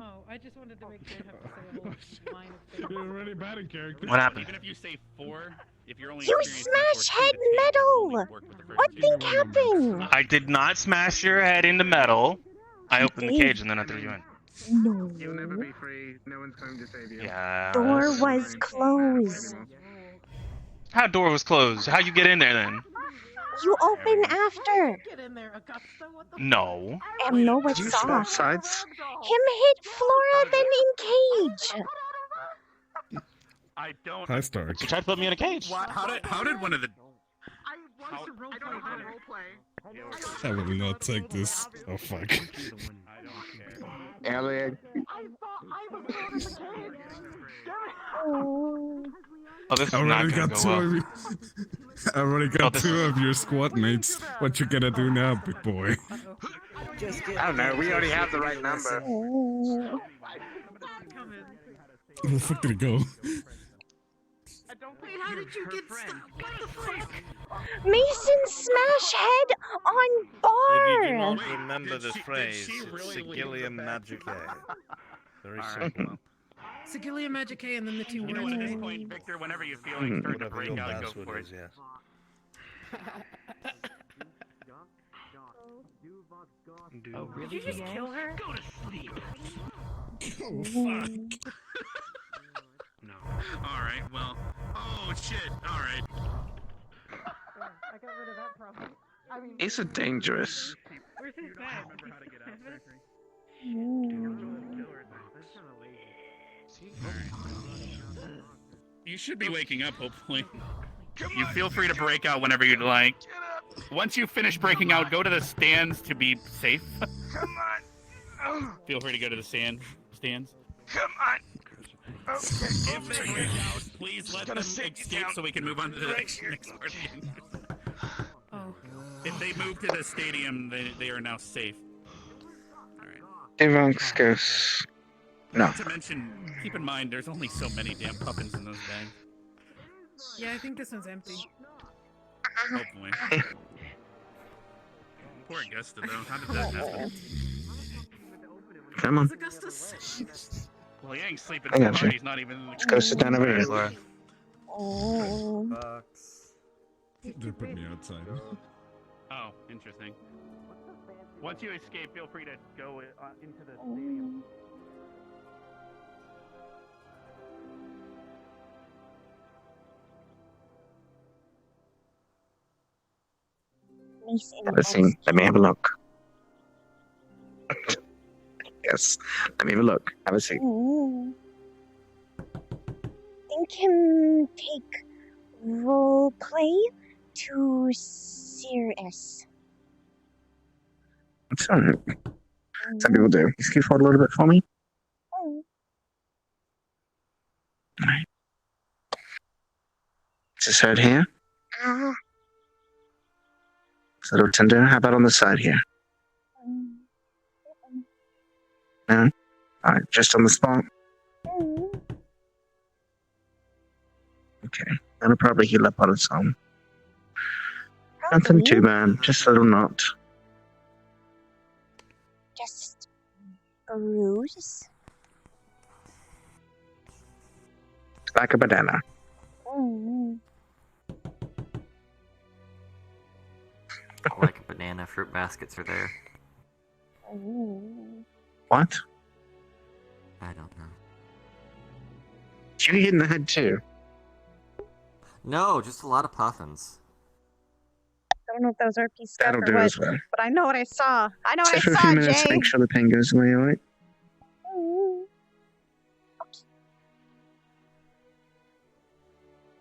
Oh, I just wanted to make sure I have to say a whole line of things.
You're really bad in character.
What happened?
Even if you say 4, if you're only
You
experienced
smash
before
head
2 to 10,
metal!
you'll only work with the first
What
two.
thing happened?
I did not smash your head into metal. I opened the cage and then I threw you in.
No.
You'll never be free. No one's coming to save you.
Yeah.
Door was closed.
How door was closed? How you get in there then?
You open after.
Get in there, Augusta. What the
No.
No, it's
Did you
soft.
swap sides?
Him hit Flora, then in cage.
I don't.
Hi, Stark.
You tried to put me in a cage.
How did one of the...
I will not take this. Oh, fuck.
Elliot.
Oh, this is
I
not
already
gonna
got
go
two
well.
of you. I already got two of your squad mates. What you gonna do now, big boy?
I don't know. We already have the right number.
Where the fuck did it go?
Wait, how did you get stuck? What the fuck?
Mason smash head on
If you do
bar.
not remember the phrase, it's Sigillium Magicae. Very simple.
Sigillia Magicae and then the two
You know
words,
what, at this
right?
point, Victor, whenever you feel like starting to
Whatever your
break out, go
password
for it.
is, yes.
Oh, really? Did you just kill her? Go to sleep.
Oh, fuck.
No. Alright, well... Oh, shit. Alright.
I got rid of that problem. I mean,
It's a dangerous.
where's his bag?
You should be waking up, hopefully. You feel free to break out whenever you'd like. Once you finish breaking out, go to the stands to be safe.
Come on.
Feel free to go to the stands.
Come on.
If they break out, please let them escape so we can move on to the next part.
Oh.
If they move to the stadium, they are now safe.
Everyone's goes. No.
Not to mention, keep in mind, there's only so many damn puffins in those bags.
Yeah, I think this one's empty.
Hopefully. Poor Augusta, though. How did that happen?
Come on.
Well, he ain't sleeping
I
so
got
hard,
you.
he's not even...
Let's go sit down over here, Laura.
Oh.
They put me outside.
Oh, interesting. Once you escape, feel free to go into the stadium.
Have a seat. Let me have a look. Yes. Let me have a look. Have a seat.
Think him take role play to serious.
It's alright. Some people do. Just keep forward a little bit for me. Alright. Is this right here? It's a little tender. How about on the side here? No? Alright, just on the spot. Okay. That'll probably heal up on its own. Nothing too bad. Just a little knot.
Just bruise.
Like a banana.
Like a banana, fruit baskets are there.
What?
I don't know.
Did you get hit in the head too?
No, just a lot of puffins.
I don't know if that was RP stuff
That'll
or
do
what,
as well.
but I know what I saw. I know what I
Sit for a
saw,
few minutes,
Jay.
make sure the pain goes away, alright?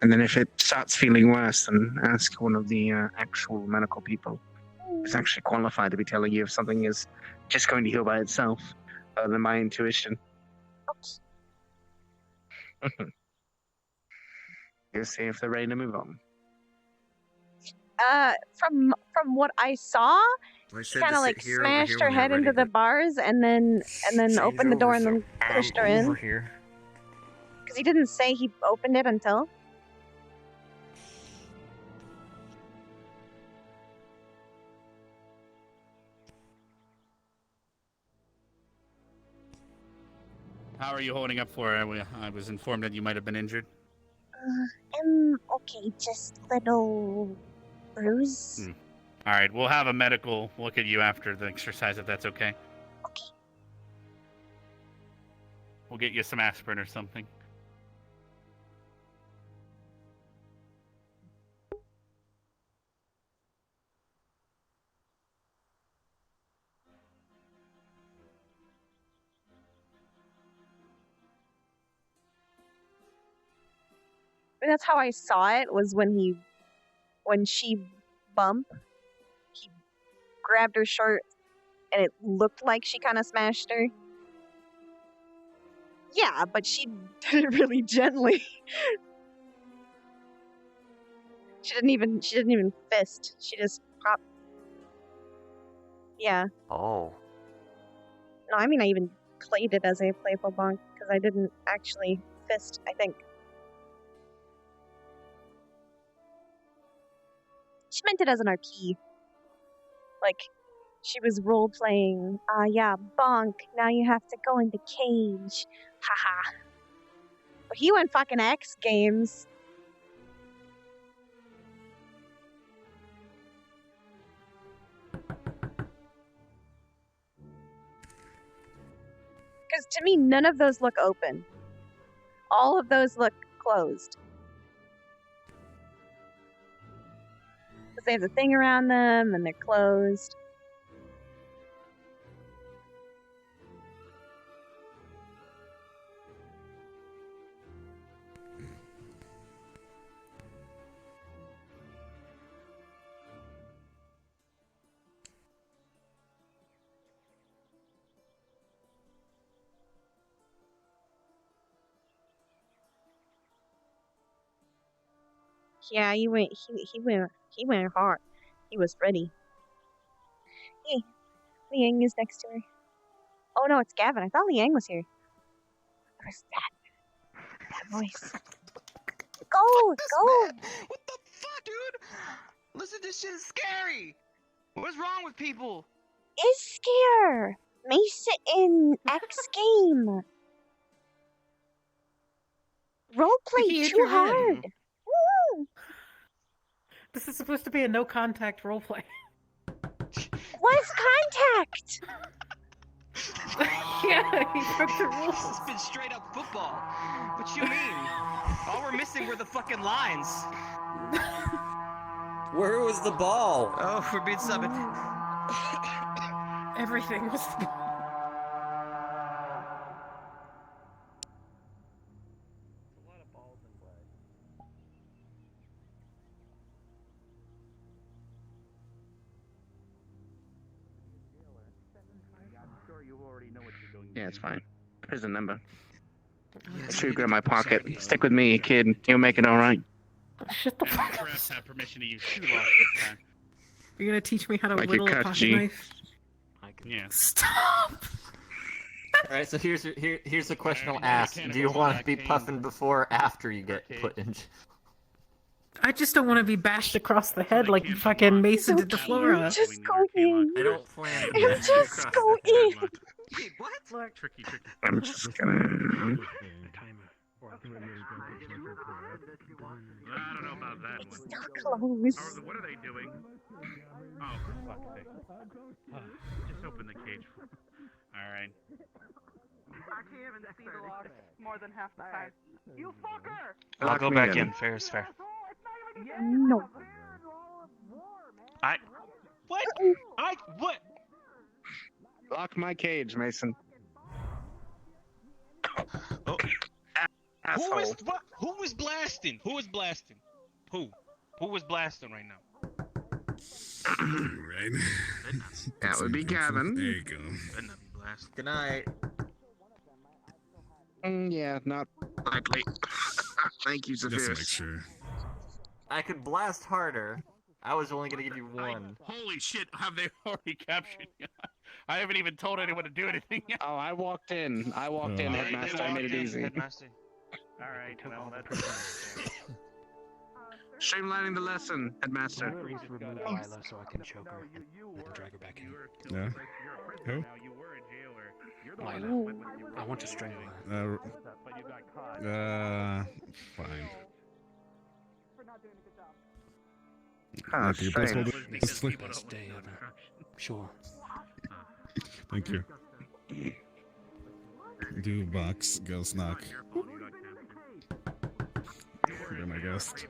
And then if it starts feeling worse, then ask one of the actual medical people who's actually qualified to be telling you if something is just going to heal by itself, other than my intuition. You see if they're ready to move on.
From what I saw,
I
she
said
kind
to
of
sit
like
here over
smashed
here
her
when you're
head into
ready,
the
but-
bars and then
Change
opened the door
over,
and then
so
pushed her
I'm over
in.
here.
Because he didn't say he opened it until.
How are you holding up for it? I was informed that you might have been injured.
Okay, just little bruise.
All right, we'll have a medical look at you after the exercise, if that's okay.
Okay.
We'll get you some aspirin or something.
But that's how I saw it, was when she bumped, he grabbed her shirt and it looked like she kind of smashed her. Yeah, but she did it really gently. She didn't even fist. She just popped. Yeah.
Oh.
No, I mean I even played it as a playful bonk because I didn't actually fist, I think. She meant it as an RP. Like, she was role playing. Yeah, bonk. Now you have to go in the cage. Haha. But he went fucking X Games. Because to me, none of those look open. All of those look closed. Because they have the thing around them and they're closed. Yeah, he went hard. He was ready. Hey, Liang is next to her. Oh no, it's Gavin. I thought Liang was here. Where's that voice? Go!
What the fuck, dude? Listen, this shit is scary. What's wrong with people?
Is scare. Mace in X game. Roleplay too hard. Woo!
This is supposed to be a no contact roleplay.
What's contact?
Yeah, he broke the rules.
This has been straight up football. What you mean? All we're missing were the fucking lines.
Where was the ball?
Oh, we're being summoned.
Everything was.
Yeah, it's fine. Here's the number. Should grab my pocket. Stick with me, kid. You'll make it all right.
Shut the fuck up.
Press have permission to use two locks this time.
You're gonna teach me how to
Like
whittle
your
a
cut,
pocket
G.
knife?
Yeah.
Stop!
Alright, so here's a question I'll ask. Do you want to be puffing before or after you get put in?
I just don't want to be bashed across the head like fucking Mason did to Flora.
Just go in.
I don't plan to
Just go in.
Wait, what?
Tricky.
I'm just gonna.
I don't know about that
It's
one.
still closed.
What are they doing? Oh, for fuck's sake. Just open the cage. Alright.
I can't even see the lock more than half the time. You fucker!
I'll go back in. Fair is fair.
No.
What?
Lock my cage, Mason.
Oh.
asshole. Who was blasting? Who was blasting? Who? Who was blasting right now?
Right.
That would be Gavin.
There you go.
Good night.
Yeah, not likely. Thank you,
Just to make
Zephyrs.
sure.
I could blast harder. I was only gonna give you one.
Holy shit, have they already captured you? I haven't even told anyone to do anything yet.
Oh, I walked in. Headmaster. I made it easy.
Alright, well, that's...
Streamlining the lesson, Headmaster.
Please remove Lila so I can choke her and drag her back in.
Yeah. Who?
Lila. I want to strangle her.
Fine.
Ah,
Okay,
shame.
let's flip.
Best day ever. Sure.
Thank you. Do box, girls knock. You're my guest.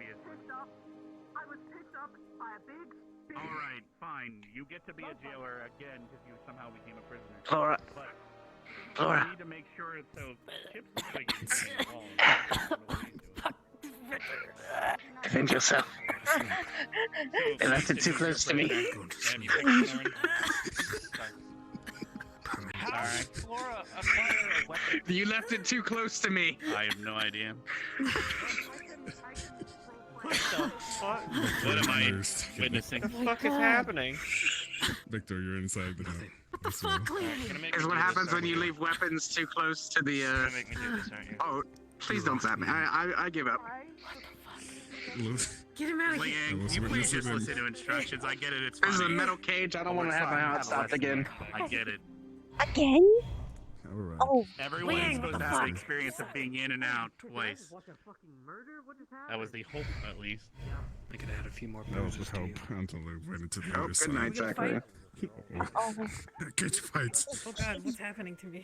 Alright, fine. You get to be a jailer again because you somehow became a prisoner.
Flora.
But
Flora.
you need to make sure so Chips is like
Defend yourself. They left it too close to me.
Alright.
Flora acquire a weapon?
You left it too close to me.
I have no idea.
What the fuck?
What am I witnessing?
What the fuck is happening?
Victor, you're inside the house.
What the fuck,
Is what happens when you leave weapons too close to the,
Make me do this, aren't you?
Oh, please don't zap me. I give up.
Get him out of here.
Liang, you please just listen to instructions. I get it, it's
This is a
funny.
metal cage. I don't want to have my heart stopped again.
I get it.
Again?
Alright.
Oh,
Everyone is
Liang,
supposed
what
to
the
have the
fuck?
experience of being in and out twice. That was the hope, at least.
I could add a few more
That was
bruises
the
to you.
hope until they went into the
Oh,
other
good
side.
night, Zachary.
Oh.
Cage fights.
Oh god, what's happening to me?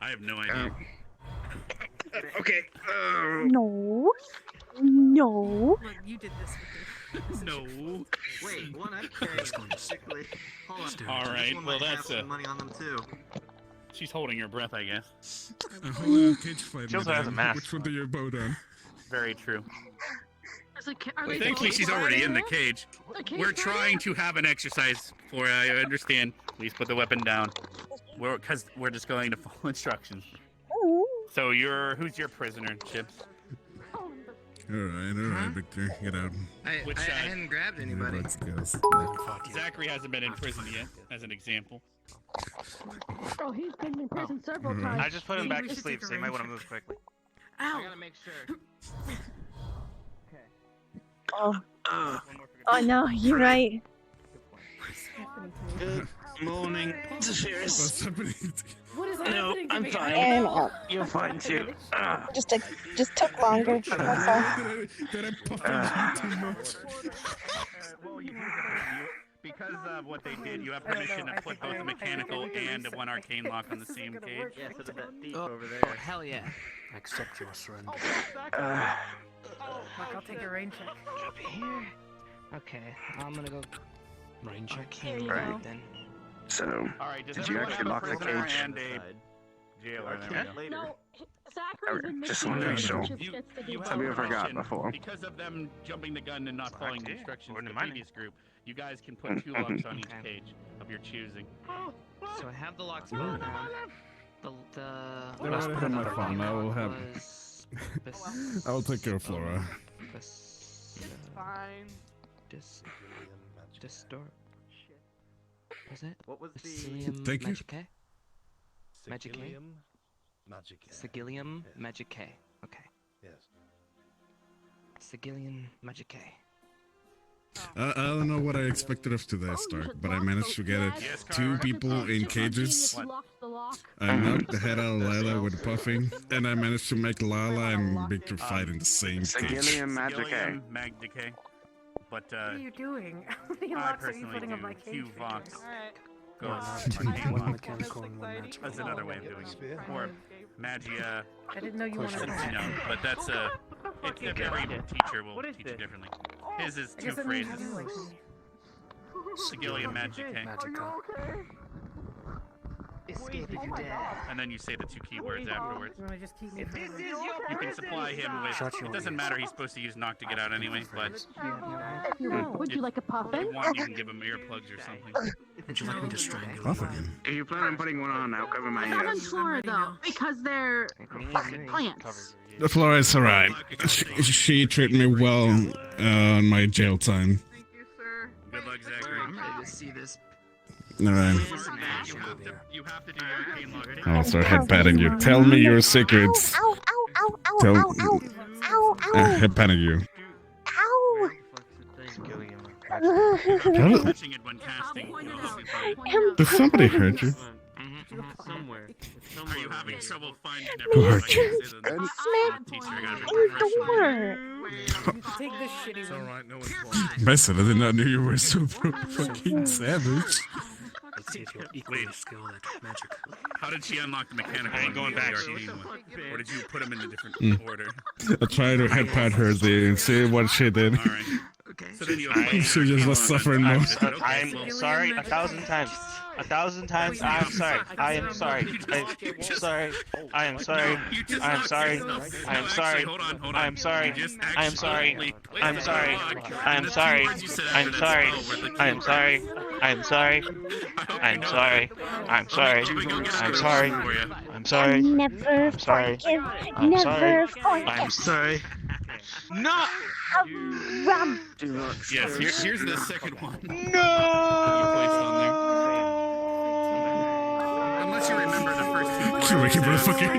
I have no idea.
Okay.
No. No.
Look, you did this with me.
No.
Wait, one quickly. Hold on.
Alright, well
Might have
that's
some money on them too.
She's holding her breath, I guess.
Hold on, cage fight.
She also has a
madame.
mask.
Which one do you bow on?
Very true.
Thankfully,
Thankfully, she's already in the cage. We're trying to have an exercise for you. I understand. Please put the weapon down. Because we're just going to follow instructions. So who's your prisoner, Chips?
Alright, Victor, get out.
I hadn't grabbed anybody.
Let's go.
Zachary hasn't been in prison yet, as an example.
Oh, he's been in prison several
Mhm.
times.
I just put him back to
English
sleep, so you might want to move quickly.
Ow.
I gotta make sure.
Oh. Oh no, you're right.
Good morning, Zephyrs.
What's happening?
What is
No,
happening to
I'm
me?
fine.
And out.
You're fine too.
Just took longer. That's all.
Did I puff on you too much?
Well, because of what they did, you have permission to put both a mechanical and one arcane lock on the same cage.
Yeah, so did that thief over
Oh,
there.
hell yeah.
I accept your surrender.
Look, I'll take a rain check.
Up here. Okay, I'm gonna go
Rain check.
arcane
Right.
lock then.
So,
Alright, does
did you
everyone
actually
have a
lock the
prisoner
cage?
and a jailer? There we go.
Later.
No, Zachary's been
Just
missing.
wanted to make sure.
Chips gets to do
You
that.
Some of you
have
forgot
permission,
before.
Because of them jumping the gun and not following the instructions
According
of
to
the
mine.
previous group, you guys can put 2 locks on each cage of your choosing.
So I have the locks both now. The
Don't worry, I have my phone. I will have.
was
I will take care of Flora.
Fine.
Distort. Was it?
What was the...
Sigilium
Thank you.
Magicae? Magicae? Sigilium Magicae. Okay.
Yes.
Sigilium Magicae.
I don't know what I expected of today, Stark, but I managed to get it. 2 people in cages. I knocked the head out of Lila with puffing, and I managed to make Lala and Victor fight in the same cage.
Sigilium Magicae.
Sigilium Magicae. But,
What are you doing? How many
I
locks are you
personally
putting on
do
my cage?
2 Vox.
Alright.
Go
One
arcane lock.
mechanical and one magical.
That's another way of doing it. Or Magia.
I didn't know you wanted
You know,
that.
but that's it's every teacher will teach it differently. His is
I
2
guess that means
phrases.
you like me.
Sigilium Magicae.
Magica.
Escape if you dare.
And then you say the 2 keywords afterwards.
You want to just keep me
If this is your
You can supply him with. It doesn't matter. He's supposed to use knock to get out anyway. But
Would you like a
if
puffin?
you want, you can give him earplugs or something.
Would you like me to strangle
Puffin.
If you plan on putting one on, I'll cover my
Not on
ears.
Flora though, because they're plants.
The Flora is alright. She treated me well on my jail time.
Good luck, Zachary.
I'm ready to see this.
Alright.
You have to do your arcane lock.
I'll start head patting you. Tell me your secrets.
Ow, ow, ow, ow,
Tell
ow, ow, ow, ow,
head patting you.
ow.
Touching it when casting.
Did somebody hurt you?
Somewhere. Are you having trouble finding
Who
everything?
hurt you?
Take this shitty one.
Alright, no one's watching. Mason, I did not know you were so fucking savage.
Let's see if you're equally skilled at magic.
How did she unlock the mechanical? I ain't going back. Or did you put them in a different order?
I tried to head pat her and see what she did.
Alright. So then you
She just was suffering more.
I'm sorry 1,000 times. 1,000 times. I'm sorry. I am sorry. I'm sorry. I am sorry. I am sorry. I am sorry. I am sorry. I am sorry. I am sorry. I am sorry. I am sorry. I am sorry. I am sorry. I am sorry. I'm sorry. I'm sorry. I'm sorry.
Never
sorry.
forgive.
I'm
Never
sorry.
forgive.
I'm sorry. No.
Rum.
Yes, here's the second one. Unless you remember the first 2
You're making motherfucker.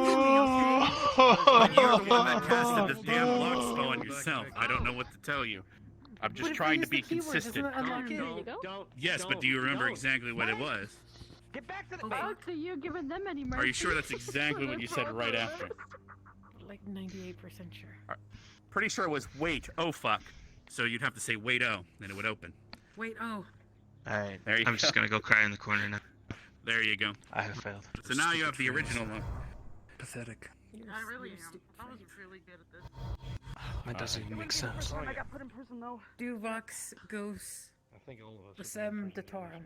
You're the one that casted this damn lock spell on yourself. I don't know what to tell you. I'm just trying to be consistent. Yes, but do you remember exactly what it was?
Get back to the
Oh, so you're giving them any mercy?
Are you sure that's exactly what you said right after?
Like 98% sure.
Pretty sure it was wait, oh fuck. So you'd have to say wait, oh, then it would open.
Wait, oh.
Alright,
There you
I'm just
go.
gonna go cry in the corner now.
There you go.
I have failed.
So now you have the original one.
Pathetic.
I really am. I was really good at this.
That doesn't even make sense.
I got put in prison though.
Duvox, Ghost,
I think all of us.
Basem, Datarum.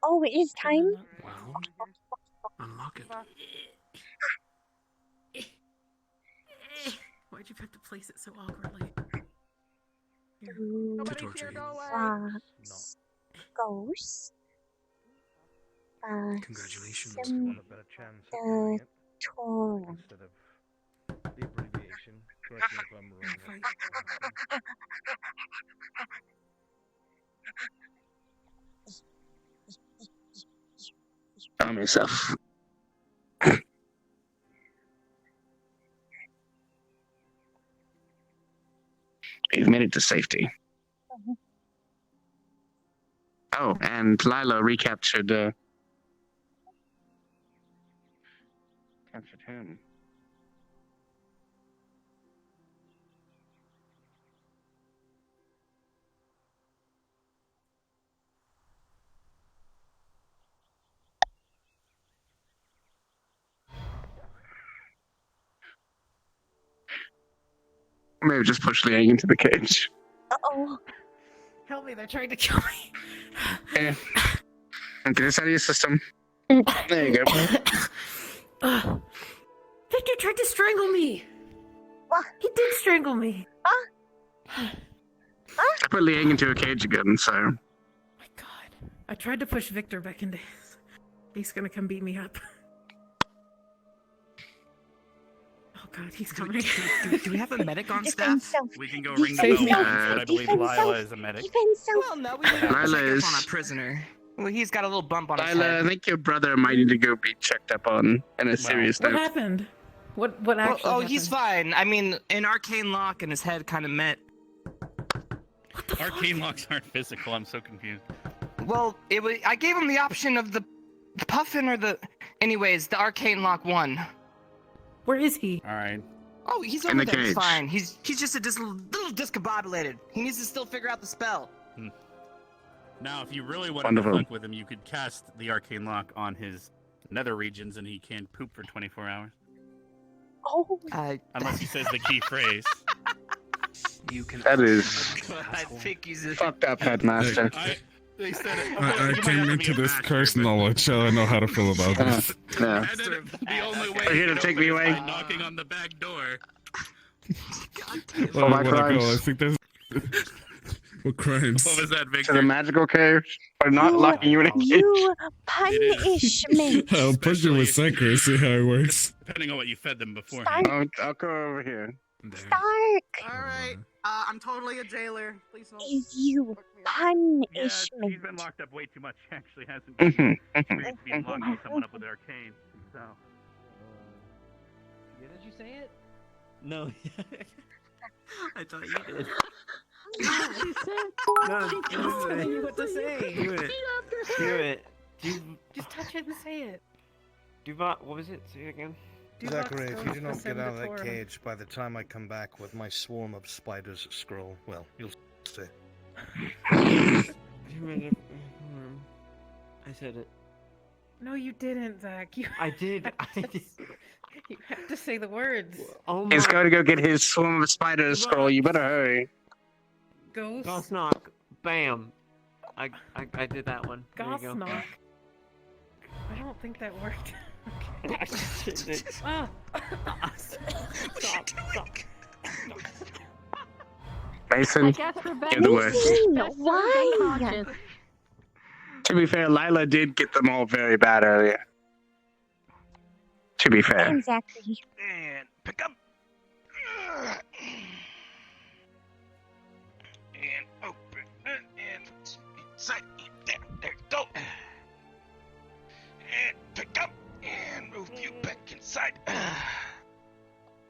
Oh, it is time.
Well, unlock it.
Why'd you have to place it so awkwardly?
To torture you.
Ghost.
Congratulations.
Want a better chance of doing it
Datarum.
instead of the abbreviation. Correct me if I'm wrong.
Calm yourself. You've made it to safety. Oh, and Lila recaptured captured him. Maybe just push Liang into the cage.
Uh-oh.
Help me, they're trying to kill me.
Okay. And get this out of your system. There you go.
Victor tried to strangle me.
What?
He did strangle me.
I put Liang into a cage again, so.
I tried to push Victor back into his. He's gonna come beat me up. Oh god, he's coming.
Do we have a medic on staff?
We can go ring the bell once, but I believe Lila is a medic.
Well, no, we didn't
Lila
check
is-
up on a prisoner. Well, he's got a little bump on his
Lila,
head.
I think your brother might need to go be checked up on in a serious
What
note.
happened? What
Well,
actually
oh,
happened?
he's fine. I mean, an arcane lock and his head kind of met.
Arcane locks aren't physical. I'm so confused.
Well, it was. I gave him the option of the puffin or the. Anyways, the arcane lock won.
Where is he?
All right.
Oh, he's
In
over
the
there. He's
cage.
fine. He's just a little discombobulated. He needs to still figure out the spell.
Now, if you really wanted
Wonderful.
to fuck with him, you could cast the arcane lock on his nether regions, and he can poop for 24 hours.
Oh.
Unless he says the key phrase.
You can.
That is
I think he's a
fucked up, headmaster.
They said it.
I came into this cursed knowledge, so I know how to feel about this.
No.
And then the only way
Are you
you
gonna
can
take
open
me
is
away?
by knocking on the back door.
Where
my
would I go? I
crimes.
think there's. What crimes?
What was that,
To
Victor?
the magical cave? Or not locking you in a cage?
You punishment.
I'll push you with Sekiro, see how it works.
Depending on what you fed them beforehand.
I'll go over here.
Stark
Alright, I'm totally a jailer. Please don't.
is you
Yeah,
punishment.
he's been locked up way too much. He actually hasn't been experienced being
Mm-hmm.
locking someone up with arcane. So.
Did you say it? No. I thought you did.
She said.
No,
She told
you
you
what to say.
Repeat after her.
Do it.
Just touch it and say it.
What was it? Say it again.
Zachary, if you do not get out of that
Ascendatorum.
cage by the time I come back with my swarm of spiders scroll, well, you'll see.
I said it.
No, you didn't, Zach. You
I did. I did.
You have to say the words.
Oh
He's
my.
going to go get his swarm of spiders scroll. You better hurry.
Ghost.
Goss knock. Bam. I did that one. There you
Goss
go.
knock. I don't think that worked.
I just did it.
Ah.
Stop.
Mason,
I guess we're back.
you're the worst.
Why?
To be fair, Lila did get them all very bad earlier. To be fair.
Exactly.
And pick up. And open. And inside. There you go. And pick up. And move you back inside.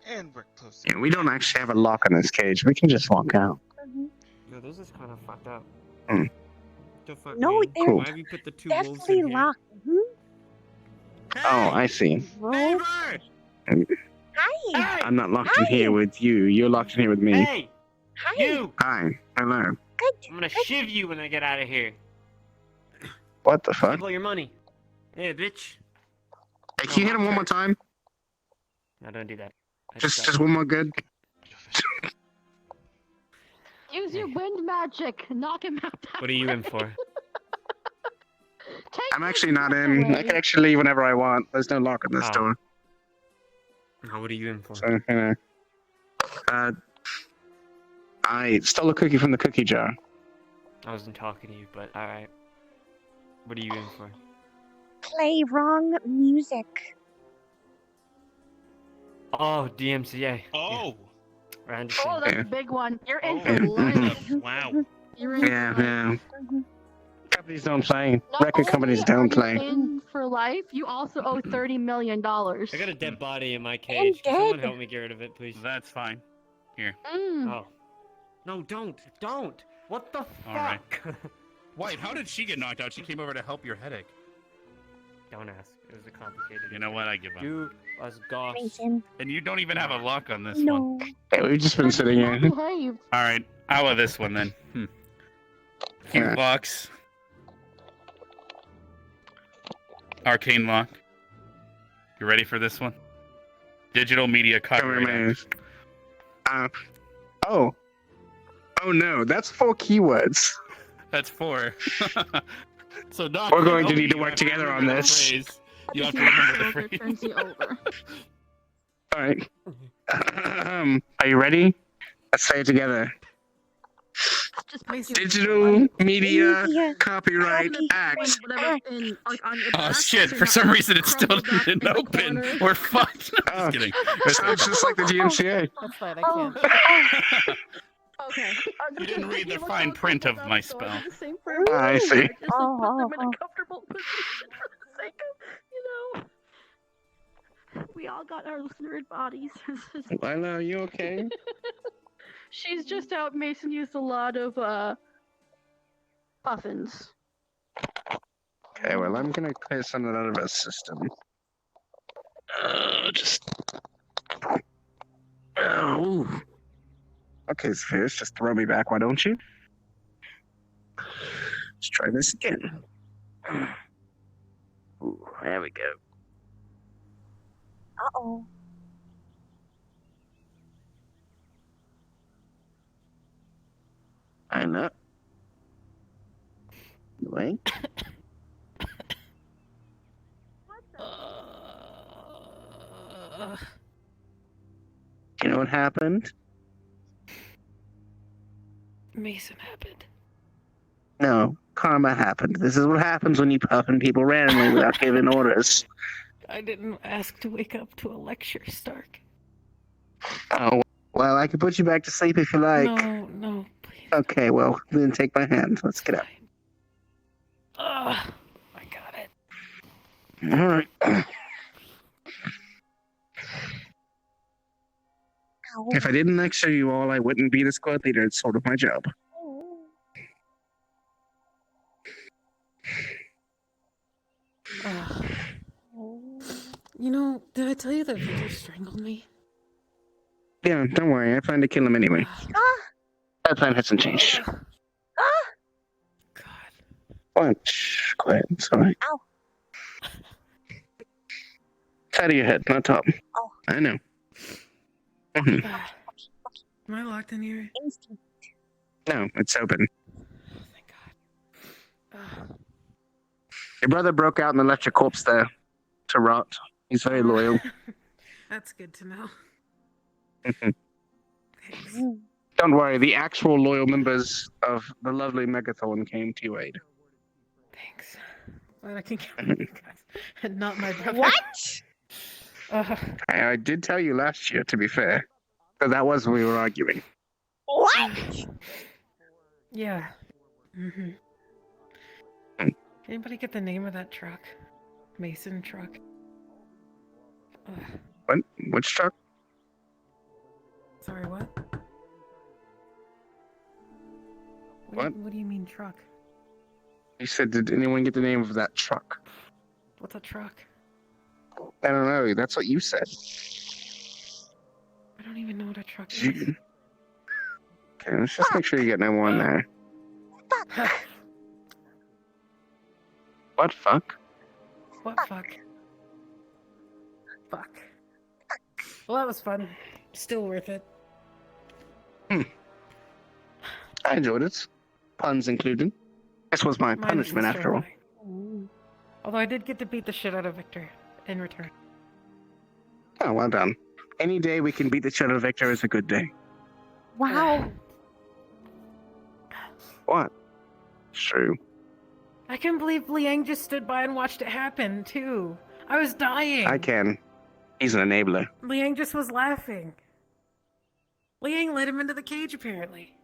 And we're close.
Yeah, we don't actually have a lock on this cage. We can just walk out.
Yo, this is kind of fucked up.
Mm.
The fuck,
No,
man?
they're
Why have you put the two wolves
definitely
in here?
locked.
Oh, I see.
Roll. Hi.
I'm not locked in here with you. You're locked in here with me.
Hey,
Hi.
you!
Hi. Hello.
I'm gonna shiv you when I get out of here.
What the fuck?
Take all your money. Yeah, bitch.
Hey, can you hit him one more time?
No, don't do that.
Just one more good.
Use your wind magic. Knock him out.
What are you in for?
I'm actually not in. I can actually leave whenever I want. There's no lock on this
Oh.
door.
Oh, what are you in for?
So, I stole a cookie from the cookie jar.
I wasn't talking to you, but alright. What are you in for?
Play wrong music.
Oh, DMCA.
Oh!
I
Oh,
understand.
that's a big one. You're in for life.
Wow.
You're in
Yeah,
for
yeah.
life.
Companies don't play.
Not
Record companies
only are
don't
you
play.
in for life, you also owe $30 million.
I got a dead body in my cage. Can someone help me get rid of it, please?
That's fine. Here.
Oh. No, don't. Don't. What the fuck?
All right. White, how did she get knocked out? She came over to help your headache.
Don't ask. It was a complicated.
You know what? I give up.
You was goss.
Mason.
And you don't even have a lock on this
No.
one.
Hey, we've just been sitting here.
Behave.
All right. How about this one then? Cute
Yeah.
locks. Arcane lock. You ready for this one? Digital media copyright.
Oh. Oh no, that's 4 keywords.
That's 4. So Doc,
We're going to
you
need to
have
work together on
remember the
this.
phrase. You have to remember the phrase.
Turns you over.
Alright. Are you ready? Let's say it together. Digital Media Copyright Act.
Oh shit! For some reason, it still didn't open. We're fucked. Just kidding.
Sounds just like the DMCA.
That's fine. I can't.
Okay.
You didn't read the fine print of my spell.
I see.
Just like, put them in a comfortable position for the sake of, we all got our nerd bodies.
Lila, are you okay?
She's just out. Mason used a lot of puffins.
Okay, well, I'm gonna clear some of that out of our system. Just. Oh. Okay, Spheres, just throw me back, why don't you? Let's try this again. Ooh, there we go.
Uh-oh.
I know.
Anyway. You know what happened?
Mason happened.
No, karma happened. This is what happens when you puffin people randomly without giving orders.
I didn't ask to wake up to a lecture, Stark.
Oh, well, I can put you back to sleep if you like.
No, please.
Okay, well, then take my hand. Let's get up.
I got it.
Alright. If I didn't lecture you all, I wouldn't be the squad leader. It's sort of my job.
You know, did I tell you that Victor strangled me?
Yeah, don't worry. I plan to kill him anyway. That plan hasn't changed. What? Shh, quiet. It's alright.
Ow.
Side of your head, not top.
Oh.
I know. Mhm.
Am I locked in here?
Instinct.
No, it's open. Your brother broke out and left your corpse there to rot. He's very loyal.
That's good to know.
Don't worry, the actual loyal members of the lovely Megathon came to your aid.
Thanks. Glad I can count on you guys. And not my brother.
What?
I did tell you last year, to be fair. So that was when we were arguing.
What?
Yeah. Anybody get the name of that truck? Mason truck.
What? Which truck?
Sorry, what?
What?
What do you mean truck?
You said, did anyone get the name of that truck?
What's a truck?
I don't know. That's what you said.
I don't even know what a truck is.
Okay, let's just make sure you get no one there. What fuck?
What fuck? Fuck. Well, that was fun. Still worth it.
I enjoyed it. Puns included. This was my
Mine
punishment
was
after all.
Although I did get to beat the shit out of Victor in return.
Oh, well done. Any day we can beat the shit out of Victor is a good day.
Wow.
What? It's true.
I can't believe Liang just stood by and watched it happen, too. I was dying.
I can. He's an enabler.
Liang just was laughing. Liang led him into the cage, apparently.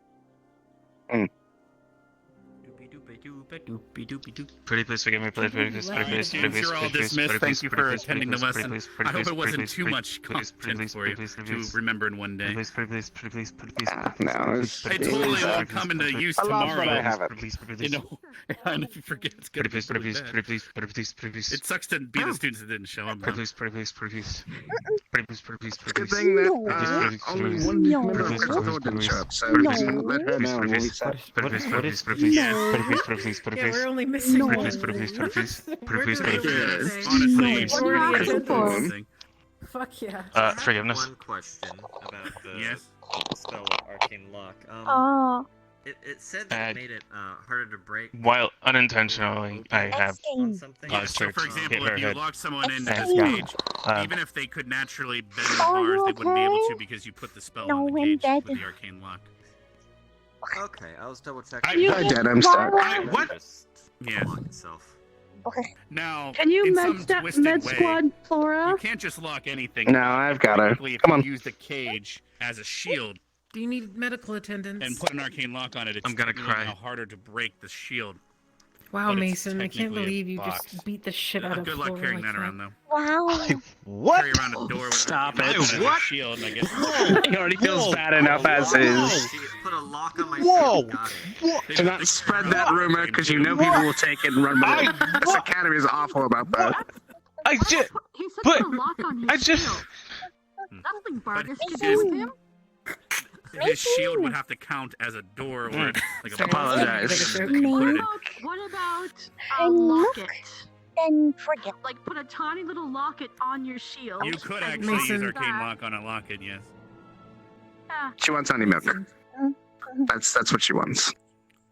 Pretty please forgive me, please, pretty please, pretty please, pretty please,
You're all
pretty please,
dismissed.
pretty
Thank you
please,
for
pretty
attending the
please,
lesson.
pretty please,
I hope
pretty
it wasn't
please,
too
pretty
much
please, pretty
content
please,
for you
pretty please,
to
pretty please,
remember in one day.
Please, pretty please, pretty please, pretty please.
No, it's...
It totally will come into use
I love
tomorrow.
that I have it.
Please, pretty
You
please.
know, and if you forget, it's good.
Pretty please, pretty please, pretty please, pretty please, pretty please.
It sucks to be the students that didn't show up.
Pretty please, pretty please, pretty please. Pretty please, pretty please, pretty
Good
please.
thing that
Pretty please,
only one
pretty
member of
please,
Crystal
pretty
Thor didn't
please,
show up, so
pretty
we
please,
can let her
pretty
know
please,
when we
pretty
said.
please, pretty please, pretty please, pretty please, pretty please, pretty please, pretty
Yeah,
please.
we're only missing
Pretty
one.
please, pretty please, pretty please, pretty please,
We're
pretty
doing
please.
Honestly,
What are you asking for?
Fuck yeah.
Forgiveness.
One question about the
Yes.
spell of Arcane Lock.
Oh.
It said that it made it harder to break.
While unintentionally, I have
on something.
Yeah, so for example, if you lock someone into this
Yeah.
cage, even if they could naturally bend the
Are
bars,
you
they wouldn't be able
okay?
to because you put the spell
No,
on the
I'm
cage
dead.
with the arcane lock.
Okay, I was double checking.
I'm dead, I'm stuck.
What? Yeah.
Lock itself.
Okay.
Now,
Can you
in
med,
some
step,
twisted
med
way,
squad Flora?
you can't just lock anything.
No, I've got her.
Technically, if
Come
you
on.
use the cage as a shield
Do you need medical attendance?
and put an arcane lock on it, it's
I'm gonna cry.
now harder to break the shield.
Wow,
but it's
Mason, I can't
technically a
believe you
box.
just beat the shit out of
Good luck
Flora
carrying
like
that around, though.
Wow.
What?
Carry around a door with
Stop
an
it.
arcane lock as a
What?
shield, and I guess.
He already feels bad enough as is.
Put a lock on my
Whoa!
shield. Got it.
What?
They
Do
don't
not
think
spread
you're
that
around
rumor,
the
because
game,
you know
too.
people will take it and run with it. This academy is awful about that.
I just,
He said
but
put a lock on his
I just,
shield. Nothing Vargas
But
could do with him.
His shield would have to count as a door or like a
Sorry,
Apologize.
like a joke.
You can put it in.
What about a
And
locket?
Then forget.
Like put a tiny little locket on your shield.
You could
and
actually use
Mason-
arcane lock on a locket, yes.
Yeah.
She wants honey milk. That's what she wants.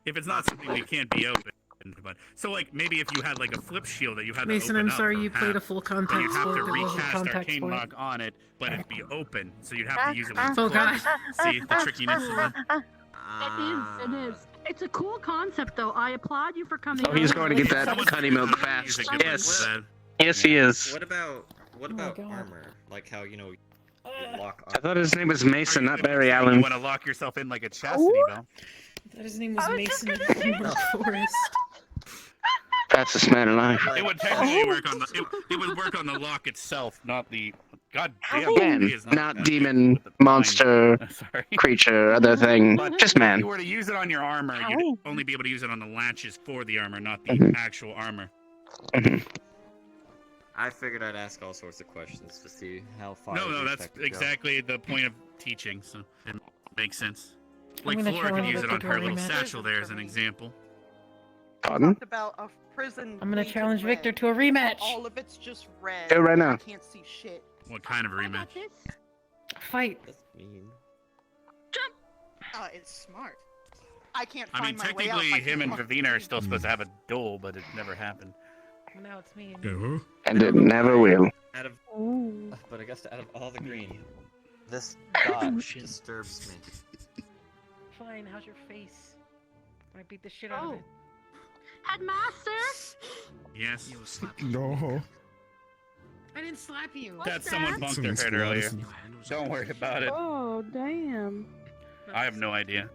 If it's not something that can't be opened, But so like maybe if you had like a flip shield that you had
Mason,
to open
I'm sorry
up
you played a full contact
you'd have
sport
to
that wasn't
recast
contact
arcane
sport.
lock on it, but it'd be open, so you'd have to use it with
Oh,
closed.
God.
See the trickiness of it.
It is. It's a cool concept, though. I applaud you for coming.
Oh, he's
up
going to
with
get
it.
that honey milk fast. Yes. Yes, he is.
What about
God.
armor? Like how you lock.
I thought his name was Mason, not Barry
You
Allen.
want to lock yourself in like a chastity belt.
I thought his name was Mason in the Forest.
Fastest man alive.
It would technically work on the. It would work on the lock itself, not the. God damn.
Man,
he is
not
that
demon, monster,
Sorry.
creature, other thing.
But
Just
if
man.
you were to use it on your armor, you'd only be able to use it on the latches for the armor, not the actual armor.
I figured I'd ask all sorts of questions to see how far.
No,
these
that's
tech could go.
exactly the point of teaching, so it makes sense.
I'm
Like
gonna
Flora could
challenge
use it
Victor
on
to
her
a
little
rematch.
satchel there as an example.
Pardon?
Talked about a prison.
I'm gonna
painted
challenge
red.
Victor to a rematch.
All of it's just red.
Do it right
and
now.
I can't see shit.
What kind of a rematch?
Fight.
That's mean.
It's smart. I can't
I mean,
find my way out.
technically,
if I
him
can't
and
fucking
Vivina are
see.
still supposed to have a duel, but it never happened.
Now it's me.
And it never will.
Out of, but I guess out of all the green, this dot disturbs me.
Fine, how's your face? I beat the shit out of it.
Headmaster?
Yes.
No.
I didn't slap you.
That someone bumped their head earlier. Don't worry about it.
Oh, damn.
I have no idea.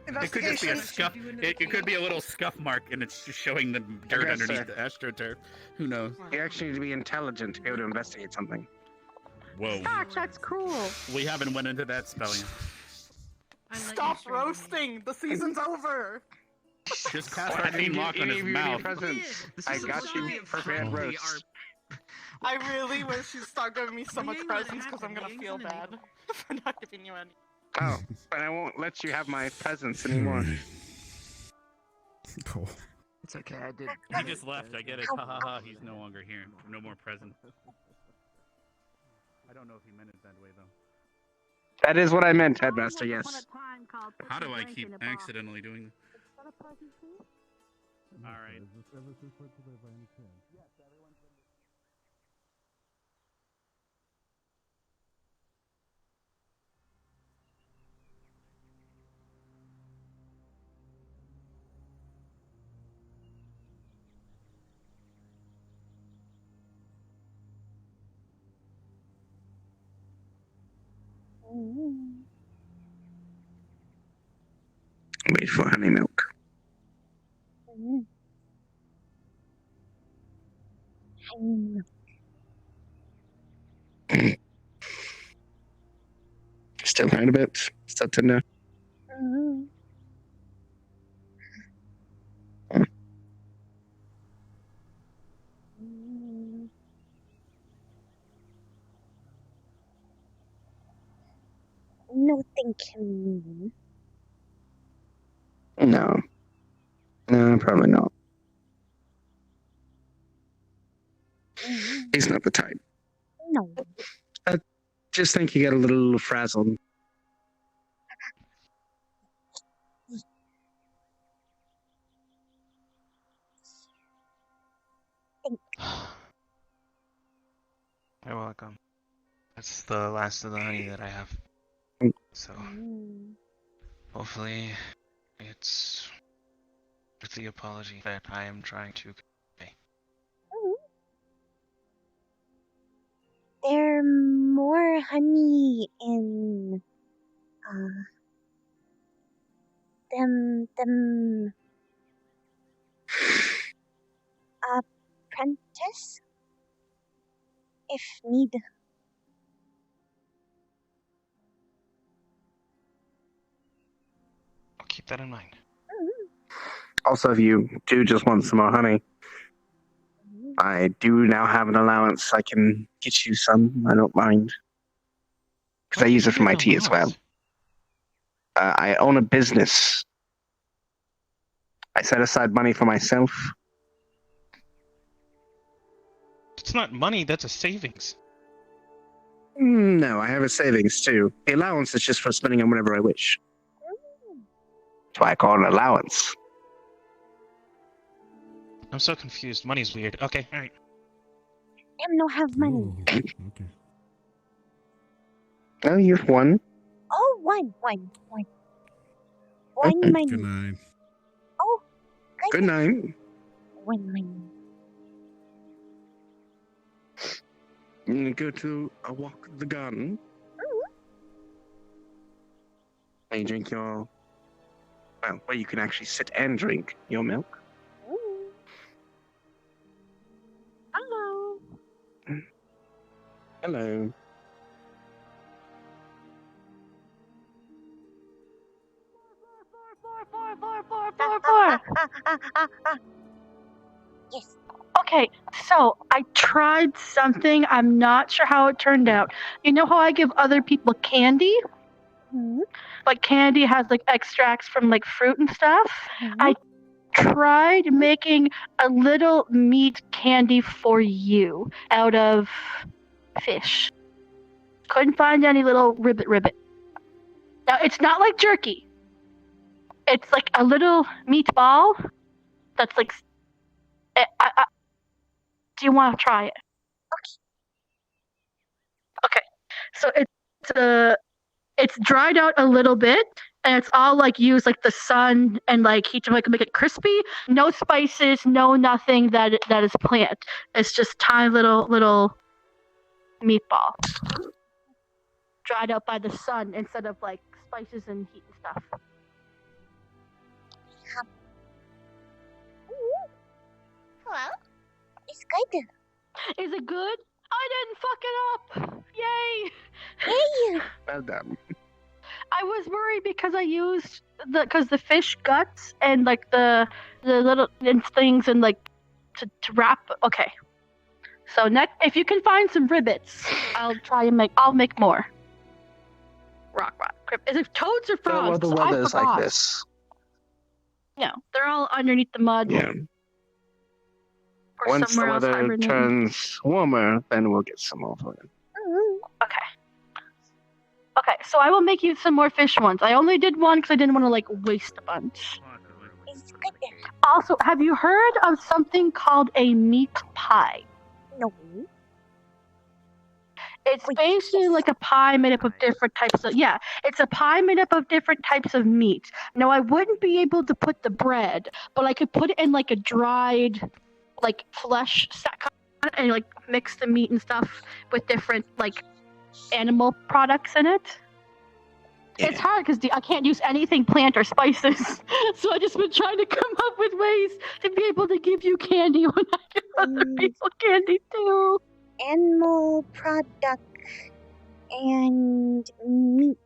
It could just be a scuff. It could be a little scuff mark, and it's just showing the dirt
guess,
underneath the astroturf. Who knows?
You actually need to be intelligent to be able to investigate something.
Whoa.
Gosh, that's cool.
We haven't went into that spell yet.
Stop roasting! The season's over!
Just cast arcane lock on his mouth.
I got you for bad roast.
I really wish you'd start giving me so much presents because I'm gonna feel bad for not giving you any.
Oh, but I won't let you have my presents anymore.
Cool.
It's okay, I did.
He just left. I get it. Ha ha ha. He's no longer here. No more present. I don't know if he meant it that way though.
That is what I meant, Headmaster, yes.
How do I keep accidentally doing this? All right.
Wait for honey milk. Still hurt a bit. Still tender.
No, thank you.
No. No, probably not. He's not the type.
No.
I just think you get a little frazzled.
You're welcome. That's the last of the honey that I have. So, hopefully, it's with the apology that I am trying to convey.
There more honey in them apprentice if need.
I'll keep that in mind.
Also, if you do just want some more honey, I do now have an allowance. I can get you some. I don't mind. Because I use it for my tea as well. I own a business. I set aside money for myself.
It's not money, that's a savings.
No, I have a savings too. The allowance is just for spending on whatever I wish. That's why I call it an allowance.
I'm so confused. Money's weird. Okay, alright.
Them no have money.
Okay.
Oh, you've won.
Oh, one. One money.
Good night.
Oh,
Good night.
one money.
I'm gonna go to a walk in the garden. And you drink your... Well, where you can actually sit and drink your milk.
Hello.
Hello.
Four.
Yes.
Okay, so I tried something. I'm not sure how it turned out. You know how I give other people candy?
Mm-hmm.
Like candy has like extracts from like fruit and stuff.
Mm-hmm.
I tried making a little meat candy for you out of fish. Couldn't find any little ribbit. Now it's not like jerky. It's like a little meatball that's like. Do you want to try it? Okay. So it's dried out a little bit, and it's all like use like the sun and like heat to like make it crispy. No spices, no nothing that is plant. It's just tiny little meatball dried out by the sun instead of like spices and heat and stuff.
Hello. It's good.
Is it good? I didn't fuck it up. Yay!
Hey.
Well done.
I was worried because I used the fish guts and like the little things and like to wrap. Okay. So next, if you can find some ribbits, I'll make more. Rock. Is it toads or frogs?
Well, the weather's like this.
Yeah, they're all underneath the mud.
Yeah.
Or
Once the
somewhere else
weather
hibernating.
turns warmer, then we'll get some more for you.
Okay, so I will make you some more fish ones. I only did one because I didn't want to like waste a bunch.
It's good.
Also, have you heard of something called a meat pie?
No.
It's basically like a pie made up of different types of it's a pie made up of different types of meat. Now I wouldn't be able to put the bread, but I could put it in like a dried like flesh sack and like mix the meat and stuff with different like animal products in it. Yeah. It's hard because I can't use anything plant or spices, so I just been trying to come up with ways to be able to give you candy when I give other people candy too.
Animal product and meat.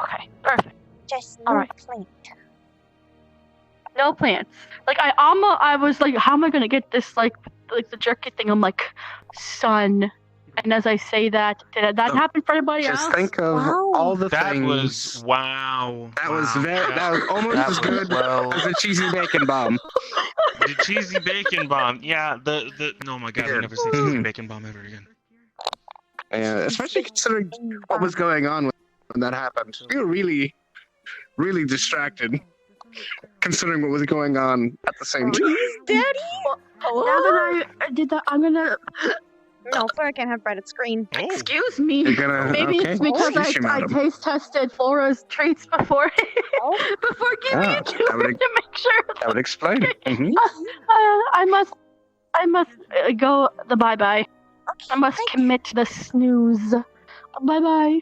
Okay, perfect.
Just no plant.
No plants. Like I was like, how am I gonna get this like the jerky thing? I'm like, sun. And as I say that, did that happen for anybody else?
Just think of all the
that
things.
Was wow.
That was almost as good as the cheesy bacon bomb.
The cheesy bacon bomb. Yeah. Oh my god, I'll never say cheesy bacon bomb ever again.
Yeah, especially considering what was going on when that happened. We were really, really distracted. Considering what was going on at the same time.
Daddy?
Now that I did that, I'm gonna.
No, Flora can't have bread. It's green.
Oh. Excuse me.
Maybe
it's because I taste tested Flora's treats before giving it to her to make sure.
That would explain. Mm-hmm.
I must go the bye-bye.
Okay,
I must commit to the snooze. Bye-bye.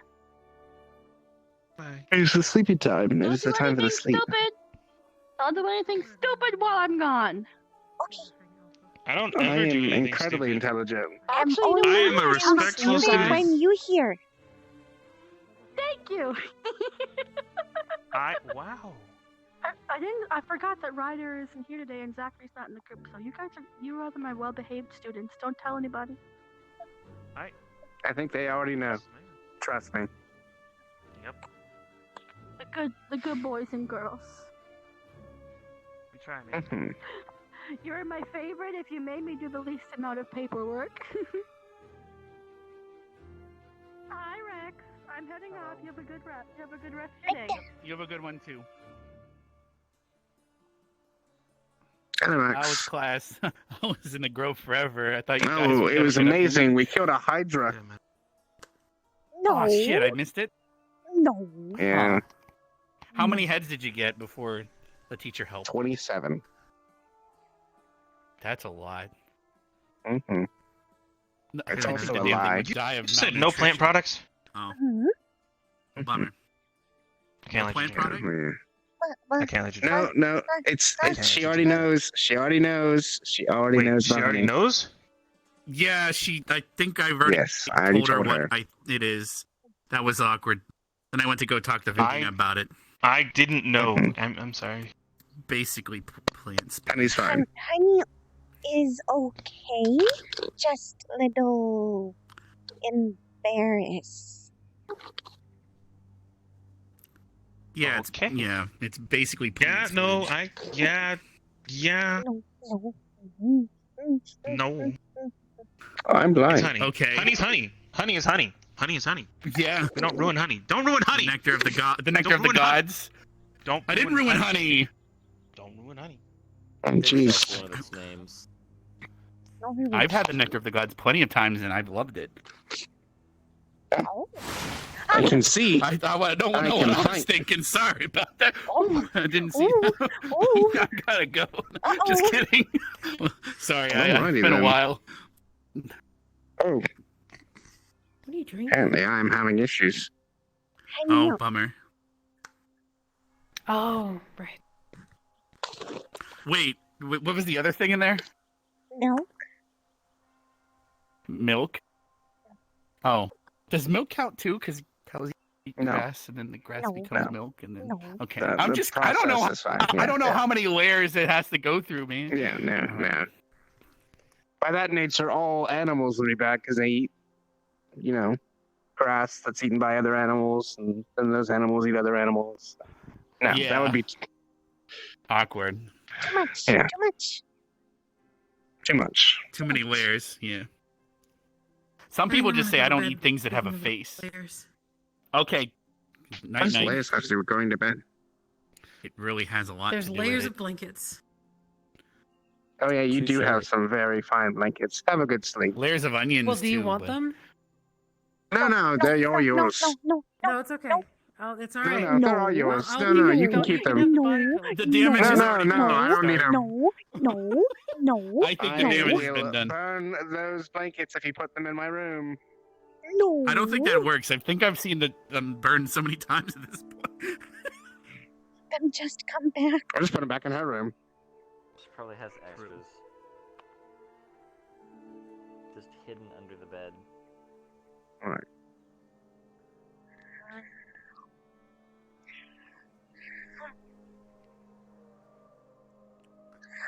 Bye. It's the sleepy time. It is the time for the sleep.
Stupid. Don't do anything stupid while I'm gone.
Okay.
I don't
I
ever
am
do anything
incredibly
stupid.
intelligent.
Actually,
I am a respectful student.
When you here.
Thank you.
Wow.
I forgot that Ryder isn't here today and Zachary's not in the group, so you are my well-behaved students. Don't tell anybody.
I think they already know. Trust me.
Yep.
The good boys and girls.
We try, man.
You're my favorite if you made me do the least amount of paperwork. Hi, Rex. I'm heading off. You have a good rest. You have a good rest of your day.
You have a good one too. How was class? I was in the grove forever. I thought you guys
Oh,
would
it
never
was
get up to
amazing.
me.
We killed a Hydra.
No.
Oh shit! I missed it.
No.
Yeah.
How many heads did you get before the teacher helped?
27.
That's a lot.
Mm-hmm.
No, I
It's
think
also
the
a
damn thing
lie.
would die of
You said no plant
malnutrition.
products?
Oh,
Mm-hmm.
bummer.
Can't
No
let
plant
you do
product?
it. I can't let you do
No,
it.
no. It's she already knows. She already knows. She already
Wait,
knows.
she
about
already
me.
knows?
Yeah, I think I've already
Yes, I already
told her
told
what
her.
it is. That was awkward. Then I went to go talk to Viking about it.
I didn't know. I'm sorry.
Basically, plants.
Honey's fine.
Honey is okay. Just a little embarrassed.
Yeah,
Okay.
It's basically
Yeah,
plants.
no, yeah. No.
Oh, I'm blind.
It's honey.
Okay.
Honey's honey. Honey is honey. Honey is honey.
Yeah.
We don't ruin honey. Don't ruin honey.
The nectar of the the nectar
Don't
of the
ruin honey.
gods.
Don't.
I didn't ruin honey.
Don't ruin honey.
Oh, jeez.
One of its names.
I've had the nectar of the gods plenty of times, and I've loved it.
I can see.
I don't
I
know
can
what I was
fight.
thinking. Sorry about that. I didn't see. I gotta go. Just kidding. Sorry, it's
Alrighty
been
then.
a while.
Oh,
What are you drinking?
apparently I'm having issues.
Oh, bummer.
Oh, right.
Wait, what was the other thing in there?
Milk.
Milk? Oh. Does milk count too? Because cows eat
No.
grass, and then the grass
No.
becomes
No.
milk, and then...
No.
Okay,
The
I don't know.
process is fine.
I don't know how many layers it has to go through, man.
Yeah, no. By that nature, all animals will be bad because they eat, grass that's eaten by other animals, and then those animals eat other animals. No,
Yeah.
that would be
Awkward.
Too much.
Yeah.
Too much.
too much.
Too many layers, yeah. Some people just say I don't eat things that have a face. Okay. Night
Those
night.
layers have to do with going to bed.
It really has a lot
There's
to do
layers
with
of blankets.
Oh yeah, you do
Touche.
have some very fine blankets. Have a good sleep.
it. Layers of onions
Well, do you
too,
want
but-
them?
No, they're all yours.
No.
No, it's okay. Oh, it's all right.
No, they're all yours.
I'll
No,
give
no,
you
you can
the-
keep
you
them.
can have the body
The
pillow.
damage is already
No, I don't need them.
No.
I think the
I
damage has
will
been done.
burn those blankets if you put them in my room.
No.
I don't think that works. I think I've seen them burn so many times at this point.
Then just come back.
I'll just put them back in her room.
She probably has extras. Just hidden under the bed.
Alright.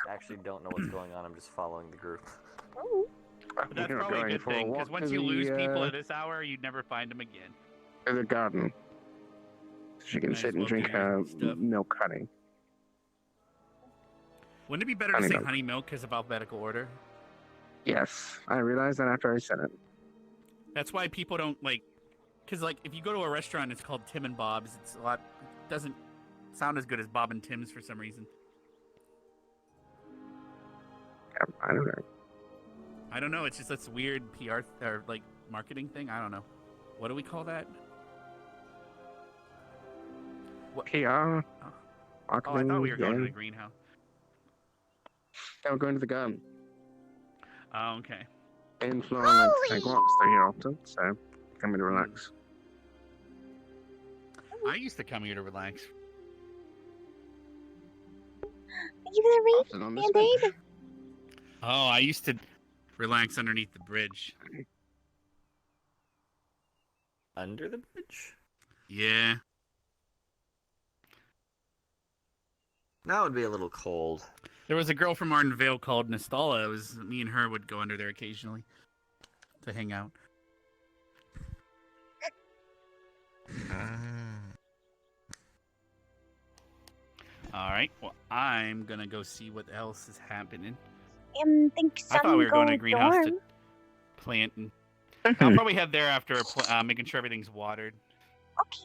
I actually don't know what's going on. I'm just following the group.
But that's
You're
probably a
going
good
for a
thing, because
walk
once
to
you lose
the,
people at this hour, you'd never find them again.
to the garden. She can
Might
sit
as
and
well
drink
do your
her
stuff.
milk honey.
Wouldn't it be better
Honey
to say
milk.
honey milk because of alphabetical order?
Yes, I realized that after I said it.
That's why people don't because if you go to a restaurant, it's called Tim and Bob's. It's it doesn't sound as good as Bob and Tim's for some reason.
I don't know.
I don't know. It's just this weird PR or marketing thing. I don't know. What do we call that?
PR.
Oh, I thought we were going to the
yeah.
greenhouse.
Now we're going to the garden.
Oh, okay.
And Flora likes to take walks through here often, so come in to relax.
I used to come here to relax.
Are you
Often on
gonna
this
read
bench.
Oh, I used to relax underneath the bridge.
Under the bridge?
Yeah.
That would be a little cold.
There was a girl from Arden Vale called Nastala. It was me and her would go under there occasionally to hang out. All right. Well, I'm gonna go see what else is happening.
Think
I thought we were going to
go
greenhouse
dorm.
to plant, and I'll probably head there after making sure everything's watered.
Okay.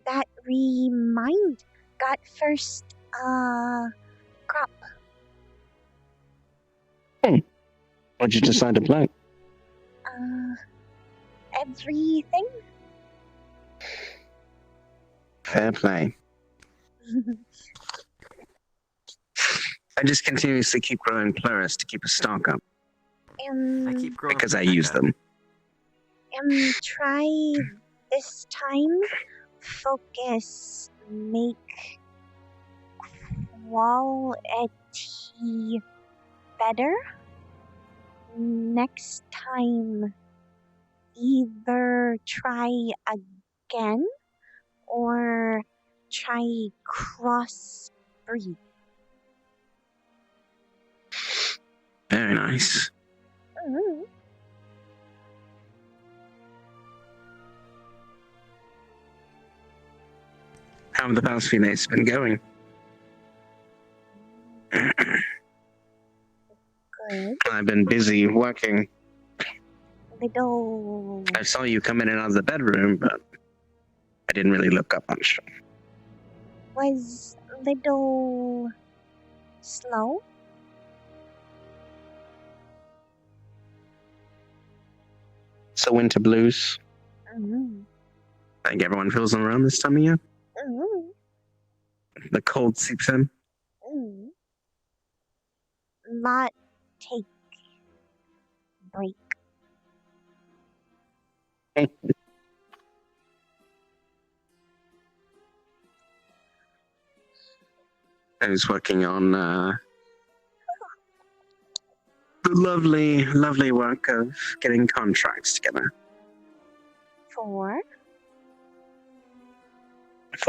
That reminds got first crop.
What'd you decide to plant?
Everything.
Fair play. I just continuously keep growing plurus to keep a stock up.
I
keep growing
because I use them.
Try this time. Focus. Make quality better. Next time, either try again or try crossbreed.
Very nice.
Mm-hmm.
How have the past few days been going?
Good.
I've been busy working.
Little.
I saw you come in and out of the bedroom, but I didn't really look up much.
Was little slow.
So winter blues.
Mm-hmm.
I think everyone feels them around this time of year.
Mm-hmm.
The cold seeps in.
Mm-hmm. Not take break.
I was working on the lovely, lovely work of getting contracts together for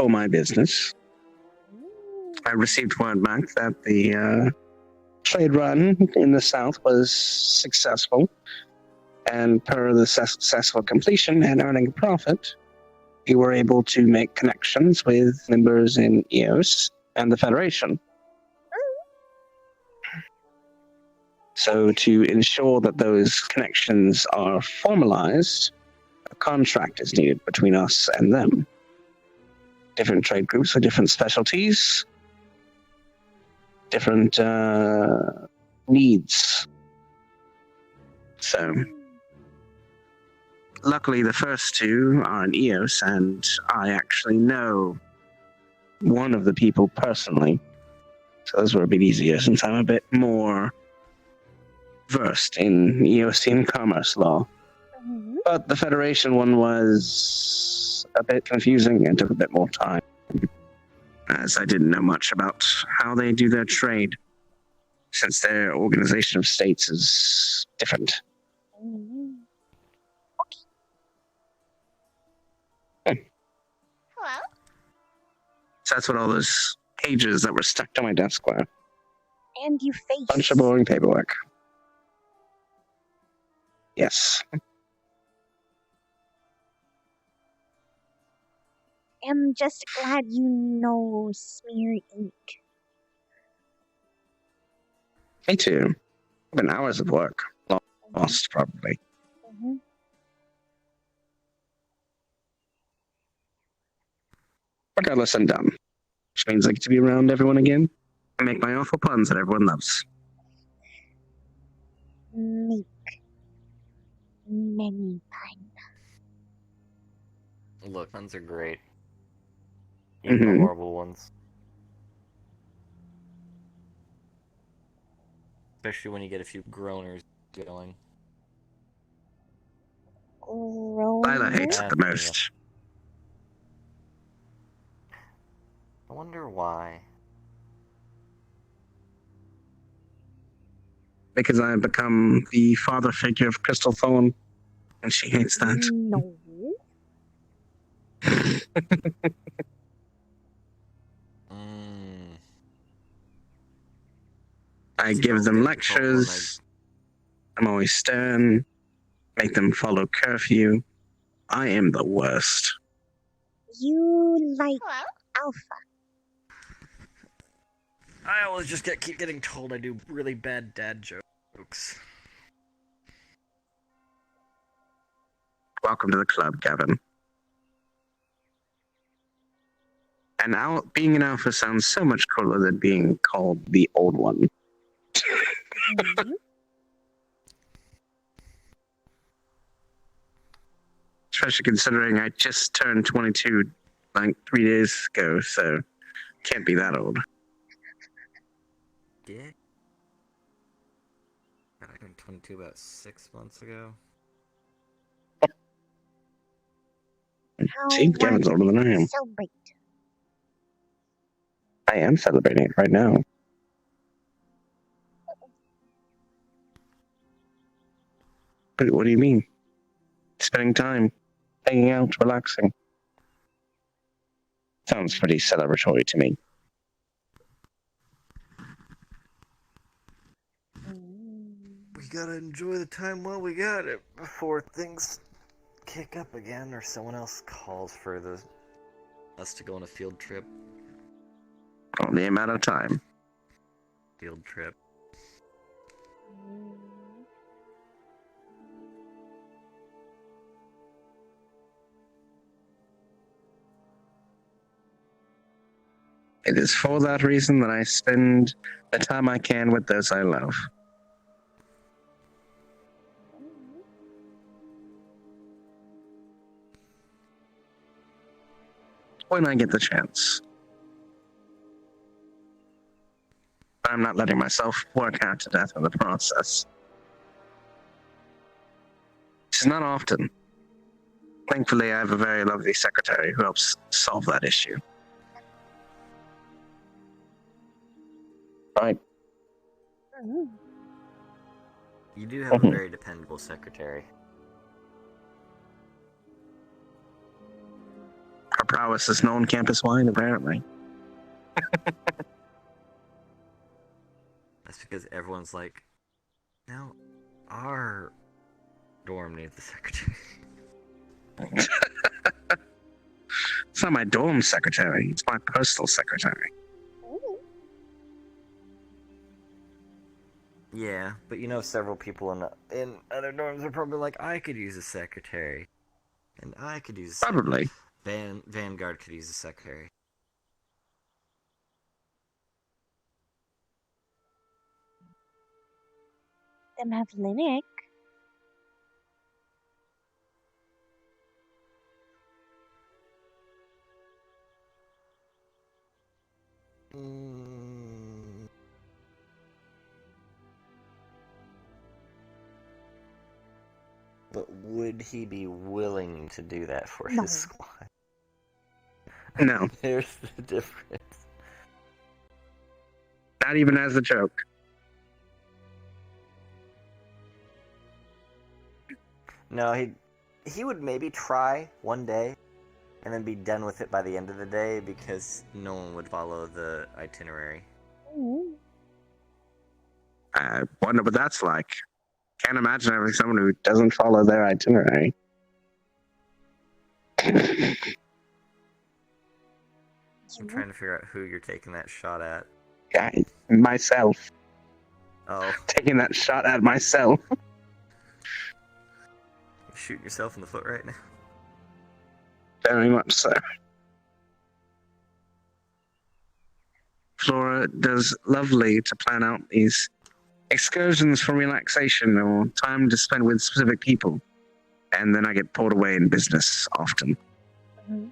my business. I received word back that the trade run in the south was successful, and per the successful completion and earning a profit, we were able to make connections with members in EOS and the Federation. So to ensure that those connections are formalized, a contract is needed between us and them. Different trade groups with different specialties, different needs. So, luckily the first two are in EOS, and I actually know one of the people personally. So those were a bit easier since I'm a bit more versed in EOSian commerce law.
Mm-hmm.
But the Federation one was a bit confusing and took a bit more time, as I didn't know much about how they do their trade, since their organization of states is different.
Mm-hmm. Hello?
So that's what all those pages that were stuck to my desk were.
And you face.
Bunch of boring paperwork. Yes.
I'm just glad you know smear ink.
Me too. Been hours of work. Lost, probably.
Mm-hmm.
Regardless, I'm done. Which means I get to be around everyone again and make my awful puns that everyone loves.
Make many puns.
Look, puns are great. Even the horrible ones. Especially when you get a few groaners going.
Lila hates it the most.
I wonder why.
Because I have become the father figure of Crystal Thorn, and she hates that.
No.
I give them lectures. I'm always stern. Make them follow curfew. I am the worst.
You like Alpha.
I always just keep getting told I do really bad dad jokes.
Welcome to the club, Gavin. Being an alpha sounds so much cooler than being called the old one. Especially considering I just turned 22 like 3 days ago, so can't be that old.
Yeah. I turned 22 about 6 months ago.
See, Gavin's older than I am.
Celebrate.
I am celebrating it right now. But what do you mean? Spending time, hanging out, relaxing. Sounds pretty celebratory to me.
We gotta enjoy the time while we got it before things kick up again or someone else calls for us to go on a field trip.
Only a matter of time.
Field trip.
It is for that reason that I spend the time I can with those I love. When I get the chance. But I'm not letting myself work out to death in the process. It's not often. Thankfully, I have a very lovely secretary who helps solve that issue. Right.
You do have a very dependable secretary.
Her prowess is known campus-wide, apparently.
That's because everyone's like, now, our dorm needs a secretary.
It's not my dorm secretary, it's my personal secretary.
Yeah, but you know several people in other dorms are probably like, I could use a secretary. And I could use a
Probably.
Vanguard could use a secretary.
Them have Linux.
But would he be willing to do that for his squad?
No.
There's the difference.
Not even as a joke.
No, he would maybe try one day, and then be done with it by the end of the day because no one would follow the itinerary.
I wonder what that's like. Can't imagine having someone who doesn't follow their itinerary.
I'm trying to figure out who you're taking that shot at.
Myself.
Oh.
Taking that shot at myself.
You're shooting yourself in the foot right now.
Very much so. Flora does lovely to plan out these excursions for relaxation or time to spend with specific people. And then I get pulled away in business often.
I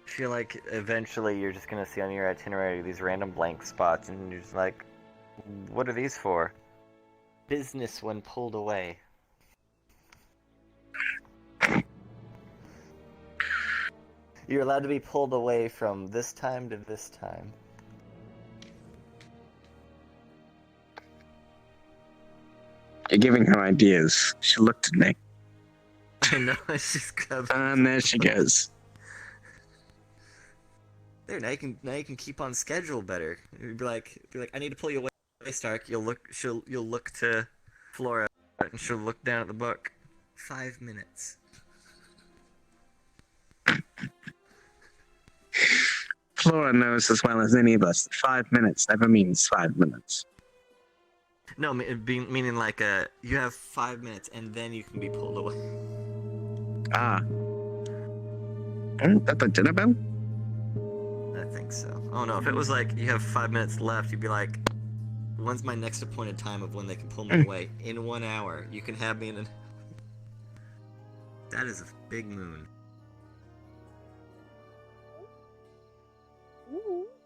feel like eventually you're just going to see on your itinerary these random blank spots and you're just like, what are these for? Business when pulled away. You're allowed to be pulled away from this time to this time.
You're giving her ideas. She looked at me.
I know, she's grabbing.
And there she goes.
There, now you can keep on schedule better. You'd be like, I need to pull you away, Stark. You'll look to Flora, and she'll look down at the book. 5 minutes.
Flora knows as well as any of us that 5 minutes never means 5 minutes.
No, meaning like you have 5 minutes and then you can be pulled away.
Ah. Isn't that the dinner bell?
I think so. Oh no, if it was like you have 5 minutes left, you'd be like, when's my next appointed time of when they can pull me away? In 1 hour. You can have me in an... That is a big moon.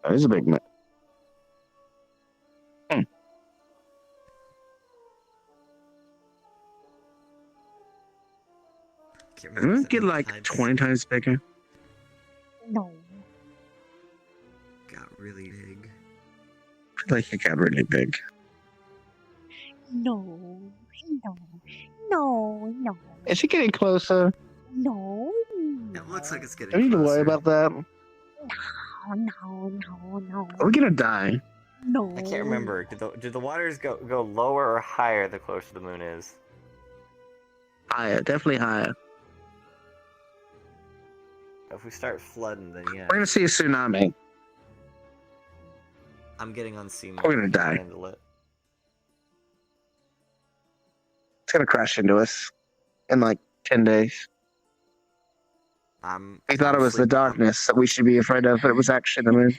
That is a big moon. Doesn't it get like 20 times bigger?
No.
Got really big.
I feel like it got really big.
No. No.
Is it getting closer?
No.
It looks like it's getting
Do we need to worry about that?
No.
Are we gonna die?
No.
I can't remember. Did the waters go lower or higher the closer the moon is?
Higher, definitely higher.
If we start flooding, then yeah.
We're gonna see a tsunami.
I'm getting on sea mode.
We're gonna die.
Handle it.
It's gonna crash into us in like 10 days. We thought it was the darkness that we should be afraid of, but it was actually the moon.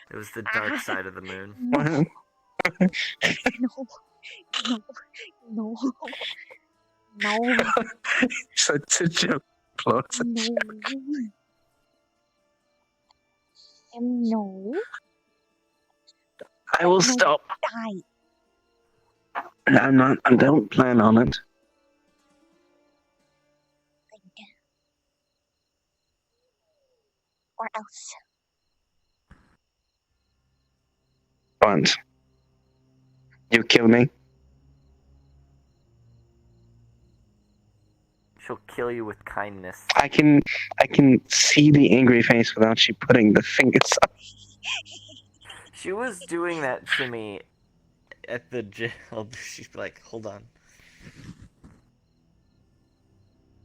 It was the dark side of the moon.
No.
Such a joke.
No.
I will stop.
Die.
I'm not. I don't plan on it.
Or else.
What? You kill me?
She'll kill you with kindness.
I can see the angry face without you putting the fingers up.
She was doing that to me at the jail. She's like, hold on.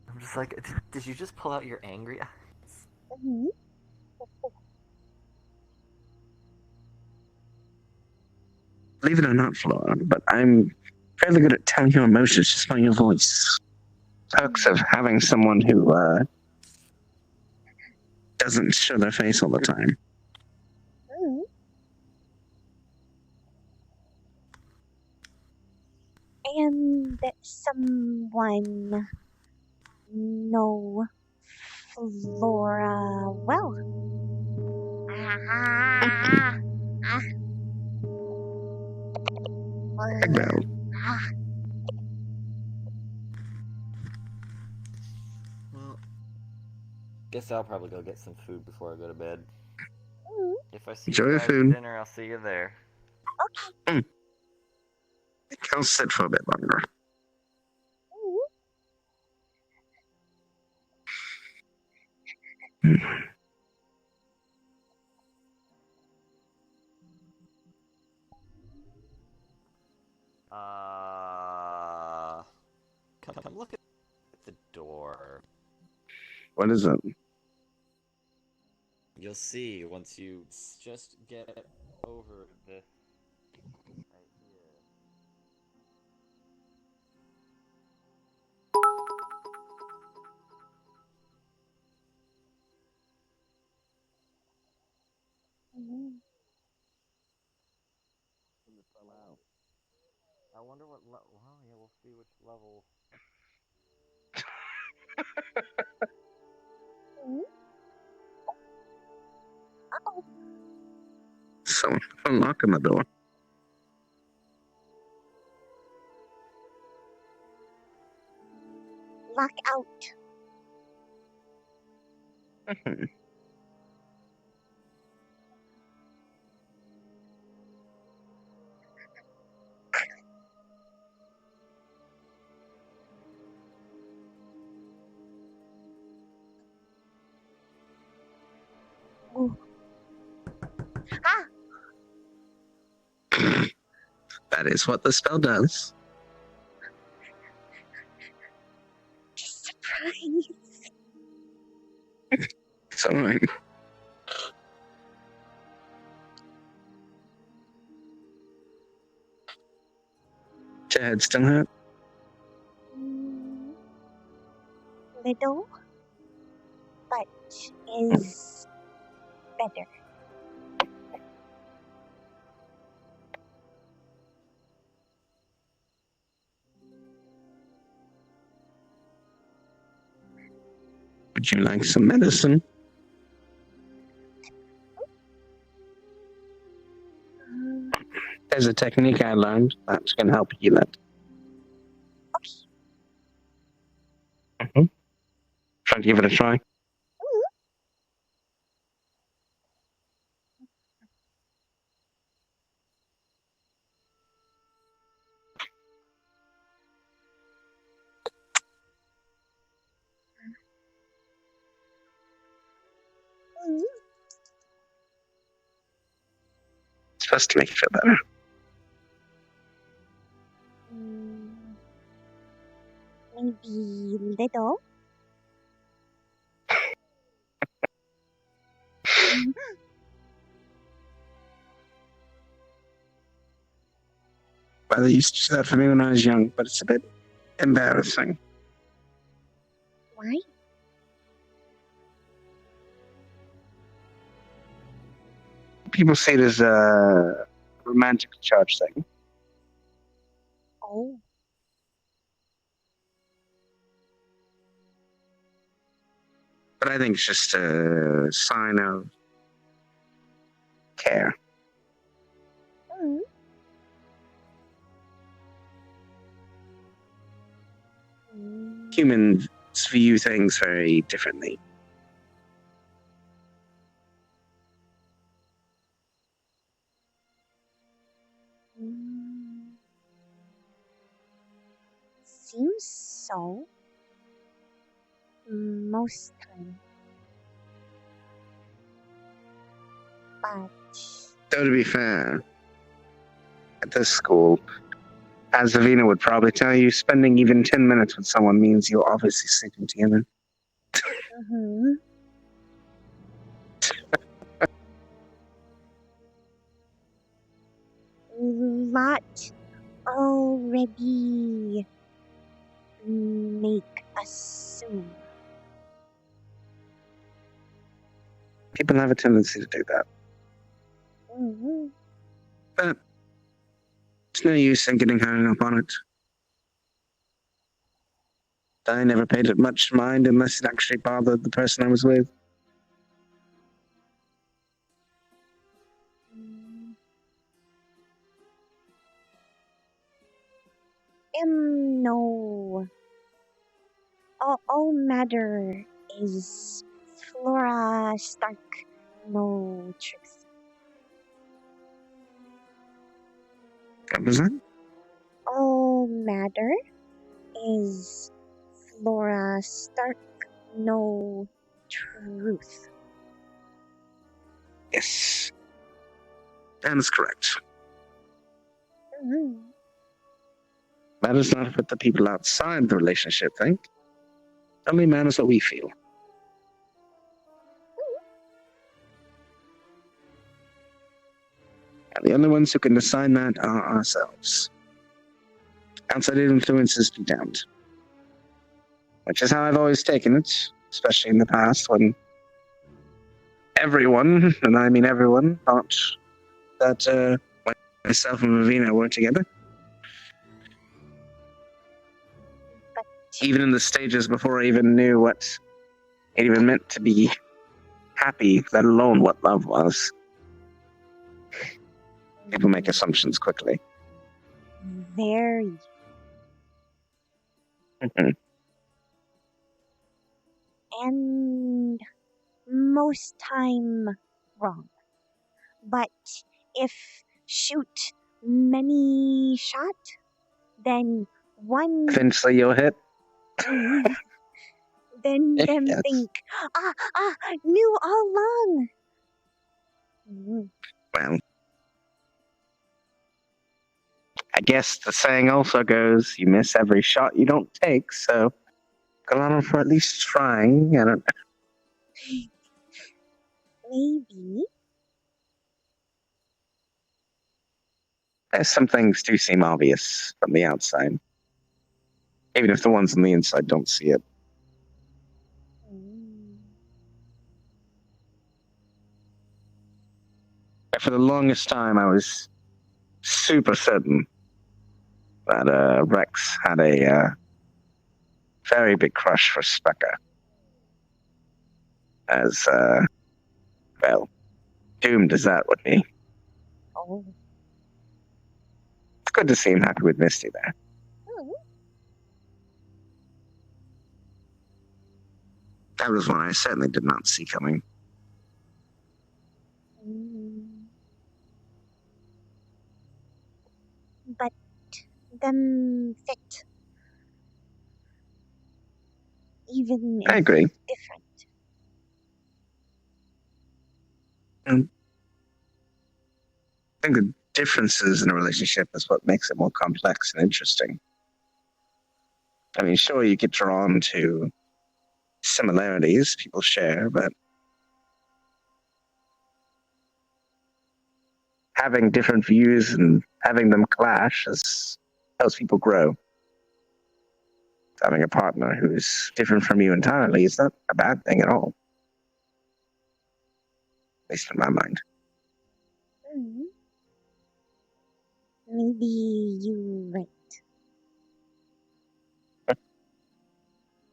I'm just like, did you just pull out your angry eyes?
Mm-hmm.
Believe it or not, Flora, but I'm fairly good at telling your emotions just by your voice. Perks of having someone who doesn't show their face all the time.
And someone know Flora well.
Well, guess I'll probably go get some food before I go to bed. If I see
Enjoy
you
your
guys
food.
at dinner, I'll see you there.
Okay.
I'll sit for a bit longer.
Come look at the door.
What is it?
You'll see once you just get over the... right here. I wonder what level... Well, yeah, we'll see which level...
Uh-oh.
Someone unlocking the door.
Lock out. Ooh. Ah!
That is what the spell does.
Surprise.
It's alright. Your head still hurt?
Little. is better.
Would you like some medicine? There's a technique I learned that's going to help heal it. Mm-hmm. Try to give it a try. It's supposed to make you feel better.
Maybe little.
Well, they used to do that for me when I was young, but it's a bit embarrassing.
Why?
People see it as a romantic charge thing.
Oh.
But I think it's just a sign of care. Humans view things very differently.
Seems so. Most time. But
Though to be fair, at this school, as Avina would probably tell you, spending even 10 minutes with someone means you're obviously sleeping together.
Lot already make assume.
People have a tendency to do that. But it's no use in getting hung up on it. I never paid it much mind unless it actually bothered the person I was with.
No. All matter is Flora Stark. No truth.
What was that?
All matter is Flora Stark. No truth.
Yes. That is correct. Matters not what the people outside the relationship think. Only matters what we feel. And the only ones who can decide that are ourselves. Outside influences be damned. Which is how I've always taken it, especially in the past when everyone, and I mean everyone, thought that myself and Ravina were together. Even in the stages before I even knew what it even meant to be happy, let alone what love was. People make assumptions quickly.
Very. And most time wrong. But if shoot many shot, then one
Eventually you'll hit.
then them
Yes.
think, knew all along.
Well, I guess the saying also goes, you miss every shot you don't take, so go on for at least trying. I don't
Maybe.
Some things do seem obvious from the outside. Even if the ones on the inside don't see it. for the longest time, I was super certain that Rex had a very big crush for Specker. As, well, doomed as that would be.
Oh.
It's good to see him happy with Misty there. That was one I certainly did not see coming.
But them fit. Even if
I agree.
different.
I think the differences in a relationship is what makes it more complex and interesting. I mean, sure, you get drawn to similarities people share, but having different views and having them clash helps people grow. Having a partner who's different from you entirely is not a bad thing at all. At least in my mind.
Maybe you're right.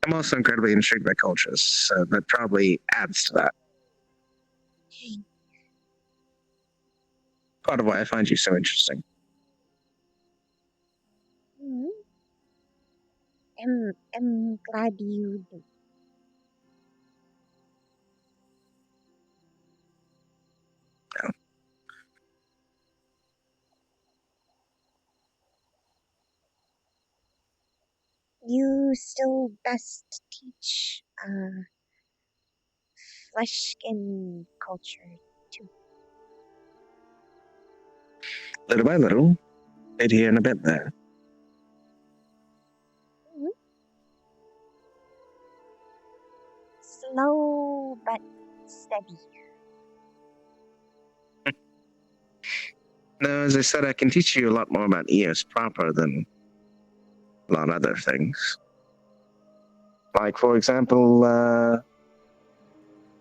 I'm also incredibly intrigued by cultures, so that probably adds to that. Part of why I find you so interesting.
I'm glad you do.
Yeah.
You still best teach flesh skin culture too.
Little by little, bit here and a bit there.
Slow but steady.
No, as I said, I can teach you a lot more about EOS proper than a lot of other things. Like, for example,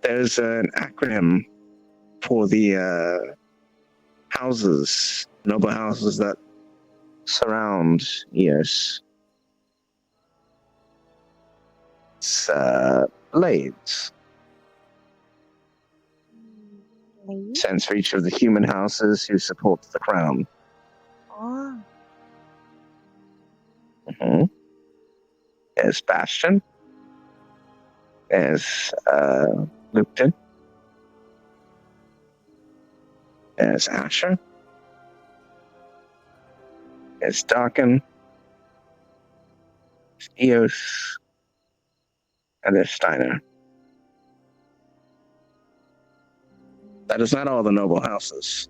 there's an acronym for the houses, noble houses that surround EOS. It's blades. Stands for each of the human houses who support the crown.
Oh.
There's Bastion. There's Lupton. There's Asher. There's Darken. There's Eos. And there's Steiner. That is not all the noble houses.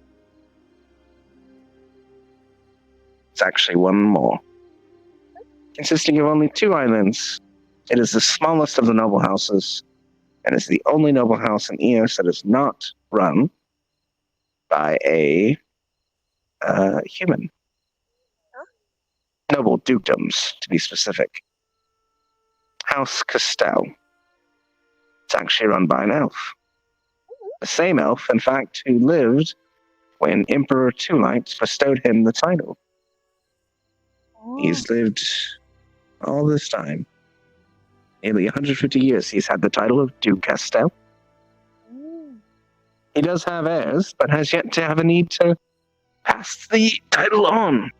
It's actually one more. Consisting of only 2 islands. It is the smallest of the noble houses, and is the only noble house in Eos that is not run by a human. Noble dukedoms, to be specific. House Castell. It's actually run by an elf. The same elf, in fact, who lived when Emperor Two Lights bestowed him the title. He's lived all this time. Nearly 150 years he's had the title of Duke Castell. He does have heirs, but has yet to have a need to pass the title on.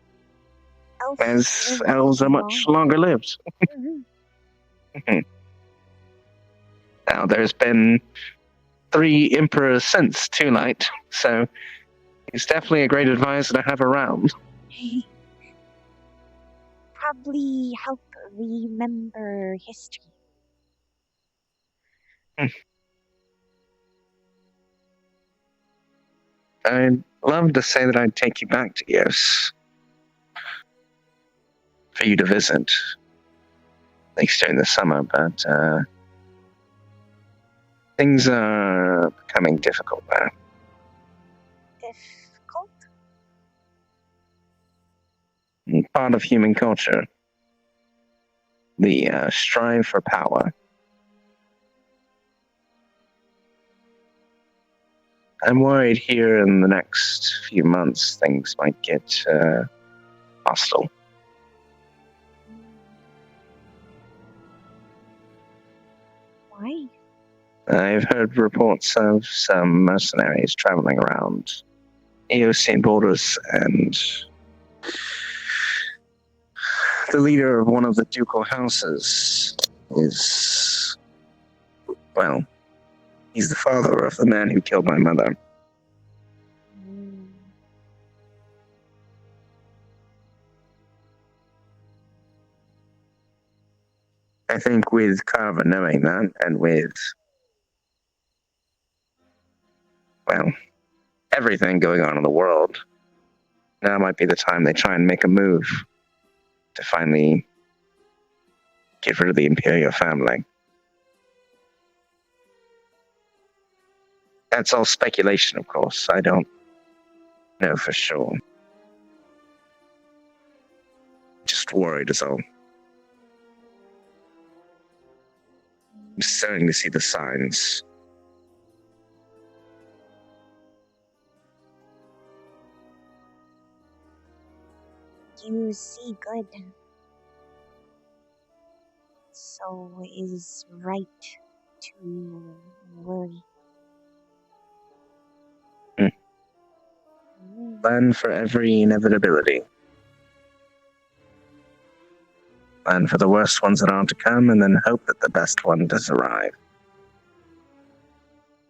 As elves are much longer lived. Now, there's been 3 emperors since Two Light, so he's definitely a great advisor to have around.
Probably help remember history.
I'd love to say that I'd take you back to Eos for you to visit, at least during the summer, but things are becoming difficult there.
Difficult?
Part of human culture, the strive for power. I'm worried here in the next few months things might get hostile.
Why?
I've heard reports of some mercenaries traveling around Eocene borders, and the leader of one of the ducal houses is, well, he's the father of the man who killed my mother. I think with Carver knowing that, and with, well, everything going on in the world, now might be the time they try and make a move to finally get rid of the Imperial family. That's all speculation, of course. I don't know for sure. Just worried is all. I'm starting to see the signs.
You see good. So it is right to worry.
Plan for every inevitability. Plan for the worst ones that aren't to come, and then hope that the best one does arrive.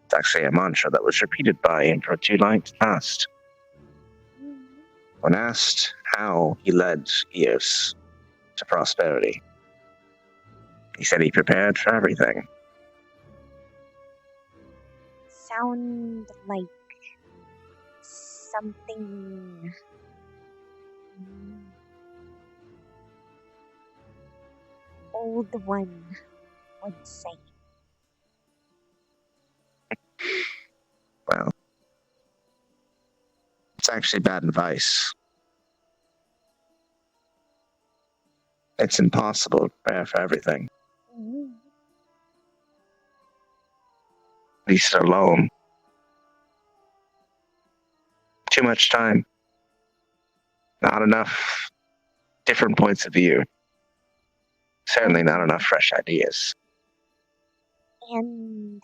It's actually a mantra that was repeated by Emperor July past. When asked how he led Eos to prosperity, he said he prepared for everything.
Sound like something old one would say.
Well, it's actually bad advice. It's impossible to prepare for everything. At least alone. Too much time. Not enough different points of view. Certainly not enough fresh ideas.
And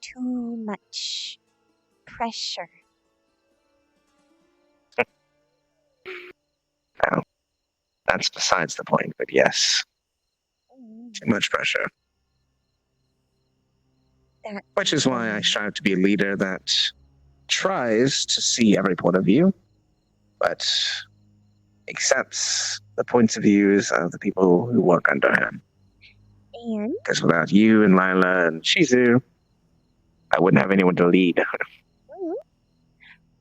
too much pressure.
Well, that's besides the point, but yes. Too much pressure. Which is why I strive to be a leader that tries to see every point of view, but accepts the points of views of the people who work under him.
And?
Because without you and Lila and Shizu, I wouldn't have anyone to lead.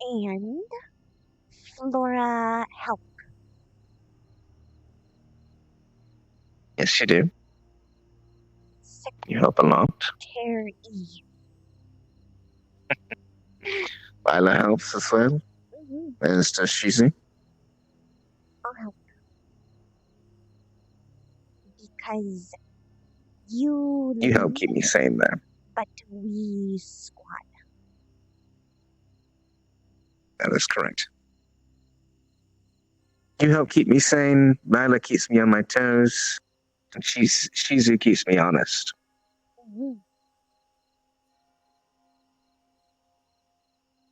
And Flora help.
Yes, you do. You help a lot.
Secretary.
Lila helps as well. As does Shizu.
I'll help. Because you
help keep me sane there.
But we squad.
That is correct. You help keep me sane, Lila keeps me on my toes, and Shizu keeps me honest.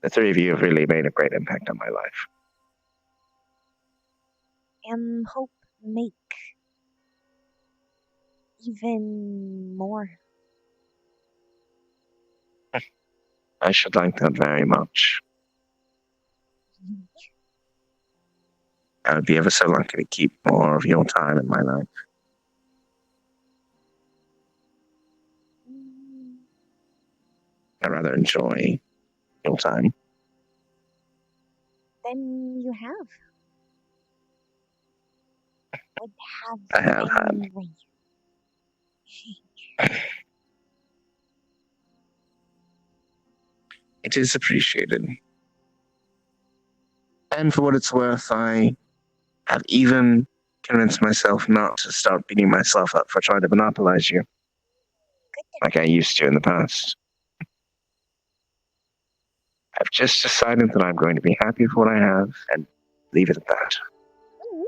The three of you have really made a great impact on my life.
Hope make even more.
I should like that very much. I would be ever so lucky to keep more of your time in my life. I rather enjoy your time.
Then you have. Would have.
I have had.
Anyway.
It is appreciated. And for what it's worth, I have even convinced myself not to start beating myself up for trying to monopolize you. Like I used to in the past. I've just decided that I'm going to be happy with what I have and leave it at that.
Ooh.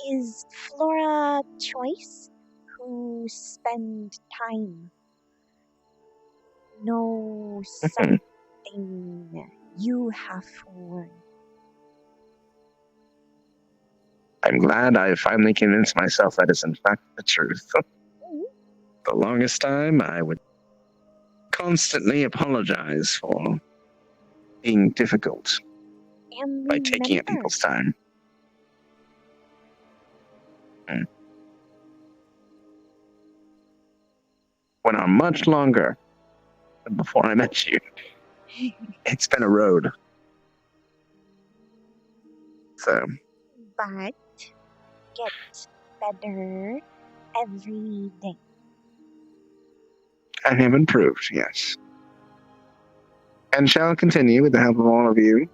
Is Flora choice who spend time know something you have learned?
I'm glad I finally convinced myself that is in fact the truth. The longest time, I would constantly apologize for being difficult
And
by taking up
remember,
people's time. Went on much longer than before I met you. It's been a road. So,
but get better every day.
I have improved, yes. And shall continue with the help of all of you.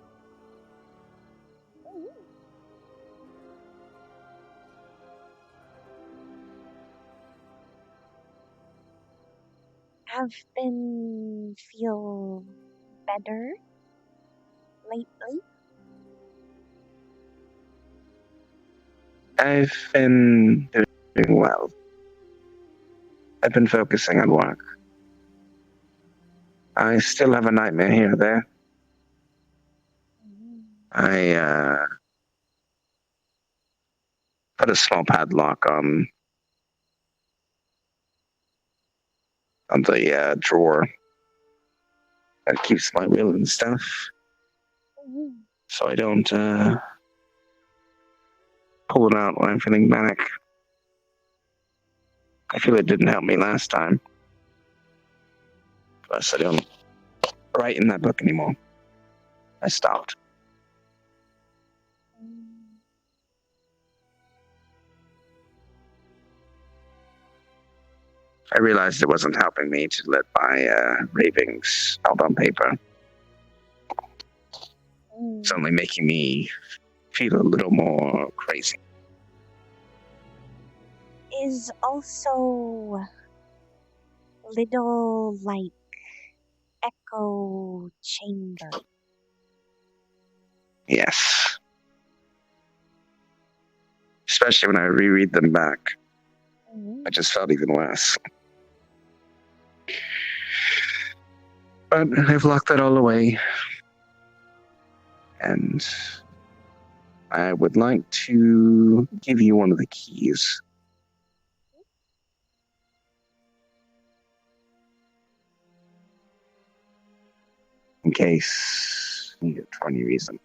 Have been feel better lately?
I've been doing well. I've been focusing on work. I still have a nightmare here or there. I put a small padlock on the drawer that keeps my will and stuff, so I don't pull it out when I'm feeling manic. I feel it didn't help me last time. Plus, I don't write in that book anymore. I stopped. I realized it wasn't helping me to let my ravings out on paper. It's only making me feel a little more crazy.
Is also little like echo chamber.
Yes. Especially when I reread them back. I just felt even worse. But I've locked that all away. And I would like to give you one of the keys. In case you need it for any reason.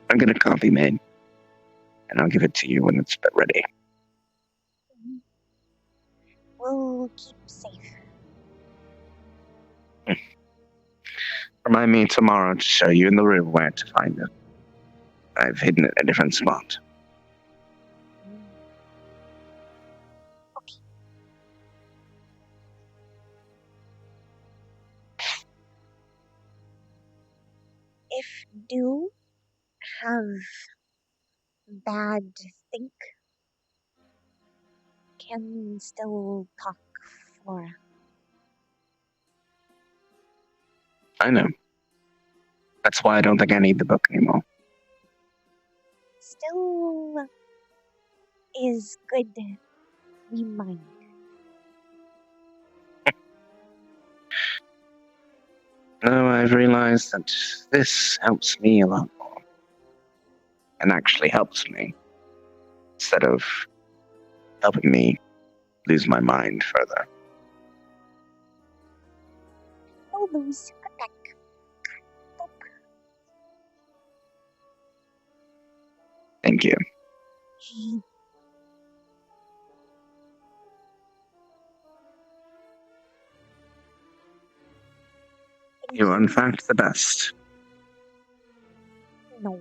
I'll get a copy made, and I'll give it to you when it's ready.
We'll keep safe.
Remind me tomorrow to show you in the room where to find it. I've hidden it in a different spot.
If do have bad think, can still talk Flora.
I know. That's why I don't think I need the book anymore.
Still is good reminder.
No, I've realized that this helps me a lot more. And actually helps me. Instead of helping me lose my mind further.
No lose attack.
Thank you. You are in fact the best.
No.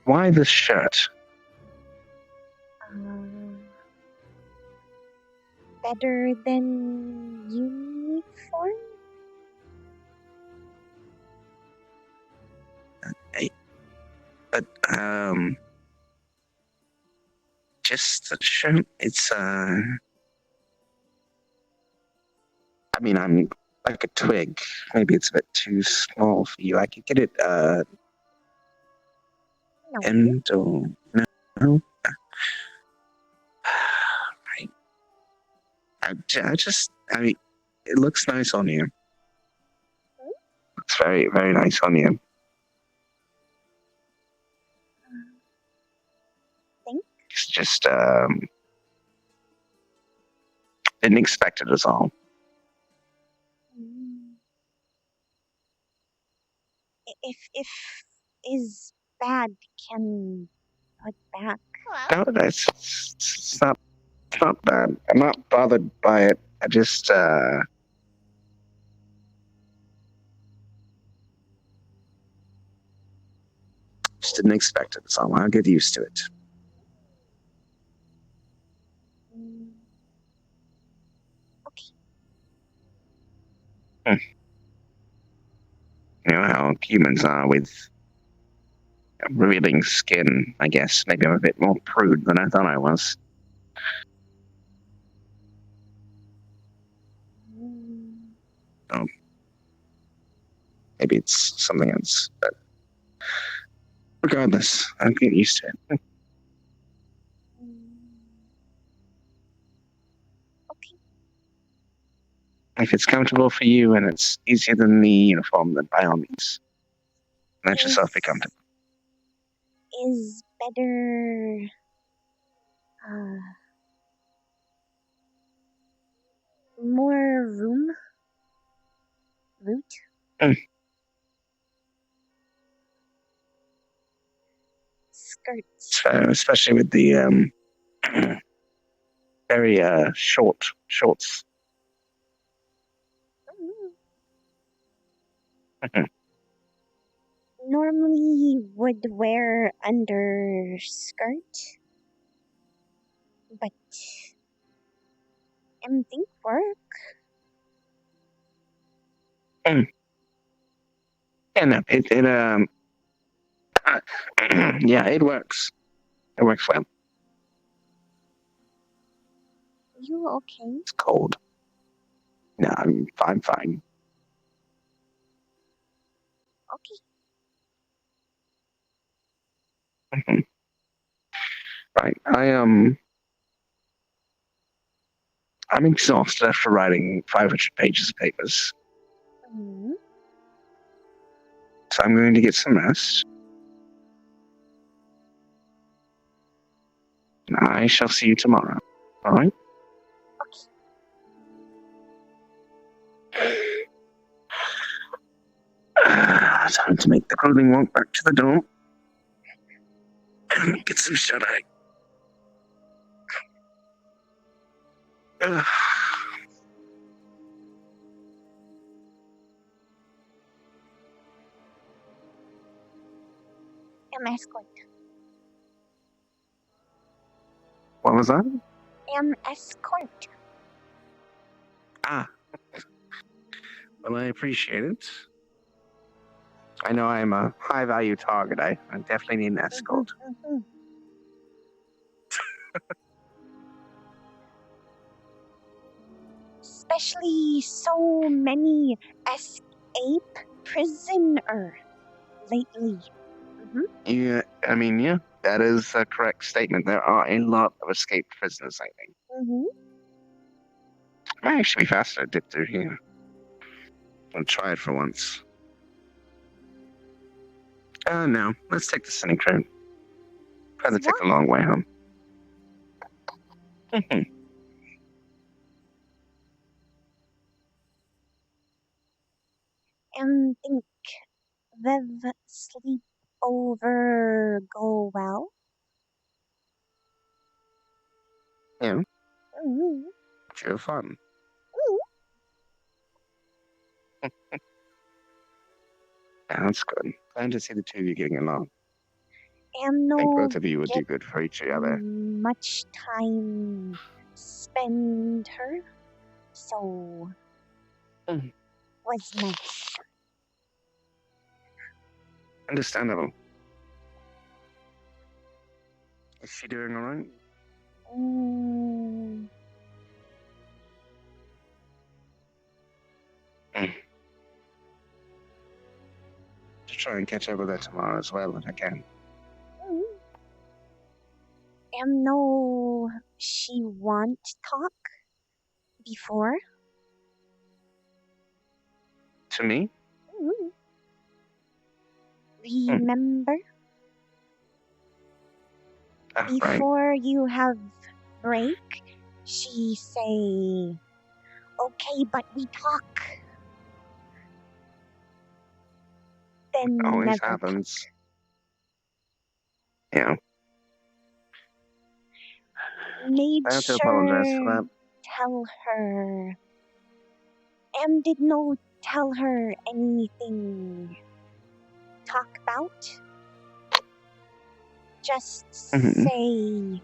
Why this shirt?
better than uniform?
But just sure, it's I mean, I'm like a twig. Maybe it's a bit too small for you. I could get it and no. I mean, it looks nice on you. It's very, very nice on you. It's just, didn't expect it at all.
If is bad, can put back.
No, it's not bad. I'm not bothered by it. I just didn't expect it, so I'll get used to it. You know how humans are with revealing skin, I guess. Maybe I'm a bit more prude than I thought I was. Oh. Maybe it's something else, but regardless, I'll get used to it. If it's comfortable for you and it's easier than the uniform, then by all means, let yourself be comfortable.
Is better. More room. Root. Skirts.
Especially with the very shorts.
Normally would wear underskirt, but think work.
Yeah, no, yeah, it works. It works well.
You okay?
It's cold. No, I'm fine.
Okay.
Right, I'm exhausted after writing 500 pages of papers. So I'm going to get some rest. I shall see you tomorrow. All right? Time to make the clothing walk back to the dorm. Get some shut-eye.
escort.
What was that?
Escort.
Ah. Well, I appreciate it. I know I'm a high-value target. I definitely need an escort.
Especially so many escape prisoner lately.
Yeah, I mean, yeah, that is a correct statement. There are a lot of escaped prisoners, I think. It might actually be faster to dip through here. I'll try it for once. No. Let's take the scenic route. Rather take the long way home.
Think the sleep over go well?
Yeah. Sure fun. Yeah, that's good. Glad to see the two of you getting along.
No
I think both of you would do good for each other.
much time spend her, so was nice.
Understandable. Is she doing alright? To try and catch up with her tomorrow as well if I can.
No, she want talk before.
To me?
Remember? Before you have break, she say, okay, but we talk. Then
Always
never
happens. Yeah.
made
I have to
sure
apologize for that.
tell her. Did no tell her anything talk about. Just say,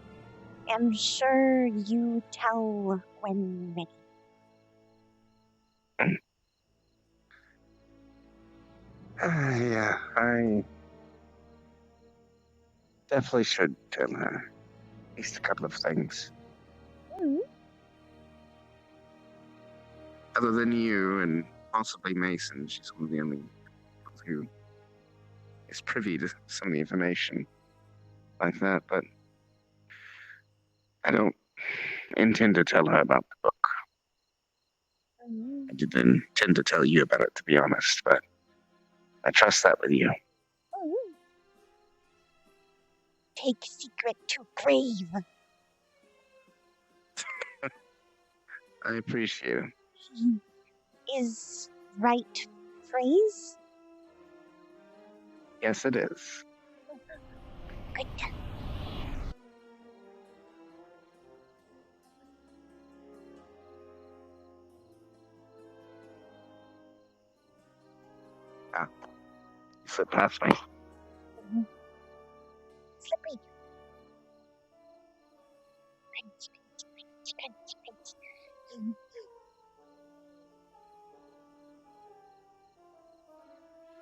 I'm sure you tell when ready.
Yeah, I definitely should tell her at least a couple of things. Other than you and possibly Mason, she's one of the only people who is privy to some of the information like that, but I don't intend to tell her about the book. I did intend to tell you about it, to be honest, but I trust that with you.
Take secret to grave.
I appreciate it.
Is right phrase?
Yes, it is.
Good.
Ah, you slipped past me.
Slippery.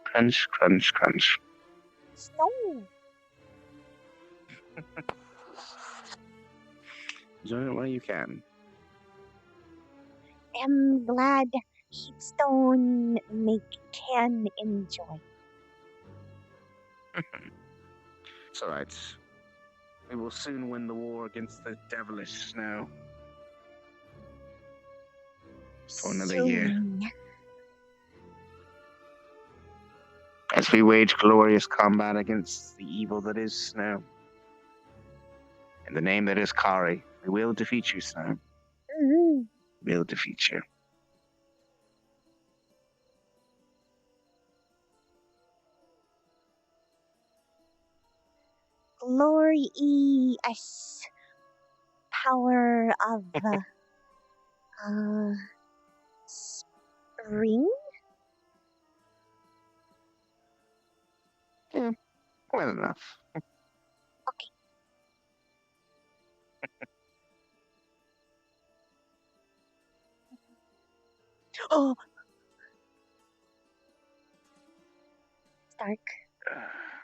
Crunch, crunch, crunch.
Snow.
Enjoy it while you can.
I'm glad Heatstone can enjoy.
It's alright. We will soon win the war against the devilish snow. For another year. As we wage glorious combat against the evil that is snow. In the name that is Kari, we will defeat you, snow. We will defeat you.
Glorious power of spring?
Yeah, well enough.
Okay. Oh! Stark.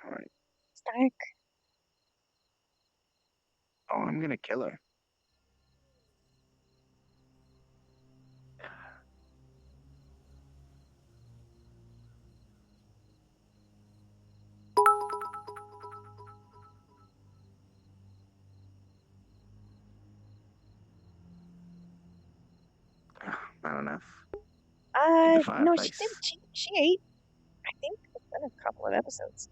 Alright.
Stark.
Oh, I'm gonna kill her. Not enough.
No, she did. She ate. I think it's been a couple of episodes.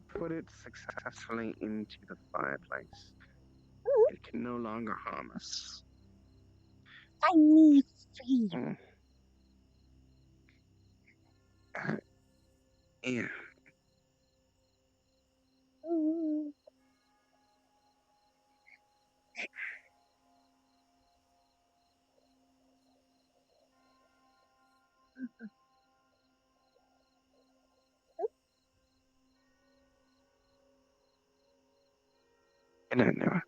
Put it successfully into the fireplace. It can no longer harm us.
Find me free.
Yeah. No, no.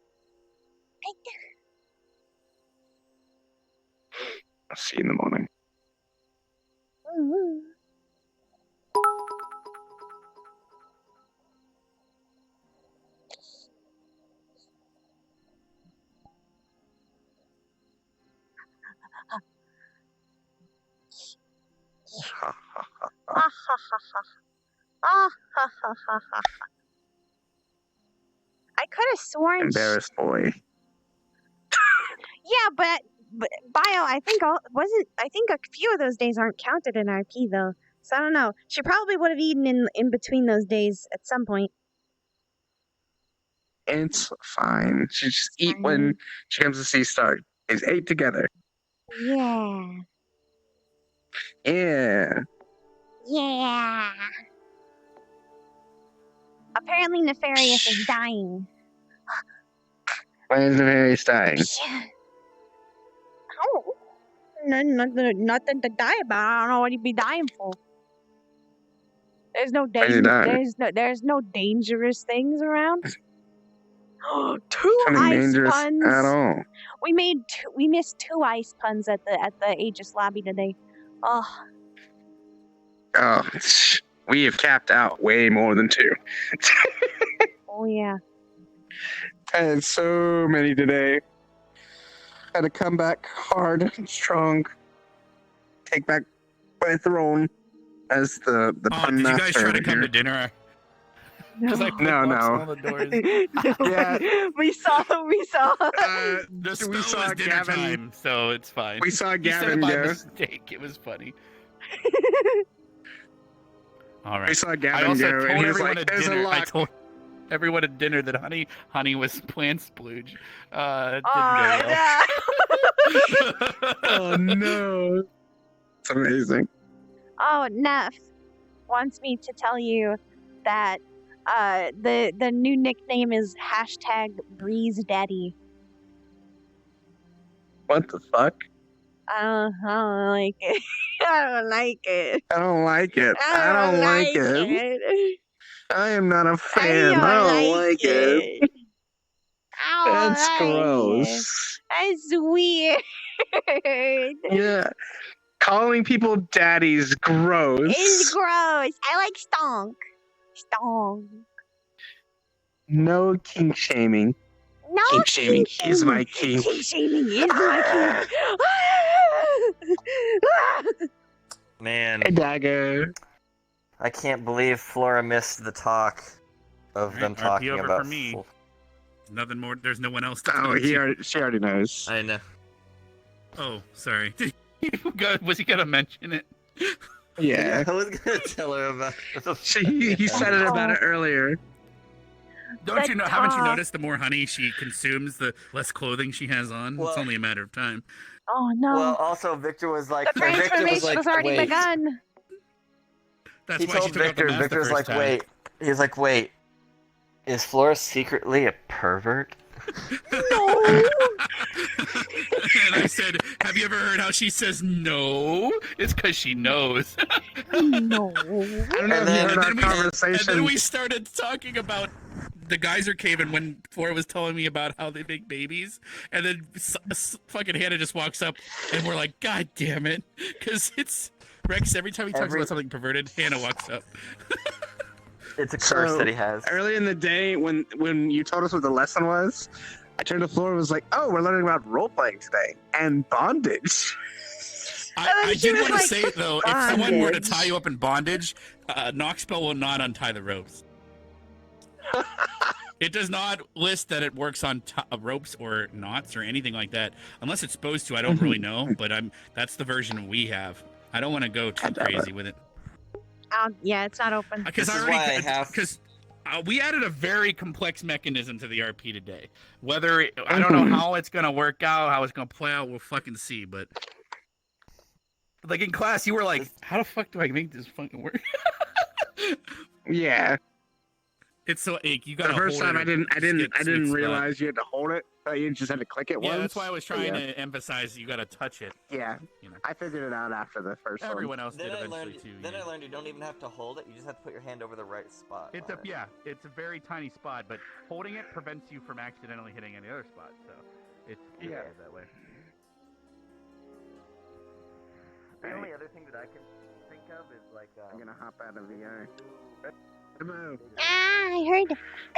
I'll see you in the morning.
Ha ha ha ha. Ah ha ha ha ha. I could have sworn.
Embarrassed boy.
Yeah, but Bio, I think I think a few of those days aren't counted in RP though. So I don't know. She probably would have eaten in between those days at some point.
It's fine. She just eat when she comes to see Stark. It's ate together.
Yeah.
Yeah.
Yeah. Apparently Nefarious is dying.
Why is Nefarious dying?
Oh. Nothing to die about. I don't know what he'd be dying for. There's no there's no dangerous things around. Two ice puns
at all.
We missed 2 ice puns at the Aegis lobby today. Oh.
Oh, we have capped out way more than 2.
Oh yeah.
I had so many today. Had to come back hard and strong. Take back my throne as the pun
did you guys
master
try to
over
come
here.
to dinner?
No,
All the doors.
Yeah.
We saw.
The spell
we saw
was dinner
Gavin.
time, so it's fine.
We saw
He said it
Gavin
by
go.
mistake. It was funny. All right.
We saw
I
Gavin
also
go,
told
and he was
everyone
like,
at
"There's a
dinner. I
lock."
told everyone at dinner that honey was plant splooge. It didn't go well.
Oh no. It's amazing.
Oh, Neff wants me to tell you that the new nickname is #BreezeDaddy.
What the fuck?
I don't like it. I don't like it.
I don't like it. I don't like it. I am not a fan. I don't like it. That's gross.
That's weird.
Yeah. Calling people daddies gross.
It's gross. I like stonk. Stonk.
No kink shaming.
No
kink shaming is my kink.
Kink shaming is my kink.
Man.
Hey, Dagger.
I can't believe Flora missed the talk of them talking
RP over
about.
for me. Nothing more. There's no one else to
Oh,
talk to.
she already knows.
I know.
Oh, sorry. Was he gonna mention it?
Yeah.
I was gonna tell her about it.
He said it about it earlier.
Don't you know? Haven't you noticed the more honey she consumes, the less clothing she has on? It's only a matter of time.
Oh no.
Well, also Victor was like,
the transformation has already begun.
That's
he
why
told
she took out the
Victor.
mask
Victor was
the
like,
first time.
wait. He was like, wait. Is Flora secretly a pervert?
No.
And I said, have you ever heard how she says no? It's because she knows.
No.
I don't know if you heard our conversation.
And then we started talking about the geyser cave, and when Flora was telling me about how they make babies, and then fucking Hannah just walks up, and we're like, God damn it. Because it's Rex, every time he talks about something perverted, Hannah walks up.
It's a curse that he has.
Early in the day, when you told us what the lesson was, I turned to Flora and was like, "Oh, we're learning about role playing today and bondage."
I did want to say though, if someone were to tie you up in bondage, Knoxspell will not untie the ropes. It does not list that it works on ropes or knots or anything like that, unless it's supposed to. I don't really know, but that's the version we have. I don't want to go too crazy with it.
Yeah, it's not open.
Because we added a very complex mechanism to the RP today. Whether I don't know how it's gonna work out, how it's gonna play out, we'll fucking see. But like in class, you were like, "How the fuck do I make this fucking work?"
Yeah.
It's so you got
the first time I didn't realize you had to hold it. Oh, you just had to click it once?
Yeah, that's why I was trying
Yeah.
to emphasize you gotta touch it.
Yeah,
You know.
I figured it out after the first
Everyone
one.
else did eventually too.
Then
yeah.
I learned you don't even have to hold it. You just have to put your hand over the right spot.
It's a it's a very tiny spot, but holding it prevents you from accidentally hitting any other spot. So it's that way.
The only other thing that I can think of is like
I'm gonna hop out of VR.
I heard.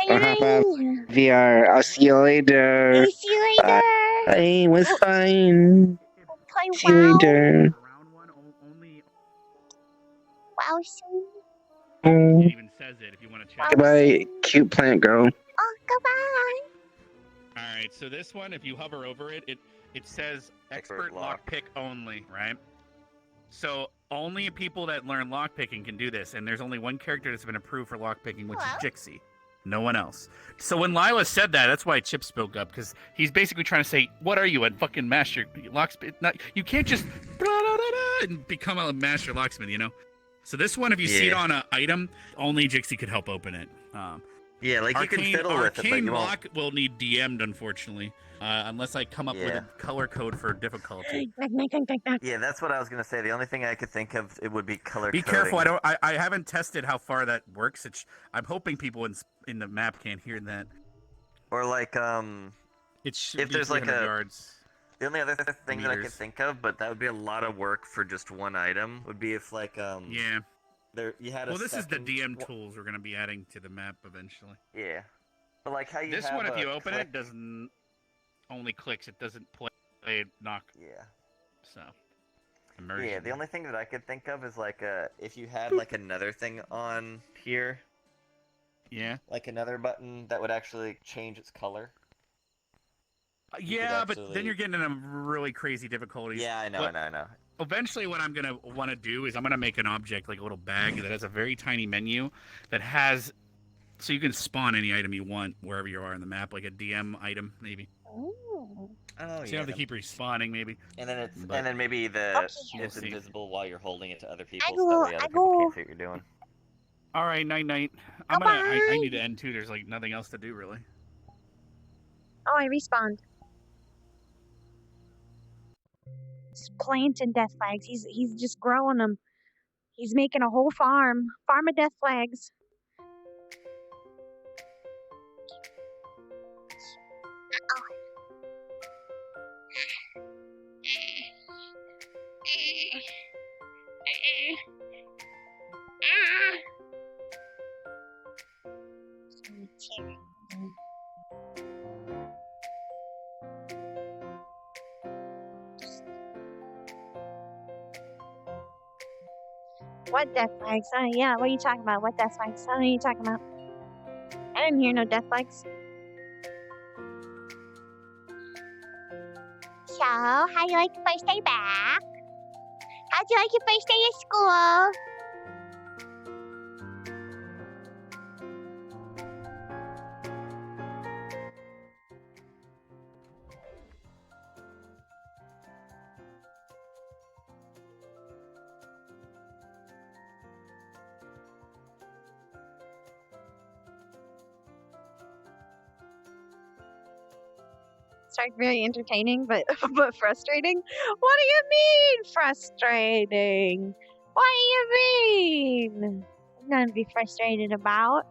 I'll hop out VR. I'll see you later.
See you later.
Bye. It was fine.
Play
See you later.
Wow, soon.
It even says it if you want to check.
Goodbye, cute plant girl.
Oh, goodbye.
All right, so this one, if you hover over it, it says expert lockpick only, right? So only people that learn lockpicking can do this, and there's only one character that's been approved for lockpicking, which is Jixie. No one else. So when Lila said that, that's why Chip spoke up, because he's basically trying to say, "What are you, a fucking master locksmith? You can't just and become a master locksmith, you know." So this one, if you see it on an item, only Jixie could help open it.
Yeah, like you can fiddle with it, but
Arcane
you won't.
lock will need DM'd, unfortunately, unless I come up with a color code for difficulty.
Yeah, that's what I was gonna say. The only thing I could think of it would be color.
Be
coding.
careful. I haven't tested how far that works. I'm hoping people in the map can't hear that.
Or like
It should
if
be
there's like
300
a
yards.
The only other thing that I could
meters.
think of, but that would be a lot of work for just one item, would be if like
Yeah.
there you had
Well,
a
this is the
second-
DM tools we're going to be adding to the map eventually.
Yeah, but like how you
This
have
one, if
a
you open
click-
it, doesn't only clicks. It doesn't play knock.
Yeah.
So. Immersion.
Yeah, the only thing that I could think of is like if you had like another thing on here.
Yeah.
Like another button that would actually change its color. You could
Yeah, but then
actually-
you're getting into really crazy difficulties.
Yeah, I know,
What-
I know.
Eventually, what I'm going to want to do is I'm going to make an object, like a little bag, that has a very tiny menu that has... So you can spawn any item you want wherever you are in the map, like a DM item, maybe.
Oh.
Oh,
So you
yeah.
have to keep respawning, maybe.
And then
But-
and then maybe it's
We'll see.
invisible while you're holding it to other people,
I
so that way
go-
other
I
people
go.
can't see what you're doing.
All right, night. I need to end too. There's like nothing else to do, really.
Oh, I respawned. He's planting death flags. He's just growing them. He's making a whole farm of death flags. What death flags? Yeah, what are you talking about? What death flags? What are you talking about? I didn't hear no death flags. So, how you like your first day back? How'd you like your first day at school? Start very entertaining, but but frustrating. What do you mean frustrating? What do you mean? Nothing to be frustrated about.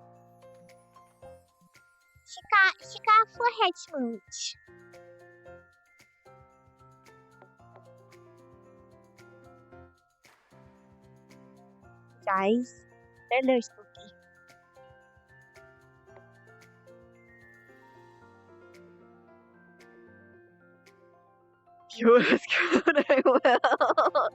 She got a forehead smooch. Guys, they're a little spooky. You ask what I will.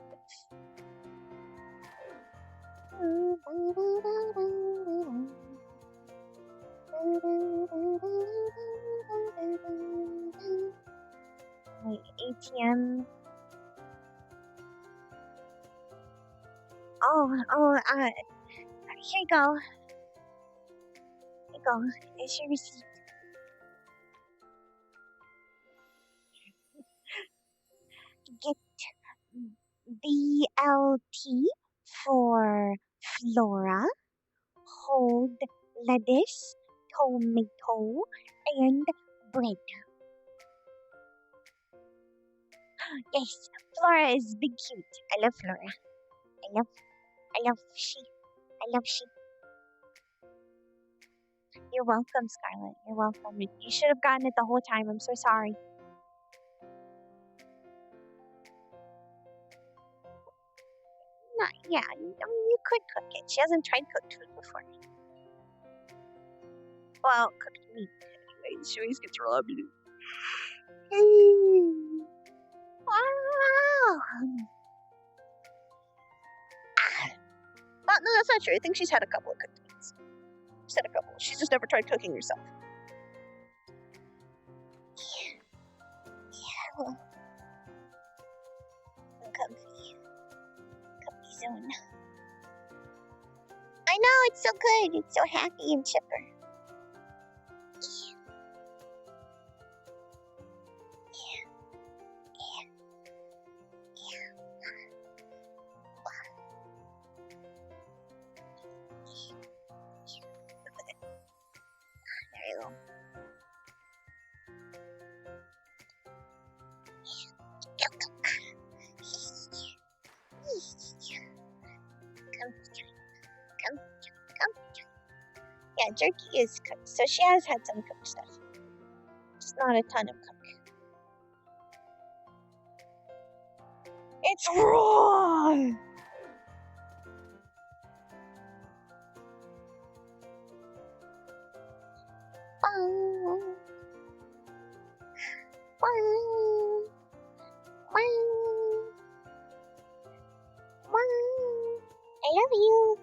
My ATM. Here you go. Here you go. It's your receipt. Get BLT for Flora, hold lettuce, tomato, and bread. Yes, Flora is big cute. I love Flora. I love she. You're welcome, Scarlet. You're welcome. You should have gotten it the whole time. I'm so sorry. Yeah, I mean, you could cook it. She hasn't tried cooked food before. Well, cooked meat. Anyway, she always gets raw meat. Wow. No, that's not true. I think she's had a couple of cooked meats. She's had a couple. She's just never tried cooking herself. Yeah, well. I'm comfy. Comfy zone. I know, it's so good. It's so happy and chipper. There you go. Yeah, jerky is cooked, so she has had some cooked stuff. Just not a ton of cooked. It's raw! I love you.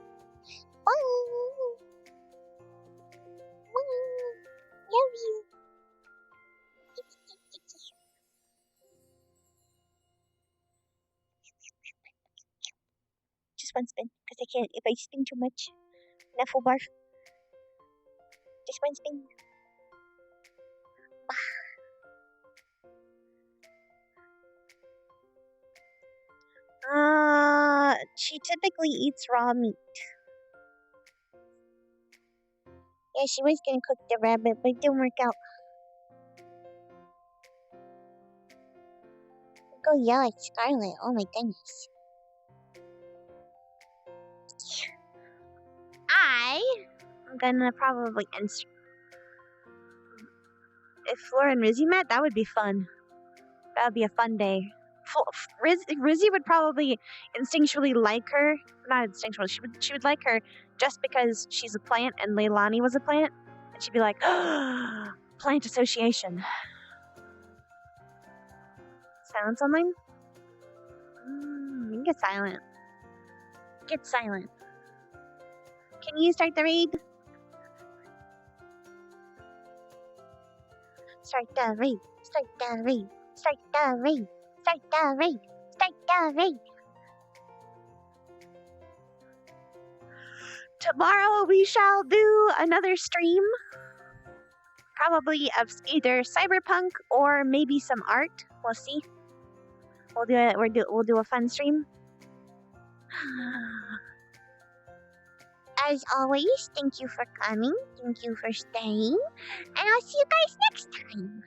Love you. Just one spin, because I can't. If I spin too much, enough will barf. Just one spin. She typically eats raw meat. Yeah, she was gonna cook the rabbit, but it didn't work out. Go yell at Scarlet. Oh my goodness. I'm gonna probably if Flora and Rizzy met, that would be fun. That would be a fun day. Rizzy would probably instinctually like her. Not instinctually. She would like her just because she's a plant and Leilani was a plant, and she'd be like, plant association. Silence online? You can get silent. Get silent. Can you start the raid? Start the raid. Start the raid. Start the raid. Start the raid. Start the raid. Tomorrow we shall do another stream. Probably of either cyberpunk or maybe some art. We'll see. We'll do a fun stream. As always, thank you for coming. Thank you for staying. And I'll see you guys next time.